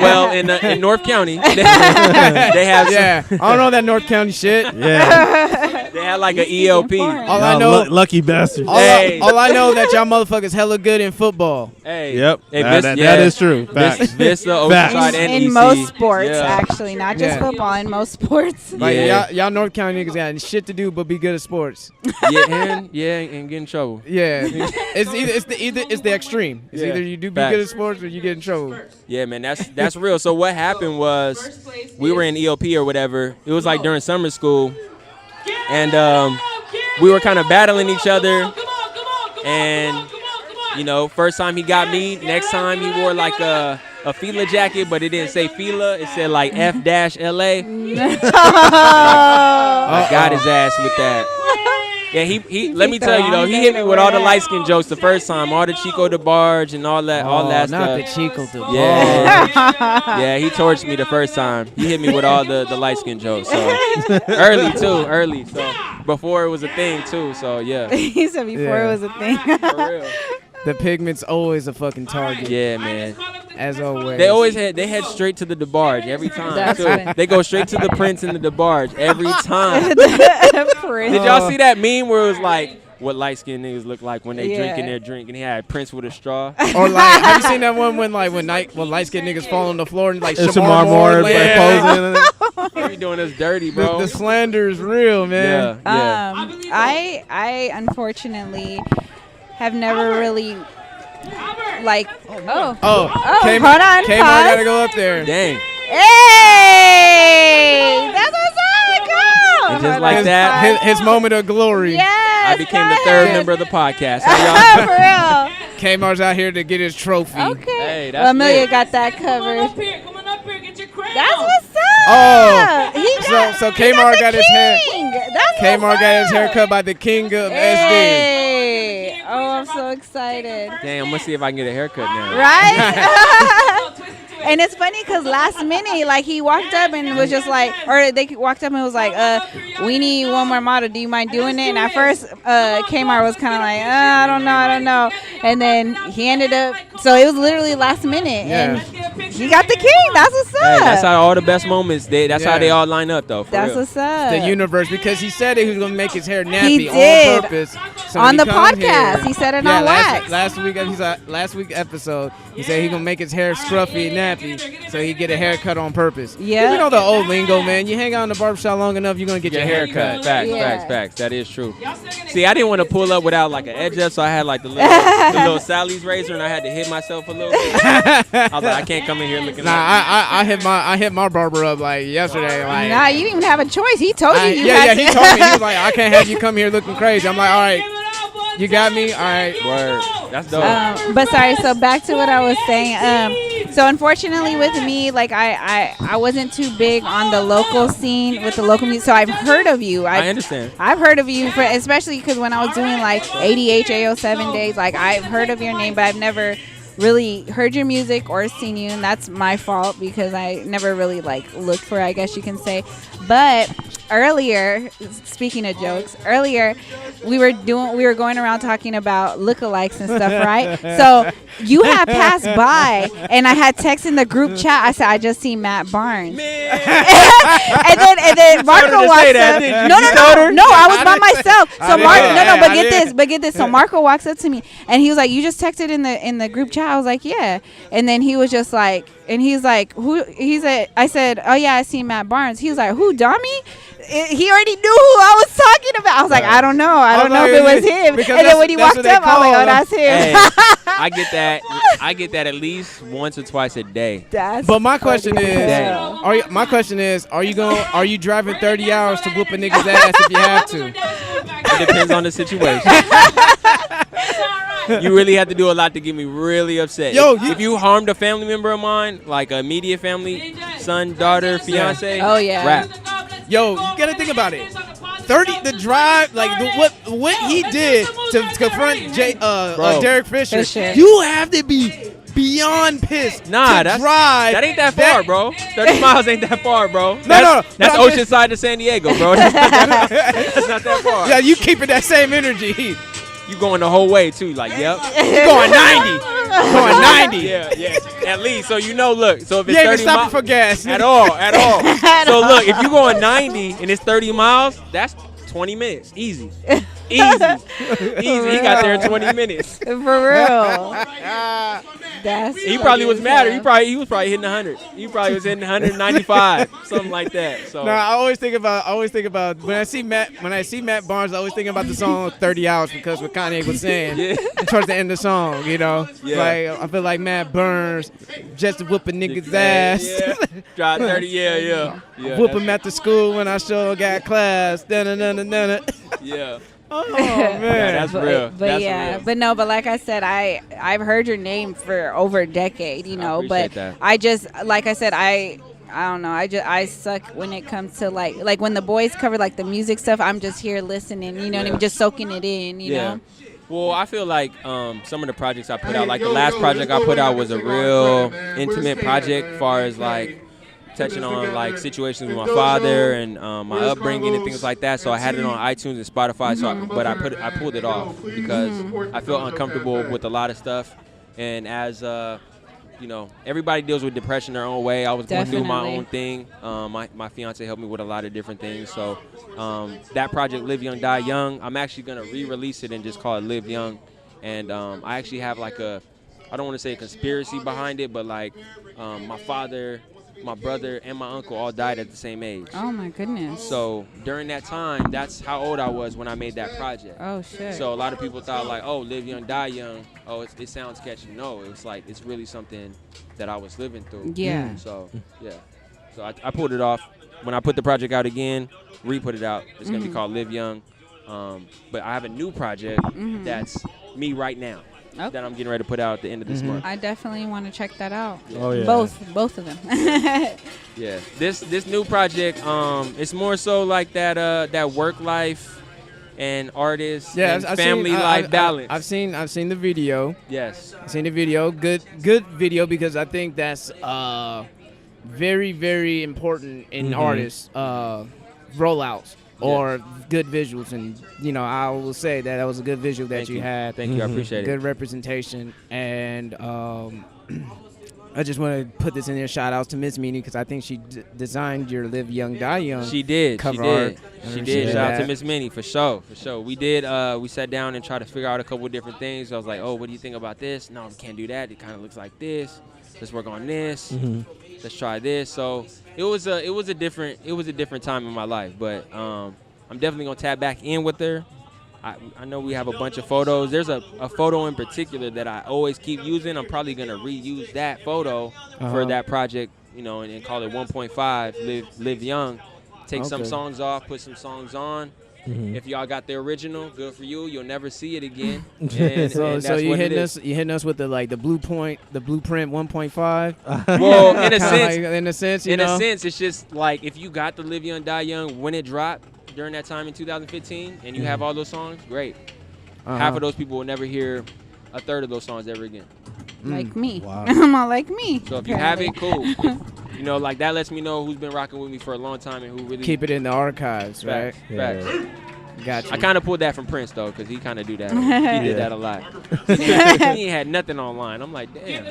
Well, in North County, they have I don't know that North County shit. Yeah. They had like an ELP. All I know, lucky bastards. All I know that y'all motherfuckers hella good in football. Hey. Yep. Hey, that is true. Facts. Vista, Oceanside, and in EC. most sports, actually, not just football. In most sports. Like y'all North County niggas got shit to do but be good at sports. And get in trouble. Yeah. It's the extreme. It's either you do be good at sports or you get in trouble. Yeah, man, that's real. So what happened was we were in ELP or whatever. It was like during summer school. And we were kind of battling each other. And, first time he got me. Next time he wore like a Fila jacket, but it didn't say Fila. It said like F-LA. I got his ass with that. Yeah, he. Let me tell you though, he hit me with all the light skin jokes the first time, all the Chico the Barge and all that Not stuff. the Chico the Barge. Yeah, he torched me the first time. He hit me with all the light skin jokes. So early. So before it was a thing too. So yeah. He said before it was a thing. For real. The pigment's always a fucking target. Yeah, man. As always. They head straight to the DeBarge every time. That's too. right. They go straight to the Prince and the DeBarge every time. Prince. Did y'all see that meme where it was like what light skinned niggas look like when they drinking their drink and he had Prince with a straw? Or like, have you seen that one when light skinned niggas fall on the floor and like Shamar Moore posing? They be doing us dirty, bro. The slander is real, man. Yeah. I unfortunately have never really like Hold on, Kmart pause. gotta go up there. Dang. Hey, that's what's up, go. And just like that, his moment of glory. Yes, I became the go third ahead. member of the podcast. How y'all? For real. Kmart's out here to get his trophy. Okay. Hey, that's well, Amelia lit. got that covered. Come on up here, get your crown. That's what's up. So Kmart got his hair. That's Kmart got his hair cut by the king of SD. Hey. Oh, I'm so excited. Damn, I'm gonna see if I can get a haircut now. Right? And it's funny because last minute, like, he walked up and was just like, or they walked up and was like, we need one more model. Do you mind doing it? And at first, Kmart was kind of like, I don't know. And then he ended up, so it was literally last minute. Yeah. And he got the king. That's what's up. Hey, that's how all the best moments, that's how they all line up, though. For That's real. what's up. The universe, because he said he was gonna make his hair nappy He did. on purpose. So on when the he comes podcast. here- He said it yeah, on wax. last week episode, he said he gonna make his hair scruffy and nappy, so he get a haircut on purpose. Yeah. You know the old lingo, man. You hang out in the barbershop long enough, you're gonna get your hair cut. Facts. That is true. See, I didn't want to pull up without like an edge up, so I had like the little Sally's razor, and I had to hit myself a little bit. I was like, I can't come in here looking. Nah, I hit my barber up like yesterday. Like, Nah, you didn't even have a choice. He told you. He told me, he was like, I can't have you come here looking crazy. I'm like, all right, you got me, all right. Word. That's dope. But sorry, so back to what I was saying. So unfortunately with me, like I wasn't too big on the local scene with the local music. So I've heard of you. I understand. I've heard of you, especially because when I was doing like ADH AO7 days, like I've heard of your name, but I've never really heard your music or seen you, and that's my fault because I never really like looked for it, I guess you can say. But earlier, speaking of jokes, we were going around talking about lookalikes and stuff, right? So you had passed by, and I had text in the group chat. I said, I just seen Matt Barnes. and then Marco walks up. No, I was by myself. So but get this. So Marco walks up to me, and he was like, "You just texted in the group chat?" I was like, "Yeah." And then he was just like, and he's like, "Who?" I said, "Oh yeah, I seen Matt Barnes." He was like, "Who, Domi?" He already knew who I was talking about. I was like, I don't know. I don't know if it was him. And then when he walked up, I was like, oh, that's him. Hey, I get that at least once or twice a day. But my question is, are you driving 30 hours to whoop a nigga's ass if you have to? It depends on the situation. You really have to do a lot to get me really upset. If you harmed a family member of mine, like a immediate family, son, daughter, fiance, rap. Yo, you gotta think about it. 30 the drive, like what he did to confront Derek Fisher. You have to be beyond pissed. Nah, that ain't that far, bro. 30 miles ain't that far, bro. No. That's Oceanside to San Diego, bro. That's not that far. Yeah, you keeping that same energy. You going the whole way too, like, yep. You going 90. Going 90. Yeah, at least. So look. So if it's you ain't 30 stopping miles for gas at all. So look, if you going 90 and it's 30 miles, that's 20 minutes, easy. He got there in 20 minutes. For real. He probably was madder. He was probably hitting 100. He probably was hitting 195, something like that. So I always think about when I see Matt Barnes, I always think about the song 30 Hours because what Kanye was saying towards the end of the song, you know. Yeah. Like I feel like Matt Burns just whoop a nigga's ass. Yeah. Drive 30, yeah. Whoop him at the school when I sure got class. Yeah. Oh man, that's real. But like I said, I've heard your name for over a decade, you know. But that. I just, like I said, I don't know. I suck when it comes to like when the boys cover like the music stuff. I'm just here listening, you know, and I'm just soaking it in, you know. Well, I feel like some of the projects I put out, like the last project I put out was a real intimate project, as far as like touching on like situations with my father and my upbringing and things like that. So I had it on iTunes and Spotify. But I pulled it off because I felt uncomfortable with a lot of stuff. And as you know, everybody deals with depression their own way. I was going through my own thing. My fiance helped me with a lot of different things. So that project, Live Young, Die Young, I'm actually gonna re-release it and just call it Live Young. And I actually have like I don't want to say a conspiracy behind it, but like my father, my brother, and my uncle all died at the same age. Oh my goodness. So during that time, that's how old I was when I made that project. Oh shit. So a lot of people thought like, oh, Live Young, Die Young. Oh, it sounds catchy. No, it's like it's really something that I was living through. Yeah. So yeah. So I pulled it off. When I put the project out again, re-put it out. It's gonna be called Live Young. But I have a new project that's me right now. That I'm getting ready to put out at the end of this month. I definitely want to check that out. Oh yeah, both of them. Yeah, this new project, it's more so like that work life and artist and family life balance. I've seen the video. Yes, I've seen the video. Good video because I think that's very, very important in artists rollouts. Or good visuals, and you know I will say that was a good visual that you had. Thank you, I appreciate it. Good representation, and I just want to put this in there. Shout outs to Miss Meanie because I think she designed your Live Young, Die Young. She did. Cover She did. art. She did. Shout out to Miss Minnie for sure. For sure. We did. We sat down and tried to figure out a couple of different things. I was like, oh, what do you think about this? No, we can't do that. It kind of looks like this. Let's work on this. Let's try this. So it was a different time in my life. But I'm definitely gonna tap back in with her. I know we have a bunch of photos. There's a photo in particular that I always keep using. I'm probably going to reuse that photo for that project, you know, and call it 1.5, Live Young. Take some songs off, put some songs on. If y'all got the original, good for you. You'll never see it again. And so you hitting us with the blueprint 1.5. Well, in a sense, it's just like if you got the Live Young, Die Young when it dropped during that time in 2015, and you have all those songs, great. Half of those people will never hear a third of those songs ever again. Like me. Wow. I'm all like me. So if you have it, cool. You know, like that lets me know who's been rocking with me for a long time and who really keep it in the archives, right? Facts. Gotcha. I kind of pulled that from Prince though, because he kind of do that. He did that a lot. He had nothing online. I'm like, damn.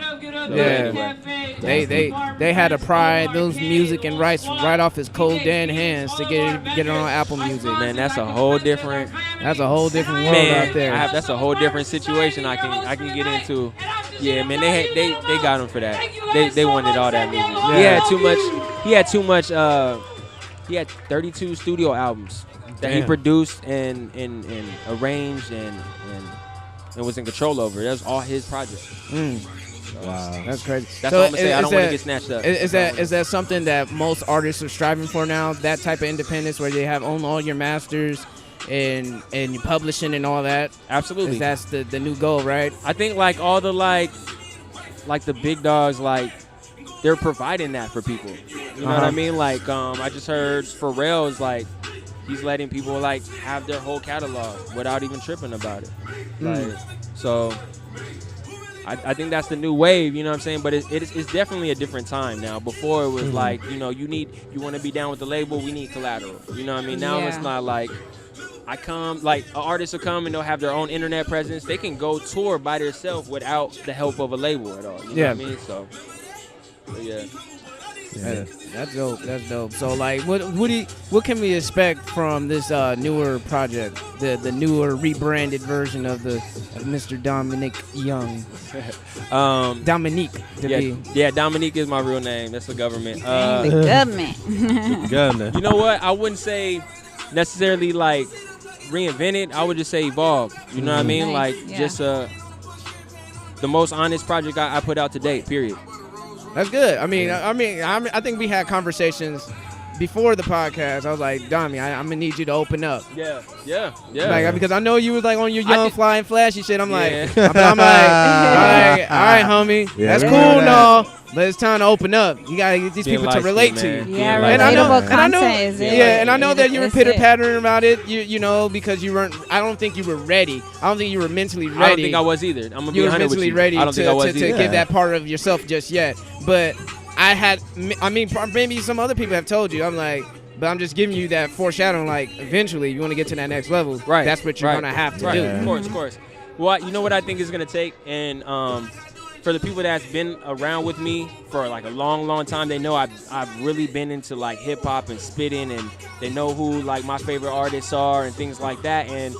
They had to pry those music and rights right off his cold dead hands to get it on Apple Music. Man, that's a whole different. That's a whole different world out there. That's a whole different situation I can get into. Yeah, man, they got him for that. They wanted all that music. Yeah. He had too much. He had 32 studio albums that he produced and arranged and was in control over. That was all his projects. Wow, that's crazy. That's what I'm gonna say. I don't want to get snatched up. Is that something that most artists are striving for now? That type of independence where they own all your masters and your publishing and all that. Absolutely. That's the new goal, right? I think like all the like the big dogs, like they're providing that for people. You know what I mean? Like I just heard Pharrell's like he's letting people like have their whole catalog without even tripping about it. Like so. I think that's the new wave, you know what I'm saying? But it's definitely a different time now. Before it was like, you know, you want to be down with the label, we need collateral. You know what I mean? Now it's not like an artist will come and they'll have their own internet presence. They can go tour by themselves without the help of a label at all. You know what I mean? So yeah. That's dope. That's dope. So like, what can we expect from this newer project, the newer rebranded version of Mr. Domi Young? Dominique. Yeah, Dominique is my real name. That's the government. The government. You know what? I wouldn't say necessarily like reinvented. I would just say evolve. You know what I mean? Nice. Like just the most honest project I put out to date. Period. That's good. I mean, I think we had conversations before the podcast. I was like, Domi, I'm gonna need you to open up. Yeah. Like, because I know you was like on your young, flying, flashy shit. I'm like, I'm like, all right, homie, that's cool and all, but it's time to open up. You gotta get these people to relate to you. Yeah, relatable content is it. Yeah, and I know that you were pitter-pattering about it. You know, because you weren't. I don't think you were ready. I don't think you were mentally ready. I don't think I was either. I'm gonna be 100 with you. You were mentally ready I don't think I was to give that part of yourself just yet, but. Maybe some other people have told you. I'm like, but I'm just giving you that foreshadowing. Like, eventually, you want to get to that next level. Right. That's what you're gonna have to do. Of course. Well, you know what I think is gonna take, and for the people that's been around with me for like a long time, they know I've really been into like hip hop and spitting, and they know who like my favorite artists are and things like that. And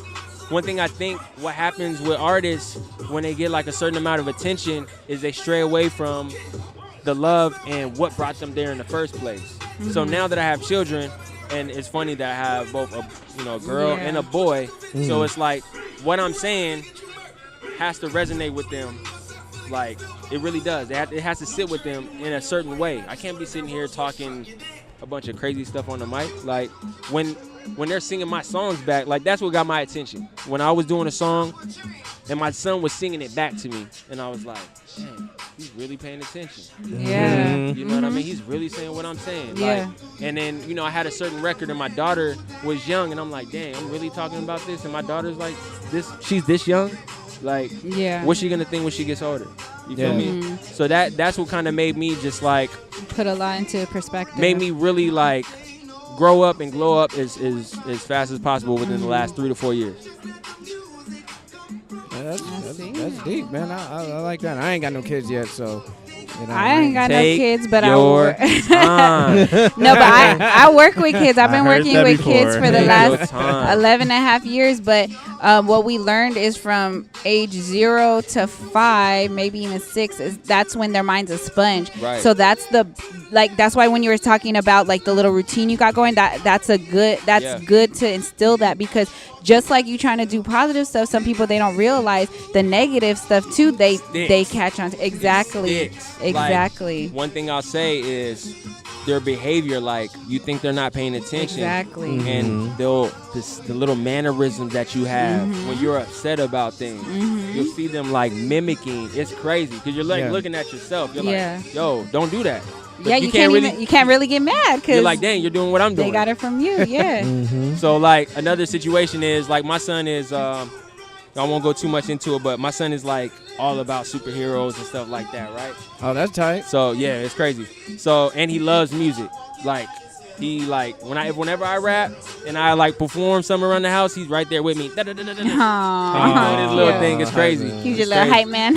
one thing I think what happens with artists when they get like a certain amount of attention is they stray away from the love and what brought them there in the first place. So now that I have children, and it's funny that I have both a girl and a boy, so it's like what I'm saying has to resonate with them. Like it really does. It has to sit with them in a certain way. I can't be sitting here talking a bunch of crazy stuff on the mic. Like when they're singing my songs back, like that's what got my attention. When I was doing a song and my son was singing it back to me, and I was like, dang, he's really paying attention. Yeah. You know what I mean? He's really saying what I'm saying. Yeah. Like, and then, I had a certain record and my daughter was young, and I'm like, dang, I'm really talking about this, and my daughter's like, she's this young? Like, what's she gonna think when she gets older? You feel me? So that's what kind of made me just like put a lot into perspective. Made me really like grow up and glow up as fast as possible within the last 3 to 4 years. Yeah, that's deep, man. I like that. I ain't got no kids yet, so You know, I ain't got no Take kids, but I your work. time. No, but I work with kids. I've been I heard working that with before. kids for the Take last your time. 11 and a half years. But what we learned is from age 0 to 5, maybe even 6, is that's when their mind's a sponge. Right. So that's that's why when you were talking about like the little routine you got going, that's good to instill that, because just like you trying to do positive stuff, some people, they don't realize the negative stuff too. They catch on to. Exactly. Exactly. Like, one thing I'll say is their behavior, like you think they're not paying attention. Exactly. And the little mannerisms that you have when you're upset about things, you'll see them like mimicking. It's crazy because you're like looking at yourself. You're like, yo, don't do that. But Yeah, you can't really get mad because you're like, dang, you're doing what I'm doing. They got it from you. Yeah. So like another situation is like my son is I won't go too much into it, but my son is like all about superheroes and stuff like that, right? Oh, that's tight. So yeah, it's crazy. So, and he loves music. Like he like whenever I rap and I like perform something around the house, he's right there with me. He's doing his little thing. It's crazy. He's your little hype man.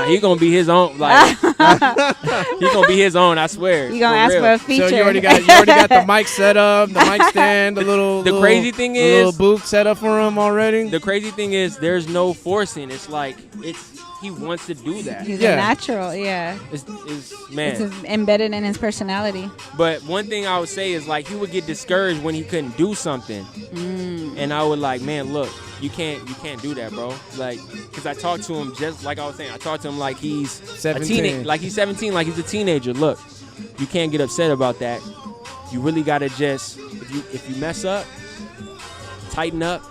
He's gonna be his own. Like he's gonna be his own. I swear. You gonna ask for a feature? So you already got the mic set up, the mic stand, the crazy thing is little booth set up for him already. The crazy thing is there's no forcing. It's like he wants to do that. He's a natural, yeah. It's man. It's embedded in his personality. But one thing I would say is like he would get discouraged when he couldn't do something, and I would like, man, look, you can't do that, bro. Like, cause I talked to him just like I was saying. I talked to him like he's 17. like he's 17, like he's a teenager. Look, you can't get upset about that. You really gotta just if you mess up, tighten up,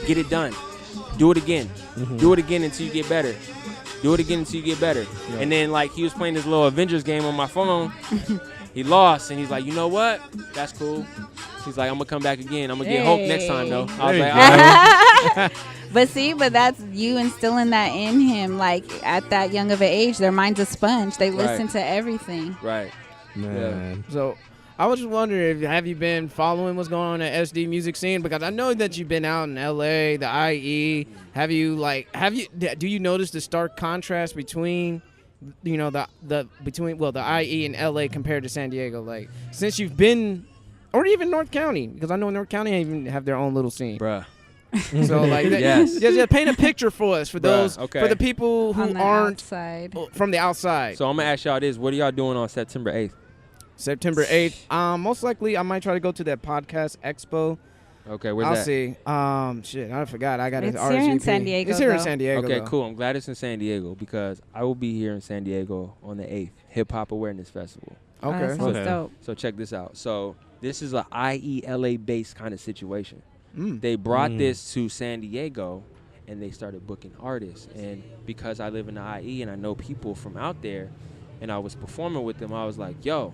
get it done, do it again. Do it again until you get better. Do it again until you get better. Yeah. And then, like, he was playing this little Avengers game on my phone. He lost, and he's like, you know what? That's cool. He's like, I'm going to come back again. I'm going to get Hulk next time, though. I was like, all right. But that's you instilling that in him. Like, at that young of an age, their mind's a sponge. They listen to everything. Right. Man. Yeah. So I was just wondering, have you been following what's going on at SD music scene? Because I know that you've been out in LA, the IE. Do you notice the stark contrast between, you know, the IE and LA compared to San Diego? Like, since you've been, or even North County, because I know North County even have their own little scene. Bruh. So like, just paint a picture for us, for those, for the people who aren't from the outside. So I'm gonna ask y'all this: what are y'all doing on September 8th? September 8th. Most likely, I might try to go to that podcast expo. Okay, where's that? I'll see. Shit, I forgot. I got it. It's here in San Diego. It's here in San Diego. Okay, though. cool. I'm glad it's in San Diego because I will be here in San Diego on the 8th, Hip Hop Awareness Festival. Okay. That sounds dope. So check this out. So this is a IELA based kind of situation. They brought this to San Diego, and they started booking artists. And because I live in the IE and I know people from out there, and I was performing with them, I was like, yo,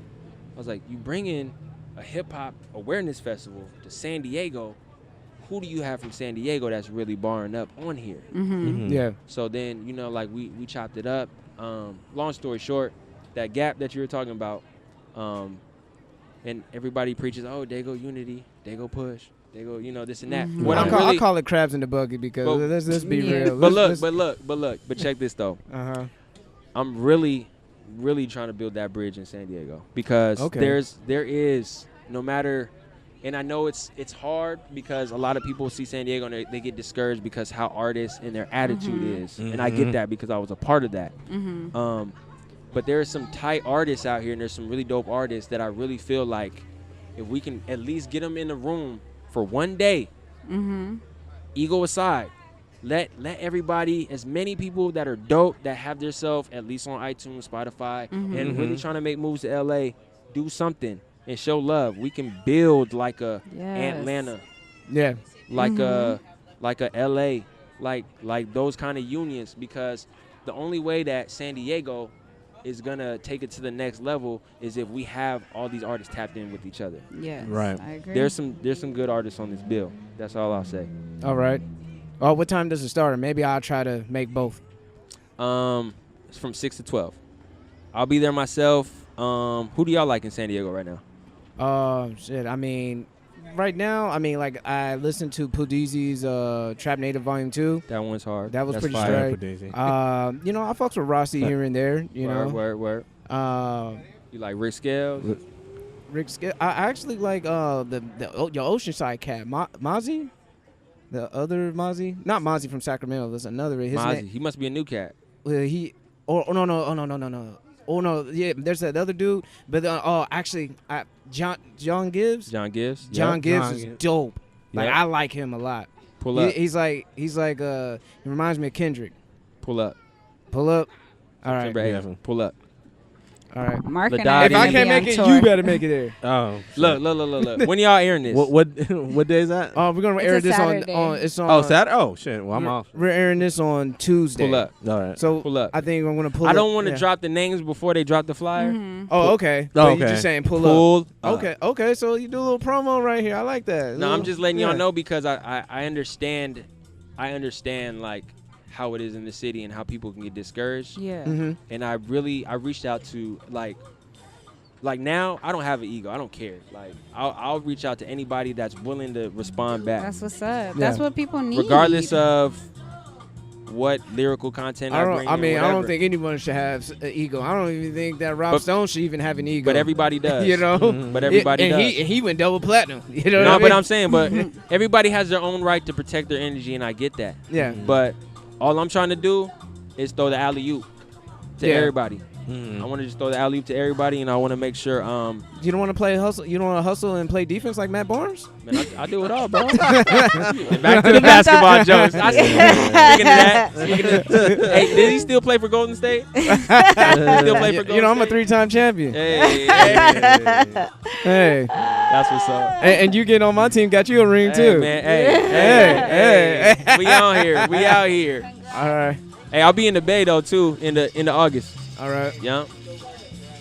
you bring in a hip hop awareness festival to San Diego. Who do you have from San Diego that's really barring up on here? Yeah. So then, you know, like we chopped it up. Long story short, that gap that you were talking about, and everybody preaches, oh, they go unity, they go push, they go, you know, this and that. What I call it crabs in the bucket because let's be real. But check this though. I'm really trying to build that bridge in San Diego because there is no matter. And I know it's hard because a lot of people see San Diego and they get discouraged because how artists and their attitude is. And I get that because I was a part of that. But there are some tight artists out here and there's some really dope artists that I really feel like if we can at least get them in the room for one day, ego aside, let everybody, as many people that are dope that have their self at least on iTunes, Spotify, and really trying to make moves to LA, do something. And show love. We can build like a Atlanta, like a LA, like those kind of unions. Because the only way that San Diego is gonna take it to the next level is if we have all these artists tapped in with each other. Yes, right. I agree. There's some good artists on this bill. That's all I'll say. All right. Oh, what time does it start? Maybe I'll try to make both. It's from 6 to 12. I'll be there myself. Who do y'all like in San Diego right now? Shit. I mean, right now, I mean, like I listened to Pudizi's Trap Native Volume 2. That one's hard. That was That's pretty fire. straight. You know, I fucks with Rossi here and there. You know, Word. You like Rick Scales? Rick Scales. I actually like your Oceanside cat, Mozzie. The other Mozzie, not Mozzie from Sacramento. There's another. Mozzie. He must be a new cat. No. Oh no, yeah. There's that other dude, but actually, John Gibbs. John Gibbs. John Gibbs is dope. Like I like him a lot. Pull up. He's like he reminds me of Kendrick. Pull up. All right. Pull up. All right. Mark and if I I can't make it, you better make it there. Oh, look. When y'all airing this? What day is that? We're gonna air this on. It's on. Oh, Saturday. Oh shit. Well, I'm off. We're airing this on Tuesday. Pull up. All right. So pull up. I think I'm gonna pull. I don't want to drop the names before they drop the flyer. Mm-hmm. Oh, okay. Oh, You're just saying pull up. Okay. So you do a little promo right here. I like that. No, I'm just letting y'all know because I understand. I understand like how it is in the city and how people can get discouraged. Yeah. Mm-hmm. And I reached out to like now I don't have an ego. I don't care. Like I'll reach out to anybody that's willing to respond back. That's what's up. That's what people need. Regardless of what lyrical content I bring. I don't think anyone should have an ego. I don't even think that Rob Stone should even have an ego. But everybody does. You know? But everybody does. And he went double platinum. You know no, what I mean? but I'm saying, but everybody has their own right to protect their energy, and I get that. Yeah. But all I'm trying to do is throw the alley-oop to everybody. Mm-hmm. I want to just throw the alley-oop to everybody, and I want to make sure. You don't want to play hustle. You don't want to hustle and play defense like Matt Barnes. Man, I do it all, bro. Back to the basketball jokes. Speaking of that, hey, did he still play for Golden State? Still play for Golden You know, I'm a State? 3-time champion. Hey. That's what's up. And you getting on my team got you a ring too. Man, hey. We out here. All right. Hey, I'll be in the Bay though too in the August. All right. Yeah.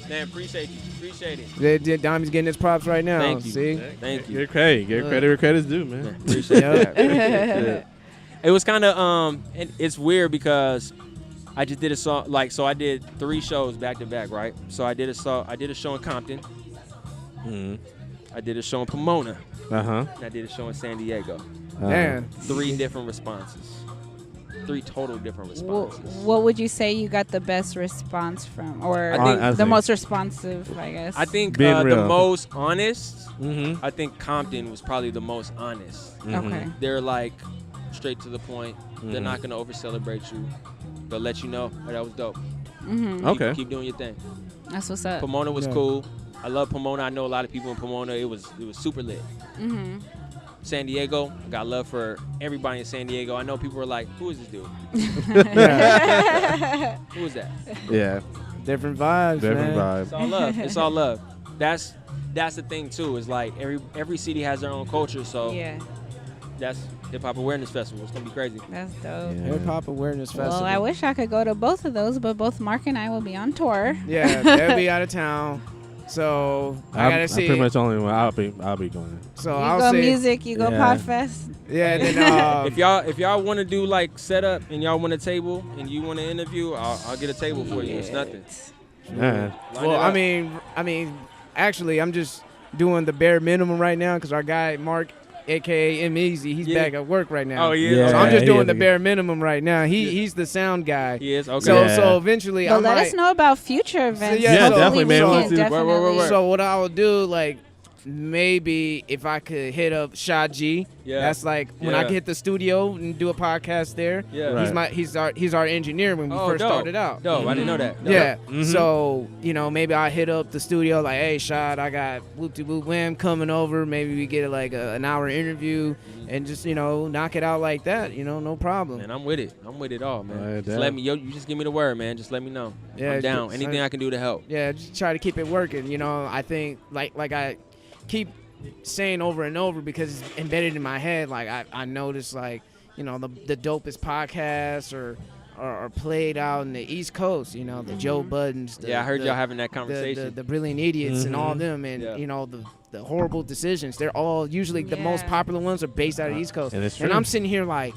Man, appreciate it. Domi's getting his props right now. Thank you. See? Thank you. Get credit where credit's due, man. Appreciate that. It was kind of it's weird because I just did a song so I did 3 shows back to back, right? So I did a show in Compton. Mm-hmm. I did a show in Pomona. And I did a show in San Diego. Damn. 3 different responses. 3 total different responses. What would you say you got the best response from, or I think the most responsive? I guess. I think Being the real. most honest. Mm-hmm. I think Compton was probably the most honest. Mm-hmm. Okay. They're like straight to the point. Mm-hmm. They're not gonna over celebrate you. They'll let you know, oh, that was dope. Mm-hmm. Okay. Keep doing your thing. That's what's up. Pomona was cool. I love Pomona. I know a lot of people in Pomona. It was super lit. Mm-hmm. San Diego, I got love for everybody in San Diego. I know people were like, who is this dude? Who is that? Yeah. Different vibes, Different man. It's all love. It's all love. That's the thing too. Is like every city has their own culture. So Yeah. that's Hip Hop Awareness Festival. It's gonna be crazy. That's dope. Hip Hop Awareness Festival. Well, I wish I could go to both of those, but both Mark and I will be on tour. Yeah, they'll be out of town. So I gotta see. I'm pretty much only one. I'll be going. So You I'll go say, music, you go Podfest. Yeah, then If y'all want to do like setup and y'all want a table and you want to interview, I'll get a table for you. It's nothing. Yeah. Line well, it up. I mean, actually, I'm just doing the bare minimum right now because our guy Mark, aka M-Easy, he's back at work right now. Oh yeah. So I'm just doing is. the bare minimum right now. He's the sound guy. He is okay. So eventually, But I let might, us know about future events. yeah, definitely, man. We Let's can do- definitely. So what I will do, like, maybe if I could hit up Shah G. Yeah. That's like when I Yeah. hit the studio and do a podcast there. Yeah. Right. He's our engineer when we first dope. started out. Dope. I didn't know that. Dope. Yeah. Mhm. So, maybe I hit up the studio like, hey, Shad, I got Whoop De Whoop Wham coming over. Maybe we get like an hour interview and just, knock it out like that. No problem. Man, I'm with it. I'm with it all, man. Right, Just damn. let me. You just give me the word, man. Just let me know. Yeah, I'm down. just- Anything I can do to help. Yeah, just try to keep it working. I think like I keep saying over and over because it's embedded in my head. Like I noticed like, the dopest podcasts are played out in the East Coast, the Joe Buddens. I heard y'all having that conversation. The Brilliant Idiots and all of them and, Yeah. the horrible decisions. They're all usually the most popular ones are based out of the East Coast. And it's And true. I'm sitting here like,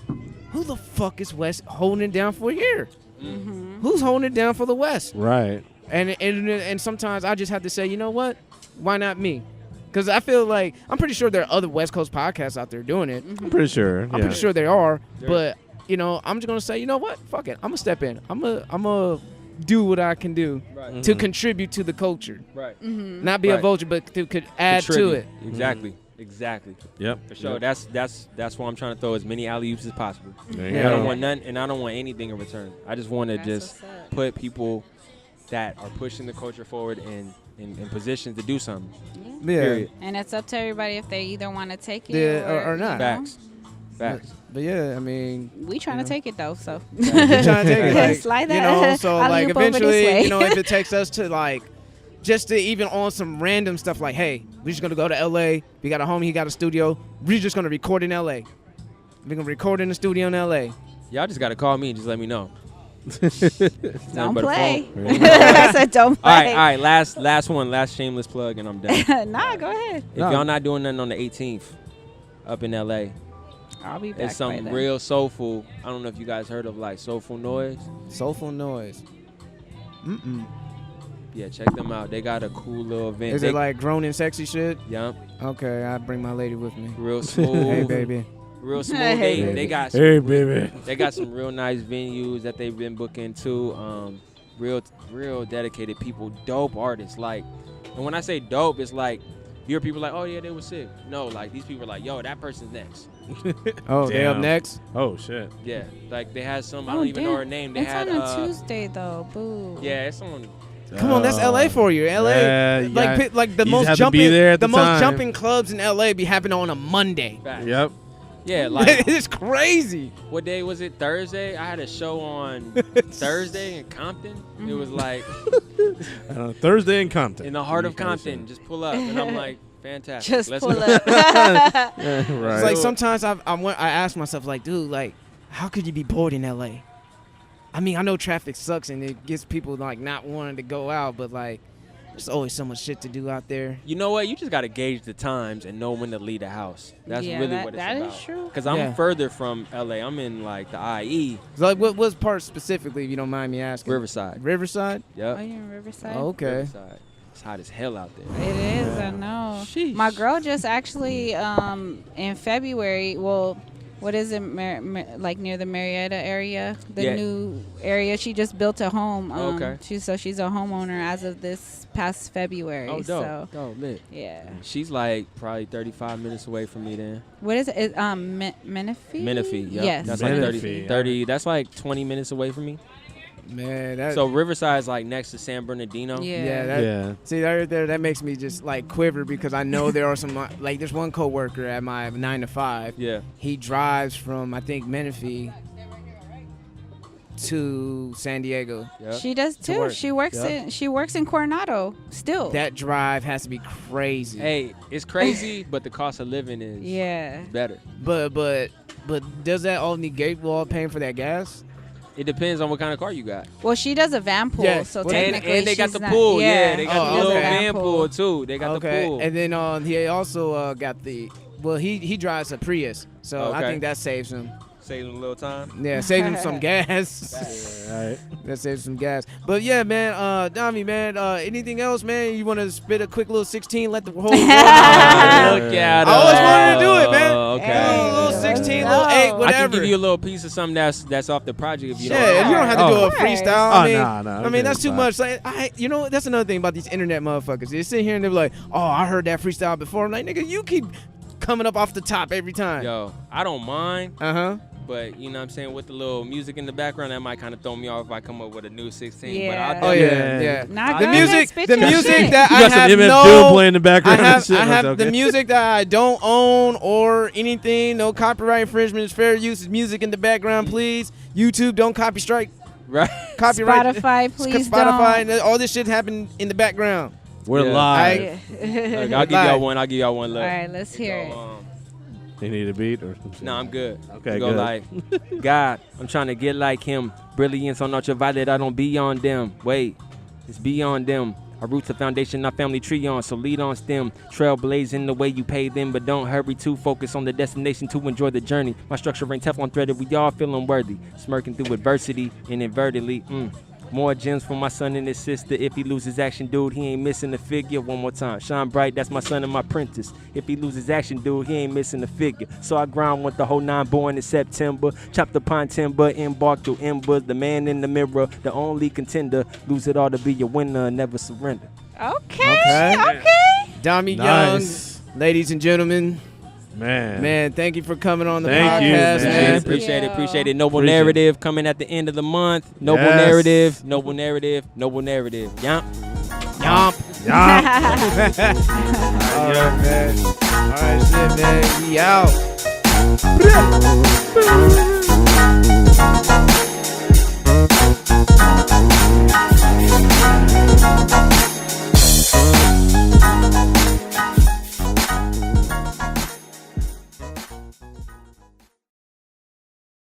who the fuck is West holding it down for here? Mm-hmm. Who's holding it down for the West? Right. And sometimes I just have to say, you know what? Why not me? Because I feel like I'm pretty sure there are other West Coast podcasts out there doing it. I'm pretty sure. I'm pretty sure there are. But I'm just gonna say, you know what? Fuck it. I'm gonna step in. I'm gonna do what I can do to contribute to the culture. Right. Not be a vulture, but to could add to it. Exactly. Exactly. Yep. For sure. That's why I'm trying to throw as many alley-oops as possible. There I you don't go. want none, and I don't want anything in return. I just want to just put people that are pushing the culture forward in positions to do something. Yeah. Period. And it's up to everybody if they either want to take it or not. Facts. Facts. But yeah, I mean, We trying to take it though, so. we trying to take it. Like, Slide that. so alley-oop like over this eventually, way. if it takes us to like, just to even on some random stuff like, hey, we're just gonna go to LA. We got a homie, he got a studio. We're just gonna record in LA. We're gonna record in the studio in LA. Y'all just got to call me and just let me know. Don't play. I said don't play. All right. Last one. Last shameless plug, and I'm done. Nah, go ahead. If y'all not doing nothing on the 18th up in LA, I'll be back. it's some by then. real soulful. I don't know if you guys heard of like Soulful Noise. Soulful Noise. Yeah, check them out. They got a cool little event. Is it like grown and sexy shit? Yup. Okay, I bring my lady with me. Real smooth. Hey, baby. Real smooth. Hey, They got some, Hey, baby. They got some real nice venues that they've been booking too. Real dedicated people, dope artists. Like, and when I say dope, it's like you hear people like, oh yeah, they were sick. No, like these people are like, yo, that person's next. Oh, they up Damn. next? Oh shit. Yeah, like they had some. I Oh, don't even know damn. her name. They It's had on a Tuesday though. Boo. yeah, it's on. Come on, that's LA for you. LA, Yeah, like the you most just have to be jumping, there at the the most time. jumping clubs in LA be happening on a Monday. Facts. Yep. Yeah, like It's crazy. what day was it? Thursday. I had a show on Thursday in Compton. It was like Thursday in Compton. in the heart of Compton. Just pull up, and I'm like, fantastic. Just Let's pull go. up. Right. It's like sometimes I ask myself like, dude, like, how could you be bored in LA? I mean, I know traffic sucks and it gets people like not wanting to go out, but like, there's always so much shit to do out there. You know what? You just got to gauge the times and know when to leave the house. That's Yeah, really that- what it's that about. is true. Because I'm Yeah. further from LA. I'm in like the IE, So, like, what part specifically, if you don't mind me asking? Riverside. Riverside? Oh, Yep. you're in Riverside? Okay. Riverside. It's hot as hell out there. It is, I know. Sheesh. My girl just actually in February, well, what is it, like near the Marietta area, the Yeah. new area. She just built a home. Okay. She's a homeowner as of this past February. Oh, dope. So Dope, lit. yeah. She's like probably 35 minutes away from me then. What is it? Menifee? Menifee. Yep. Yes. That's like Menifee. 30. That's like 20 minutes away from me. Man, that So Riverside's like next to San Bernardino. yeah, Yeah. See, right there, that makes me just like quiver because I know there are some like there's one coworker at my 9 to 5. Yeah. He drives from I think Menifee to San Diego. Yep. She does too. work. She works Yep. she works in Coronado still. That drive has to be crazy. Hey, it's crazy, but the cost of living is yeah. better. But does that all negate all paying for that gas? It depends on what kind of car you got. Well, she does a van pool, Yeah. so Well, technically And they got she's the not- pool. Yeah, Yeah, they got Oh, the little okay. van pool too. They got the pool. And then he also got the he drives a Prius, so I Okay. think that saves him. Saving a little time. Yeah, saves him some gas. Right. That saves some gas. But yeah, man, Domi, man, anything else, man? You want to spit a quick little 16, let the whole world know? Look at I always wanted to do it, man. Okay. A little 16, little 8, whatever. I can give you a little piece of something that's off the project if you don't. Yeah, you don't have to do Oh. a freestyle. Oh, I mean, nah, I mean that's too fine. much. Like, that's another thing about these internet motherfuckers. They sit here and they're like, "Oh, I heard that freestyle before." I'm like, "Nigga, you keep coming up off the top every time." Yo, I don't mind, But you know what I'm saying, with the little music in the background, that might kind of throw me off if I come up with a new 16. Yeah. But Oh I'll yeah. Not The good. music, Spit the your music shit. that You I got some have MF no. Doom playing in the background. I have, and shit. I have Okay. the music that I don't own or anything. No copyright infringement. It's fair use. It's music in the background, please. YouTube, don't copy strike. right. Copyright. Spotify, please Spotify. don't. And all this shit happened in the background. We're Yeah. live. Yeah. Look, I'll give y'all one. I'll give y'all one. Look. All right, let's hear it. You need a beat or something? No, I'm good. Okay, Go good. like, God, I'm trying to get like him. Brilliance on ultraviolet, I don't be on them. Wait, it's beyond them. Our roots a foundation, our family tree on, so lead on stem. Trailblazing the way you pay them, but don't hurry to focus on the destination to enjoy the journey. My structure ain't Teflon threaded, we all feeling worthy. Smirking through adversity and invertedly. More gems for my son and his sister. If he loses action, dude, he ain't missing the figure. One more time. Shine bright, that's my son and my apprentice. If he loses action, dude, he ain't missing the figure. So I grind with the whole 9 born in September. Chop the pine timber, embark through embers. The man in the mirror, the only contender. Lose it all to be your winner and never surrender. Okay. Domi Nice. Young, ladies and gentlemen. Man, thank you for coming on the Thank you, podcast, man. man. Appreciate it. Noble Appreciate it. narrative coming at the end of the month. Noble Yes. narrative. Noble narrative. Yomp. Yomp. All right, man. All right, shit, man. We out.